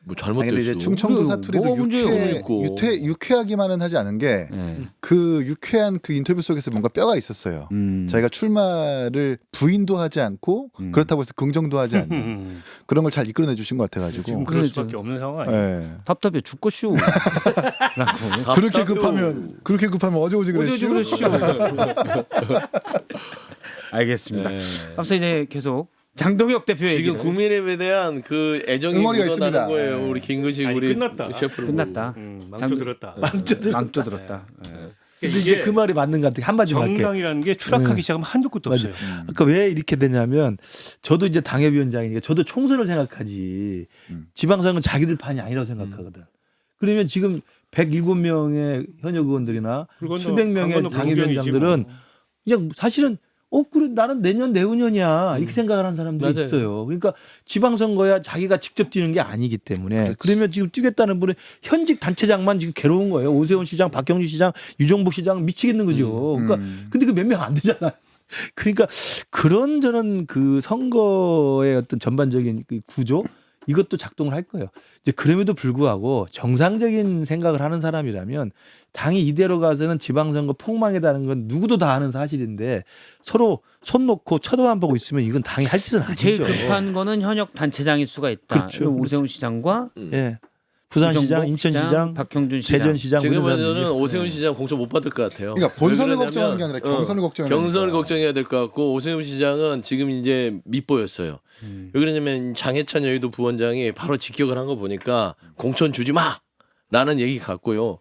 뭐 아니 근데 이제 잘못됐어. 충청도 그래요. 사투리를 뭐가 문제예요, 유쾌하기만은 하지 않은 게 네. 그 유쾌한 그 인터뷰 속에서 뭔가 뼈가 있었어요. 자기가 출마를 부인도 하지 않고 그렇다고 해서 긍정도 하지 않는 그런 걸 잘 이끌어내 주신 것 같아가지고. 지금 그럴 수밖에 없는 상황 아니에요. 예. 답답해 죽고 쉬우. 라고. 그렇게 급하면 어제 오지 어제 그랬슈. 그러시오. 알겠습니다. 앞서 이제 계속 장동혁 대표 지금 얘기를 국민의힘에 대한 그 애정이 응어리가 묻어나는 있습니다. 거예요. 우리 김근식 아니, 우리 끝났다. 셰프를 끝났다. 망조 들었다. 망조 들었다. 근데 이제 그 말이 맞는 것 같아. 한마디만 할게. 정당이라는 게 추락하기 시작하면 한두 끝도 맞아. 없어요. 아까 왜 이렇게 되냐면 저도 이제 당협위원장이니까 저도 총선을 생각하지 지방선거는 자기들 판이 아니라고 생각하거든. 그러면 지금 107명의 현역 의원들이나 그건 수백 명의 그건 당협위원장들은 뭐. 그냥 사실은 그래 나는 내년 내후년이야 이렇게 생각을 하는 사람들이 맞아요. 있어요. 그러니까 지방선거야 자기가 직접 뛰는 게 아니기 때문에 그러면 지금 뛰겠다는 분은 현직 단체장만 지금 괴로운 거예요. 오세훈 시장, 박경주 시장, 유정복 시장 미치겠는 거죠. 그러니까 근데 그 몇 명 안 되잖아요. 그러니까 그런 저는 그 선거의 어떤 전반적인 그 구조 이것도 작동을 할 거예요. 이제 그럼에도 불구하고 정상적인 생각을 하는 사람이라면 당이 이대로 가서는 지방선거 폭망이라는 건 누구도 다 아는 사실인데 서로 손 놓고 쳐다만 보고 있으면 이건 당이 할 짓은 아니죠. 제일 급한 거는 현역 단체장일 수가 있다. 그렇죠. 이건 오세훈 시장과 예. 부산시장, 유정복 인천시장, 박형준 시장. 대전시장 지금 모든 저는 사람들이. 오세훈 시장 공천 못 받을 것 같아요. 그러니까 본선을 왜 그러냐면, 걱정하는 게 아니라 경선을 걱정해야 경선을 되니까. 걱정해야 될 것 같고 오세훈 시장은 지금 이제 밉보였어요. 왜 그러냐면 장해찬 여의도 부원장이 바로 직격을 한 거 보니까 공천 주지 마! 라는 얘기 같고요.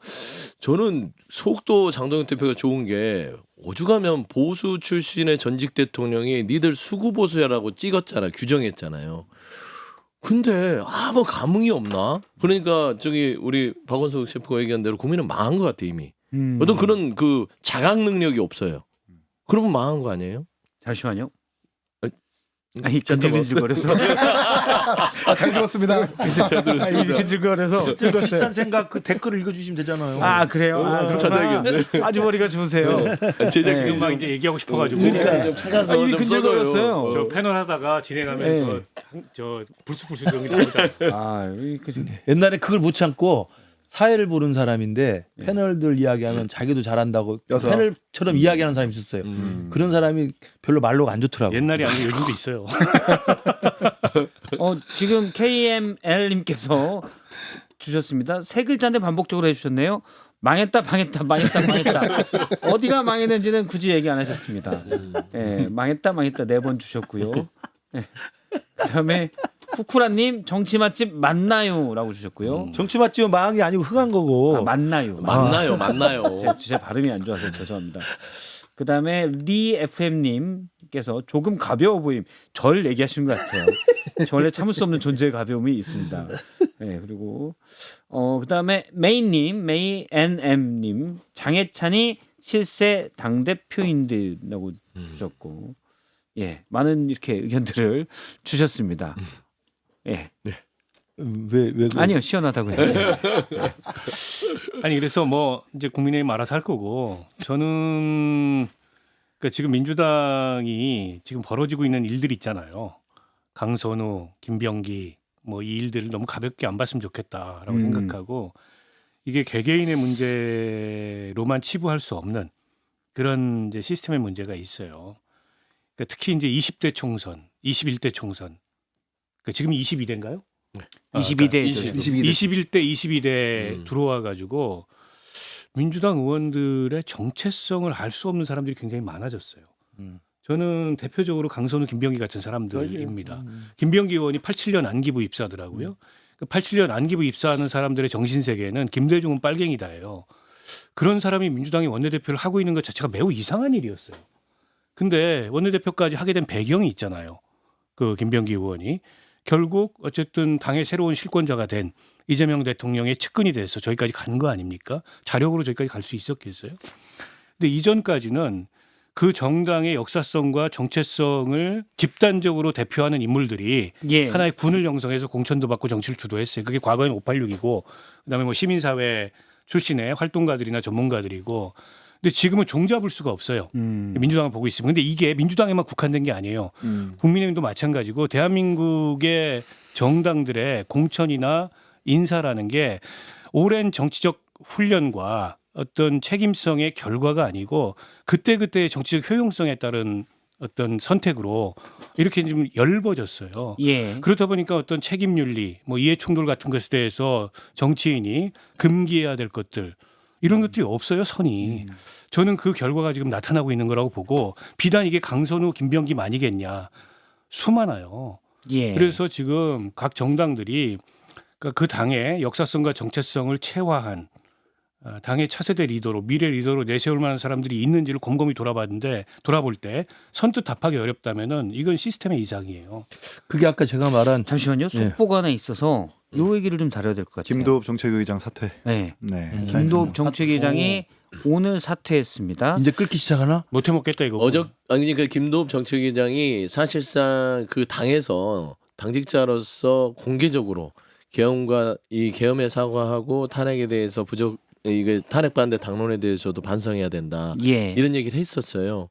저는 속도 장동혁 대표가 좋은 게 오죽하면 보수 출신의 전직 대통령이 니들 수구 보수야라고 찍었잖아. 규정했잖아요. 근데 아무 감흥이 없나? 그러니까 저기 우리 박원석 셰프가 얘기한 대로 국민은 망한 것 같아 이미. 어떤 그런 그 자각 능력이 없어요. 그러면 망한 거 아니에요? 잠시만요. 아니, 근질근질거려서 잘 들었습니다. 근질근질거려서 비슷한 생각 그 댓글을 읽어주시면 되잖아요. 아 그래요? 아, 찾아야겠네. 아주 머리가 좋으세요. 제작 지금 막 이제 얘기하고 싶어가지고 그러니까. 좀 찾아서 이미 좀 근질거렸어요. 저 패널 하다가 진행하면 네. 저 불쑥불쑥 여기 나오잖아요. 아, 옛날에 그걸 못 참고 사회를 보는 사람인데 패널들 이야기하면 자기도 잘한다고 여서. 패널처럼 이야기하는 사람이 있었어요. 그런 사람이 별로 말로가 안 좋더라고요. 옛날이 아니고 요즘도 있어요. 지금 KML님께서 주셨습니다. 세 글자인데 반복적으로 해주셨네요. 망했다, 망했다, 망했다, 망했다. 어디가 망했는지는 굳이 얘기 안 하셨습니다. 망했다, 망했다 4번 주셨고요. 그다음에 쿠쿠라님 정치 맛집 맞나요?라고 주셨고요. 정치 맛집은 망한 게 아니고 흥한 거고. 맞나요? 만나요. 제 발음이 안 좋아서 죄송합니다. 그다음에 리 FM님께서 조금 가벼워 보임. 절 얘기하시는 것 같아요. 저 원래 참을 수 없는 존재의 가벼움이 있습니다. 네, 그리고 그다음에 메이 NM님 장해찬이 실세 당 대표인데라고 주셨고, 많은 이렇게 의견들을 주셨습니다. 왜 아니요 시원하다고요. 아니 그래서 뭐 이제 국민의힘 알아서 할 거고 저는 그러니까 지금 민주당이 지금 벌어지고 있는 일들이 있잖아요. 강선우, 김병기 뭐 이 일들을 너무 가볍게 안 봤으면 좋겠다라고 음. 생각하고 이게 개개인의 문제로만 치부할 수 없는 그런 이제 시스템의 문제가 있어요. 그러니까 특히 이제 20대 총선, 21대 총선, 그러니까 지금 22대인가요? 22대 21대, 22대 들어와 가지고 민주당 의원들의 정체성을 알 수 없는 사람들이 굉장히 많아졌어요. 저는 대표적으로 강선우, 김병기 같은 사람들입니다. 김병기 의원이 87년 안기부 입사하더라고요. 그 87년 안기부 입사하는 사람들의 정신 세계는 김대중은 빨갱이다예요. 그런 사람이 민주당의 원내대표를 하고 있는 것 자체가 매우 이상한 일이었어요. 근데 원내대표까지 하게 된 배경이 있잖아요. 그 김병기 의원이 결국 어쨌든 당의 새로운 실권자가 된 이재명 대통령의 측근이 돼서 저기까지 간 거 아닙니까? 자력으로 저기까지 갈 수 있었겠어요? 근데 이전까지는 그 정당의 역사성과 정체성을 집단적으로 대표하는 인물들이 예. 하나의 군을 형성해서 공천도 받고 정치를 주도했어요. 그게 과거에는 586이고 그다음에 뭐 시민사회 출신의 활동가들이나 전문가들이고 근데 지금은 종잡을 수가 없어요. 민주당을 보고 있으면. 근데 이게 민주당에만 국한된 게 아니에요. 국민의힘도 마찬가지고 대한민국의 정당들의 공천이나 인사라는 게 오랜 정치적 훈련과 어떤 책임성의 결과가 아니고 그때그때의 정치적 효용성에 따른 어떤 선택으로 이렇게 좀 엷어졌어요. 예. 그렇다 보니까 어떤 책임윤리, 뭐 이해충돌 같은 것에 대해서 정치인이 금기해야 될 것들 이런 것들이 없어요, 선이. 저는 그 결과가 지금 나타나고 있는 거라고 보고 비단 이게 강선우, 김병기만이겠냐. 수많아요. 예. 그래서 지금 각 정당들이 그러니까 그 당의 역사성과 정체성을 체화한 당의 차세대 리더로 미래 리더로 내세울 만한 사람들이 있는지를 곰곰이 돌아볼 때 선뜻 답하기 어렵다면은 이건 시스템의 이상이에요. 그게 아까 제가 말한 잠시만요. 속보관에 있어서 요 얘기를 좀 다뤄야 될 것 같아요. 김도읍 정책의장 사퇴. 네. 네. 김도읍 정책위장이 오늘 사퇴했습니다. 이제 끓기 시작하나? 못해 먹겠다 이거. 아니 그 김도읍 정책위장이 사실상 그 당에서 당직자로서 공개적으로 계엄에 사과하고 탄핵에 대해서 이게 탄핵받는데 당론에 대해서도 반성해야 된다. 예. 이런 얘기를 했었어요.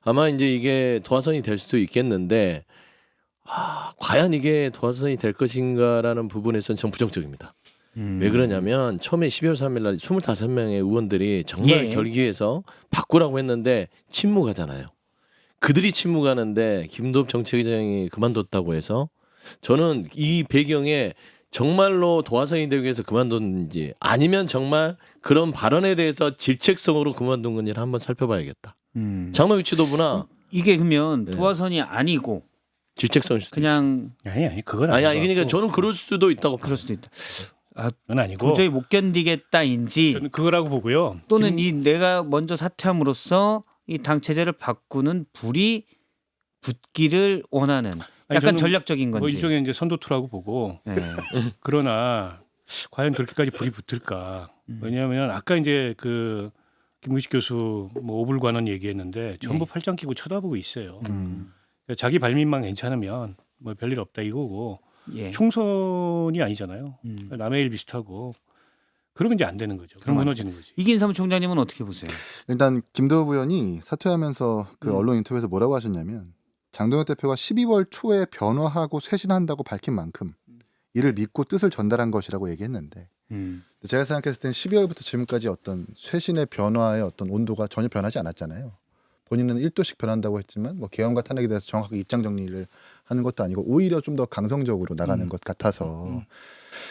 아마 이제 이게 도화선이 될 수도 있겠는데 과연 이게 도화선이 될 것인가라는 부분에서는 전 부정적입니다. 왜 그러냐면 처음에 12월 3일 날 25명의 의원들이 정말 예. 결기해서 바꾸라고 했는데 침묵하잖아요. 그들이 침묵하는데 김도읍 정책위장이 그만뒀다고 해서 저는 이 배경에 정말로 도화선이 되기 위해서 그만뒀는지 아니면 정말 그런 발언에 대해서 질책성으로 그만둔 건지를 한번 살펴봐야겠다. 장로위 지도부나 이게 그러면 네. 도화선이 아니고 질책성일 수도 그냥 아니 그건 아니 아니고. 그러니까 저는 그럴 수도 있다고 그럴 수도 있다. 그건 아니고. 도저히 못 견디겠다인지 저는 그거라고 보고요. 또는 이 내가 먼저 사퇴함으로써 이 당 체제를 바꾸는 불이 붙기를 원하는 아니, 약간 저는 전략적인 건지. 뭐 일종의 이제 선도투라고 보고 네. 그러나 과연 그렇게까지 불이 붙을까? 왜냐하면 아까 이제 그 김구식 교수 뭐 오불관원 얘기했는데 전부 팔짱 끼고 쳐다보고 있어요. 그러니까 자기 발밑만 괜찮으면 뭐 별일 없다 이거고 예. 총선이 아니잖아요. 남의 일 비슷하고 그러면 이제 안 되는 거죠. 그럼 무너지는 거지. 이긴 사무총장님은 어떻게 보세요? 일단 김도읍 의원이 사퇴하면서 그 언론 인터뷰에서 뭐라고 하셨냐면 장동혁 대표가 12월 초에 변화하고 쇄신한다고 밝힌 만큼 이를 믿고 뜻을 전달한 것이라고 얘기했는데 제가 생각했을 땐 12월부터 지금까지 어떤 쇄신의 변화의 어떤 온도가 전혀 변하지 않았잖아요. 본인은 1도씩 변한다고 했지만 뭐 계엄과 탄핵에 대해서 정확하게 입장 정리를 하는 것도 아니고 오히려 좀 더 강성적으로 나가는 것 같아서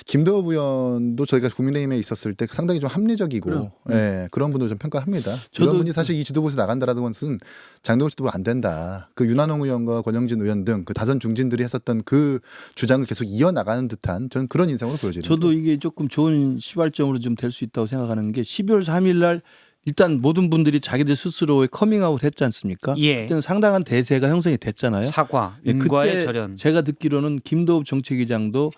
김도읍 의원도 저희가 국민의힘에 있었을 때 상당히 좀 합리적이고 예, 그런 분들 좀 평가합니다. 이런 분이 사실 이 지도부에서 나간다라는 것은 장동혁 지도부 안 된다. 그 윤한홍 의원과 권영진 의원 등 그 다선 중진들이 했었던 그 주장을 계속 이어나가는 듯한 저는 그런 인상으로 보여지는 저도 이게 조금 좋은 시발점으로 좀 될 수 있다고 생각하는 게 12월 3일 날 일단 모든 분들이 자기들 스스로의 커밍아웃 했지 않습니까? 예. 그때는 상당한 대세가 형성이 됐잖아요. 사과, 예, 인과의 그때 절연. 제가 듣기로는 김도읍 정책위장도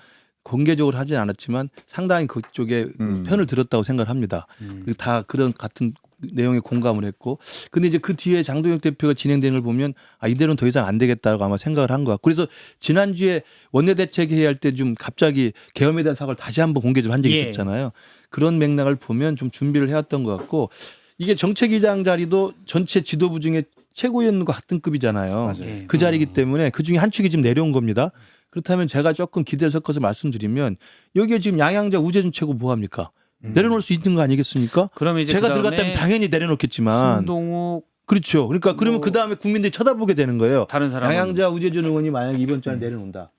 공개적으로 하진 않았지만 상당히 그쪽에 편을 들었다고 생각을 합니다. 그리고 다 그런 같은 내용에 공감을 했고, 근데 이제 그 뒤에 장동혁 대표가 진행되는 걸 보면 이대로는 더 이상 안 되겠다고 아마 생각을 한 것 같고, 그래서 지난주에 원내대책회의 할 때 좀 갑자기 계엄에 대한 사과를 다시 한번 공개적으로 한 적이 예. 있었잖아요. 그런 맥락을 보면 좀 준비를 해왔던 것 같고, 이게 정책위장 자리도 전체 지도부 중에 최고위원과 같은 급이잖아요. 예. 그 자리이기 때문에 그 중에 한 축이 지금 내려온 겁니다. 그렇다면 제가 조금 기대를 섞어서 말씀드리면 여기에 지금 양양자 우재준 최고 뭐 합니까? 내려놓을 수 있는 거 아니겠습니까? 그러면 이제 제가 그다음에 들어갔다면 당연히 내려놓겠지만 신동욱 그렇죠. 그러니까 그러면 뭐 그 다음에 국민들이 쳐다보게 되는 거예요. 다른 사람은 양양자 우재준 의원이 만약 이번 주에 내려놓는다.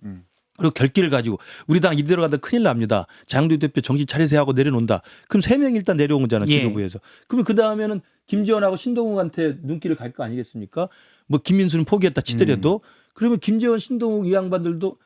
그리고 결기를 가지고 우리 당 이대로 가다 큰일 납니다. 장도 대표 정신 차리세요 하고 내려놓는다. 그럼 3명 일단 내려온 거잖아 예. 지도부에서. 그러면 그 다음에는 김재원하고 신동욱한테 눈길을 갈 거 아니겠습니까? 뭐 김민수는 포기했다 치더라도 그러면 김재원, 신동욱 이 양반들도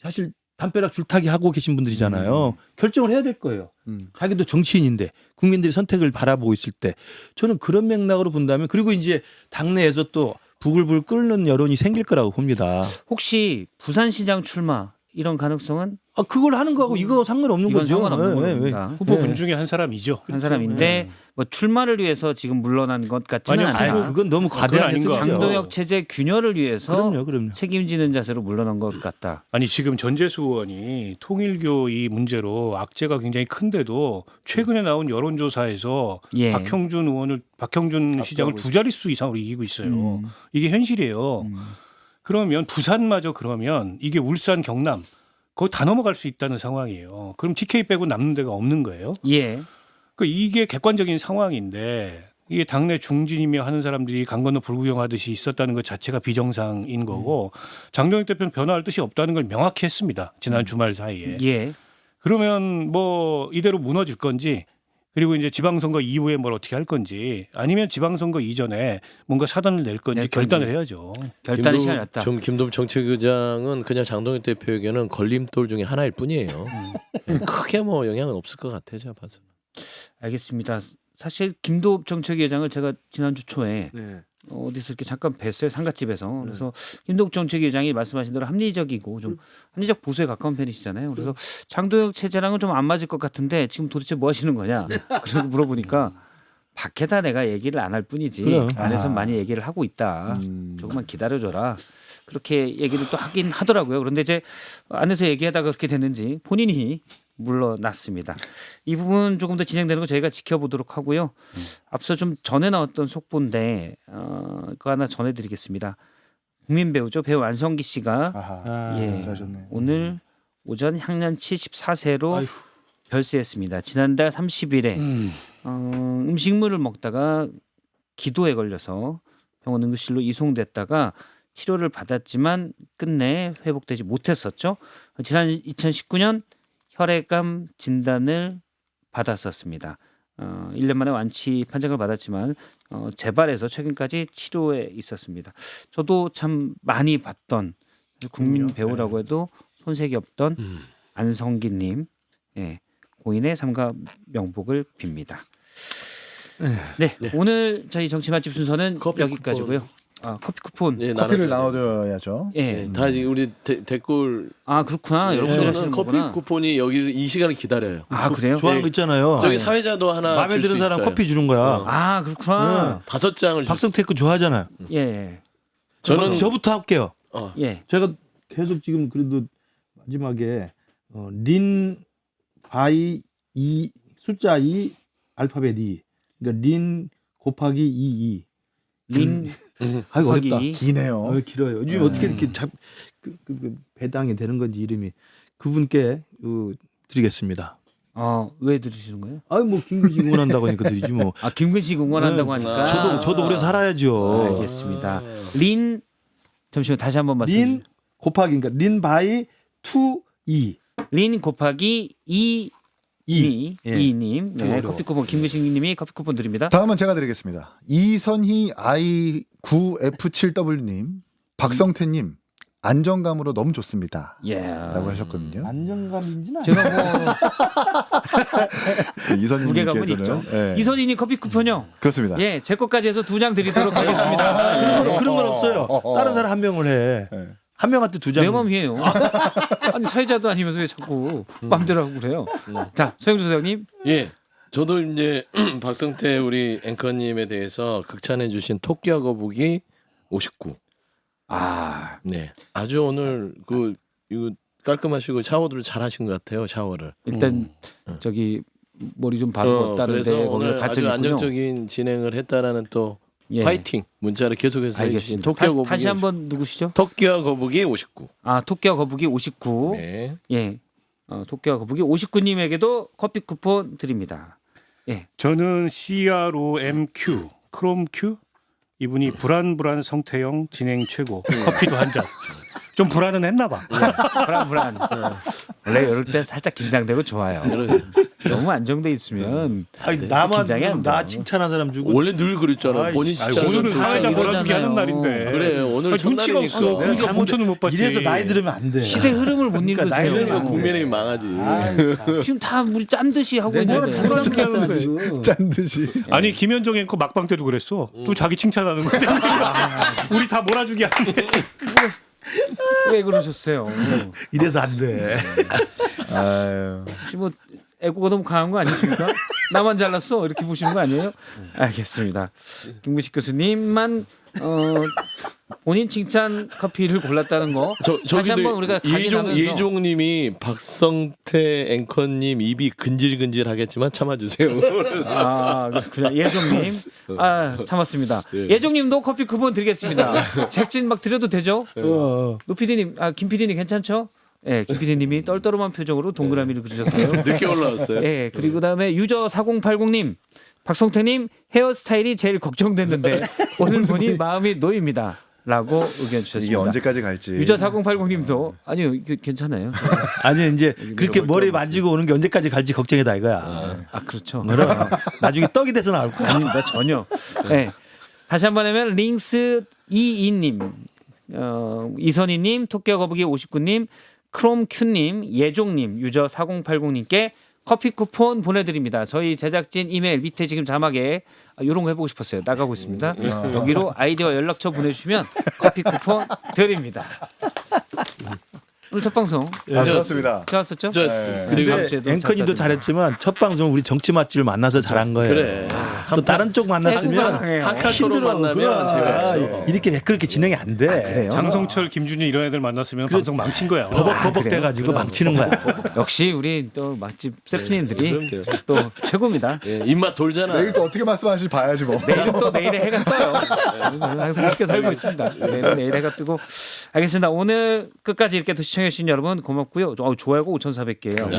사실 담벼락 줄타기 하고 계신 분들이잖아요. 결정을 해야 될 거예요. 자기도 정치인인데 국민들이 선택을 바라보고 있을 때 저는 그런 맥락으로 본다면 그리고 이제 당내에서 또 부글부글 끓는 여론이 생길 거라고 봅니다. 혹시 부산시장 출마 이런 가능성은 아 그걸 하는 거하고 이거 상관없는 이건 거죠. 상관없는 예, 예, 예. 겁니다. 후보분 중에 한 사람이죠. 한 사람인데 뭐 출마를 위해서 지금 물러난 것 같지는 아니요, 않다. 아이고 그건 너무 과대한 아닌 것 해석이죠. 같아요. 장동혁 체제 균열을 위해서 그럼요. 책임지는 자세로 물러난 것 같다. 아니 지금 전재수 의원이 통일교 이 문제로 악재가 굉장히 큰데도 최근에 나온 여론조사에서 예. 박형준 시장을 두 자릿수 이상으로 이기고 있어요. 이게 현실이에요. 그러면 부산마저 그러면 이게 울산, 경남 거기 다 넘어갈 수 있다는 상황이에요. 그럼 TK 빼고 남는 데가 없는 거예요. 예. 그 이게 객관적인 상황인데 이게 당내 중진이며 하는 사람들이 강 건너 불구경하듯이 있었다는 것 자체가 비정상인 거고 장동혁 대표는 변화할 뜻이 없다는 걸 명확히 했습니다. 지난 주말 사이에. 예. 그러면 뭐 이대로 무너질 건지 그리고 이제 지방선거 이후에 뭘 어떻게 할 건지 아니면 지방선거 이전에 뭔가 사단을 낼 건지 결단을 해야죠. 결단의 시간이 왔다. 김도읍 정책의장은 그냥 장동혁 대표에게는 걸림돌 중에 하나일 뿐이에요. 크게 뭐 영향은 없을 것 같아요, 제가 봐서. 알겠습니다. 사실 김도읍 정책위원장을 제가 지난주 초에 네. 어디서 이렇게 잠깐 뵀어요. 상가집에서. 그래서 김도읍 정책위원장이 말씀하신 대로 합리적이고 좀 합리적 보수에 가까운 편이시잖아요. 그래서 장동혁 체제랑은 좀 안 맞을 것 같은데 지금 도대체 뭐 하시는 거냐? 그러고 물어보니까 밖에다 내가 얘기를 안 할 뿐이지 그럼. 안에서 많이 얘기를 하고 있다. 조금만 기다려줘라. 그렇게 얘기를 또 하긴 하더라고요. 그런데 이제 안에서 얘기하다가 그렇게 됐는지 본인이 물러났습니다. 이 부분 조금 더 진행되는 거 저희가 지켜보도록 하고요. 앞서 좀 전에 나왔던 속보인데 그거 하나 전해드리겠습니다. 국민 배우죠. 배우 안성기 씨가 아하. 예, 말씀하셨네. 오늘 오전 향년 74세로 별세했습니다. 지난달 30일에 음식물을 먹다가 기도에 걸려서 병원 응급실로 이송됐다가 치료를 받았지만 끝내 회복되지 못했었죠. 지난 2019년 혈액암 진단을 받았었습니다. 1년 만에 완치 판정을 받았지만 재발해서 최근까지 치료에 있었습니다. 저도 참 많이 봤던 국민 배우라고 해도 손색이 없던 안성기님 고인의 삼가 명복을 빕니다. 네, 오늘 저희 정치 맛집 순서는 커피 여기까지고요. 커피 쿠폰. 예, 커피를 나눠줘야 나눠줘야죠. 예. 다 이제 우리 댓글 그렇구나. 여러분들 하시는 저는 커피 거구나. 쿠폰이 여기 이 시간을 기다려요. 그래요? 좋아하는 거 있잖아요. 저기 사회자도 하나 마음에 줄 수 드는 사람 있어요. 커피 주는 거야. 그렇구나. 5장을 줄 수- 박성태 거 좋아하잖아요. 예. 저는 저부터 할게요. 예. 제가 계속 지금 그래도 마지막에 린 바이 이 숫자 2 알파벳 2 그러니까 린 곱하기 22 린 아이고 어렵다. 곱하기 기네요. 길어요. 요즘 어떻게 이렇게 배당이 되는 건지 이름이 그분께 드리겠습니다. 왜 들으시는 거예요? 뭐 김근식 응원한다고 하니까 드리지 뭐. 김근식 응원한다고 하니까. 저도 오래 살아야죠. 알겠습니다. 린 잠시만 다시 한번 말씀. 린 곱하기 그러니까 린 바이 2 린 곱하기 2 예. 이님 네, 어려워. 커피 쿠폰 김근식님이 커피 쿠폰 드립니다. 다음은 제가 드리겠습니다. 이선희 I9F7W님, 박성태님 안정감으로 너무 좋습니다. 라고 하셨거든요. 안정감인지는 제가 뭐 무게감은 이선희님께서는 있죠. 이선희님 커피 쿠폰요. 그렇습니다. 예, 제 것까지 해서 2장 드리도록 하겠습니다. 그런 건 없어요. 다른 사람 한 명을 해. 한 명한테 2장. 내 맘이에요. 아니 사회자도 아니면서 왜 자꾸 맘대로 하고 그래요. 자, 소영주 소장님. 예. 저도 이제 박성태 우리 앵커님에 대해서 극찬해 주신 토끼와 거북이 59. 네. 아주 오늘 이거 깔끔하시고 샤워를 잘 하신 것 같아요. 샤워를. 일단 저기 머리 좀 바르고 왔다는데 그래서 거기서 오늘 같이 아주 안정적인 진행을 했다라는 또 예. 파이팅 문자를 계속해서 해주신 알겠습니다. 토끼와 거북이 다시 한번 누구시죠? 토끼와 거북이 59. 아, 토끼와 거북이 59. 네. 예. 토끼와 거북이 59님에게도 커피 쿠폰 드립니다. 예. 저는 CROMQ 크롬Q 이분이 불안불안 성태형 진행 최고 커피도 한 잔. 좀 불안은 했나 봐. 불안. 원래 이럴 때 살짝 긴장되고 좋아요. 너무 안정돼 있으면 아니, 나만 긴장이 안 나 돼요. 칭찬한 사람 주고 원래 늘 그랬잖아. 아이씨. 본인 진짜 오늘은 사회자 이러잖아요. 몰아주기 하는 날인데. 그래 오늘 아니, 눈치가 첫날이니까. 없어. 그러니까 공천을 못 받지. 이래서 나이 들으면 안 돼. 시대 흐름을 못 그러니까 읽으세요. 나이는 그러니까 국민의힘 망하지. 지금 다 우리 짠 듯이 하고 있는데. 어떻게 하는데? 짠 듯이. 아니 김현정 앵커 막방 때도 그랬어. 또 자기 칭찬하는 건데. 우리 다 몰아주기 하는데. 왜 그러셨어요? 이래서 안 돼. 아유. 혹시 뭐 애고가 너무 강한 거 아니십니까? 나만 잘났어 이렇게 보시는 거 아니에요? 알겠습니다. 김구식 교수님만 본인 칭찬 커피를 골랐다는 거 다시 한번 우리가 각인하면서 이종님이 박성태 앵커님 입이 근질근질하겠지만 참아주세요. 그냥 예종님 참았습니다. 예종님도 커피 쿠폰 드리겠습니다. 책진 막 드려도 되죠? 노 PD님, 김 PD님 괜찮죠? 네, 김 PD님이 떨떠름한 표정으로 동그라미를 그리셨어요. 늦게 올라왔어요. 네, 그리고 그다음에 유저 4080님, 박성태님 헤어스타일이 제일 걱정됐는데 오늘 보니 마음이 놓입니다. 라고 의견 주셨습니다. 이게 언제까지 갈지. 유저 4080님도 아니요 괜찮아요. 아니 이제 그렇게 머리 만지고 오는 게 언제까지 갈지 걱정이다 이거야. 그렇죠. 그럼 나중에 떡이 돼서 나올 거야. 아닙니다 전혀. 네. 다시 한번 하면 링스 22님, 이선희님, 토끼와 거북이 59님, 크롬큐님, 예종님, 유저 4080님께 커피 쿠폰 보내드립니다. 저희 제작진 이메일 밑에 지금 자막에 이런 거 해보고 싶었어요. 나가고 있습니다. 여기로 아이디와 연락처 보내주시면 커피 쿠폰 드립니다. 오늘 첫 방송 좋았습니다. 좋았었죠? 근데 앵커님도 잘했지만 첫 방송 우리 정치 맛집을 만나서 잘한 거예요. 그래. 또 다른 쪽 만났으면 한칼 토론 만나면 재미없어. 이렇게 매끄럽게 진행이 안 돼. 그래요? 장성철, 김준일 이런 애들 만났으면 방송 망친 거야. 버벅버벅 그래요? 돼가지고 망치는 거야. 역시 우리 또 맛집 셰프님들이 그럼 돼요. 또 최고입니다. 예, 입맛 돌잖아. 내일 또 어떻게 말씀하실지 봐야지 뭐. 내일은 또 내일의 해가 떠요. 저는 항상 그렇게 살고 있습니다. 내일 해가 뜨고. 알겠습니다. 오늘 끝까지 이렇게 또 시청해주신 여러분 고맙고요. 좋아요가 5,400개예요.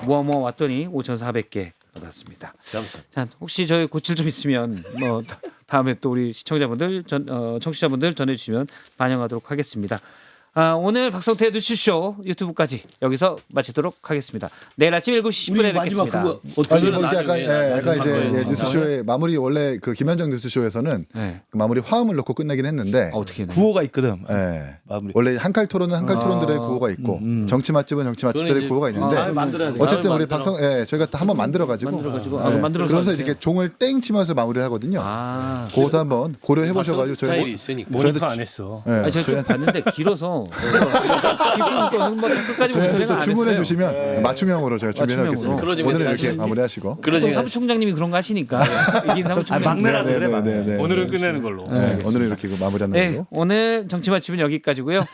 모아 왔더니 5,400개 받았습니다. 자, 혹시 저희 고칠 점 있으면 뭐 다음에 또 우리 시청자분들, 청취자분들 전해주시면 반영하도록 하겠습니다. 오늘 박성태의 뉴스쇼 유튜브까지 여기서 마치도록 하겠습니다. 내일 아침 7시 10분에 뵙겠습니다. 아니 뭐 이제 나중에, 약간 이제 나중에 뉴스쇼의 마무리 원래 그 김현정 뉴스쇼에서는 네. 그 마무리 화음을 넣고 끝내긴 했는데 어떻게 구호가 있거든. 예. 마무리. 원래 한칼 토론은 한칼 토론들의 구호가 있고 정치 맛집은 정치 맛집들의 구호가 있는데 어쨌든 우리 저희가 한번 만들어가지고 그러면서 이렇게 종을 땡 치면서 마무리를 하거든요. 그것도 한번 고려해 보셔가지고 스타일이 있으니까. 모니터 안 했어. 제가 좀 봤는데 길어서 기쁜 거는 뭐 끝까지 저희한테 안 주문해 했어요. 주시면 맞춤형으로 저희가 준비해 놓겠습니다. 그러지 오늘은 마시고. 이렇게 마무리하시고. 또 사무총장님이 그런 거 하시니까 이긴 사무총장. 막내라서 그래 막내. 오늘은 끝내는 걸로. 오늘은 이렇게 마무리하는 네, 걸로. 오늘 정치 맛집은 여기까지고요.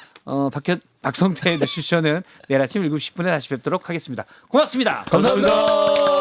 박성태의 뉴스쇼는 내일 아침 7시 10분에 다시 뵙도록 하겠습니다. 고맙습니다. 감사합니다.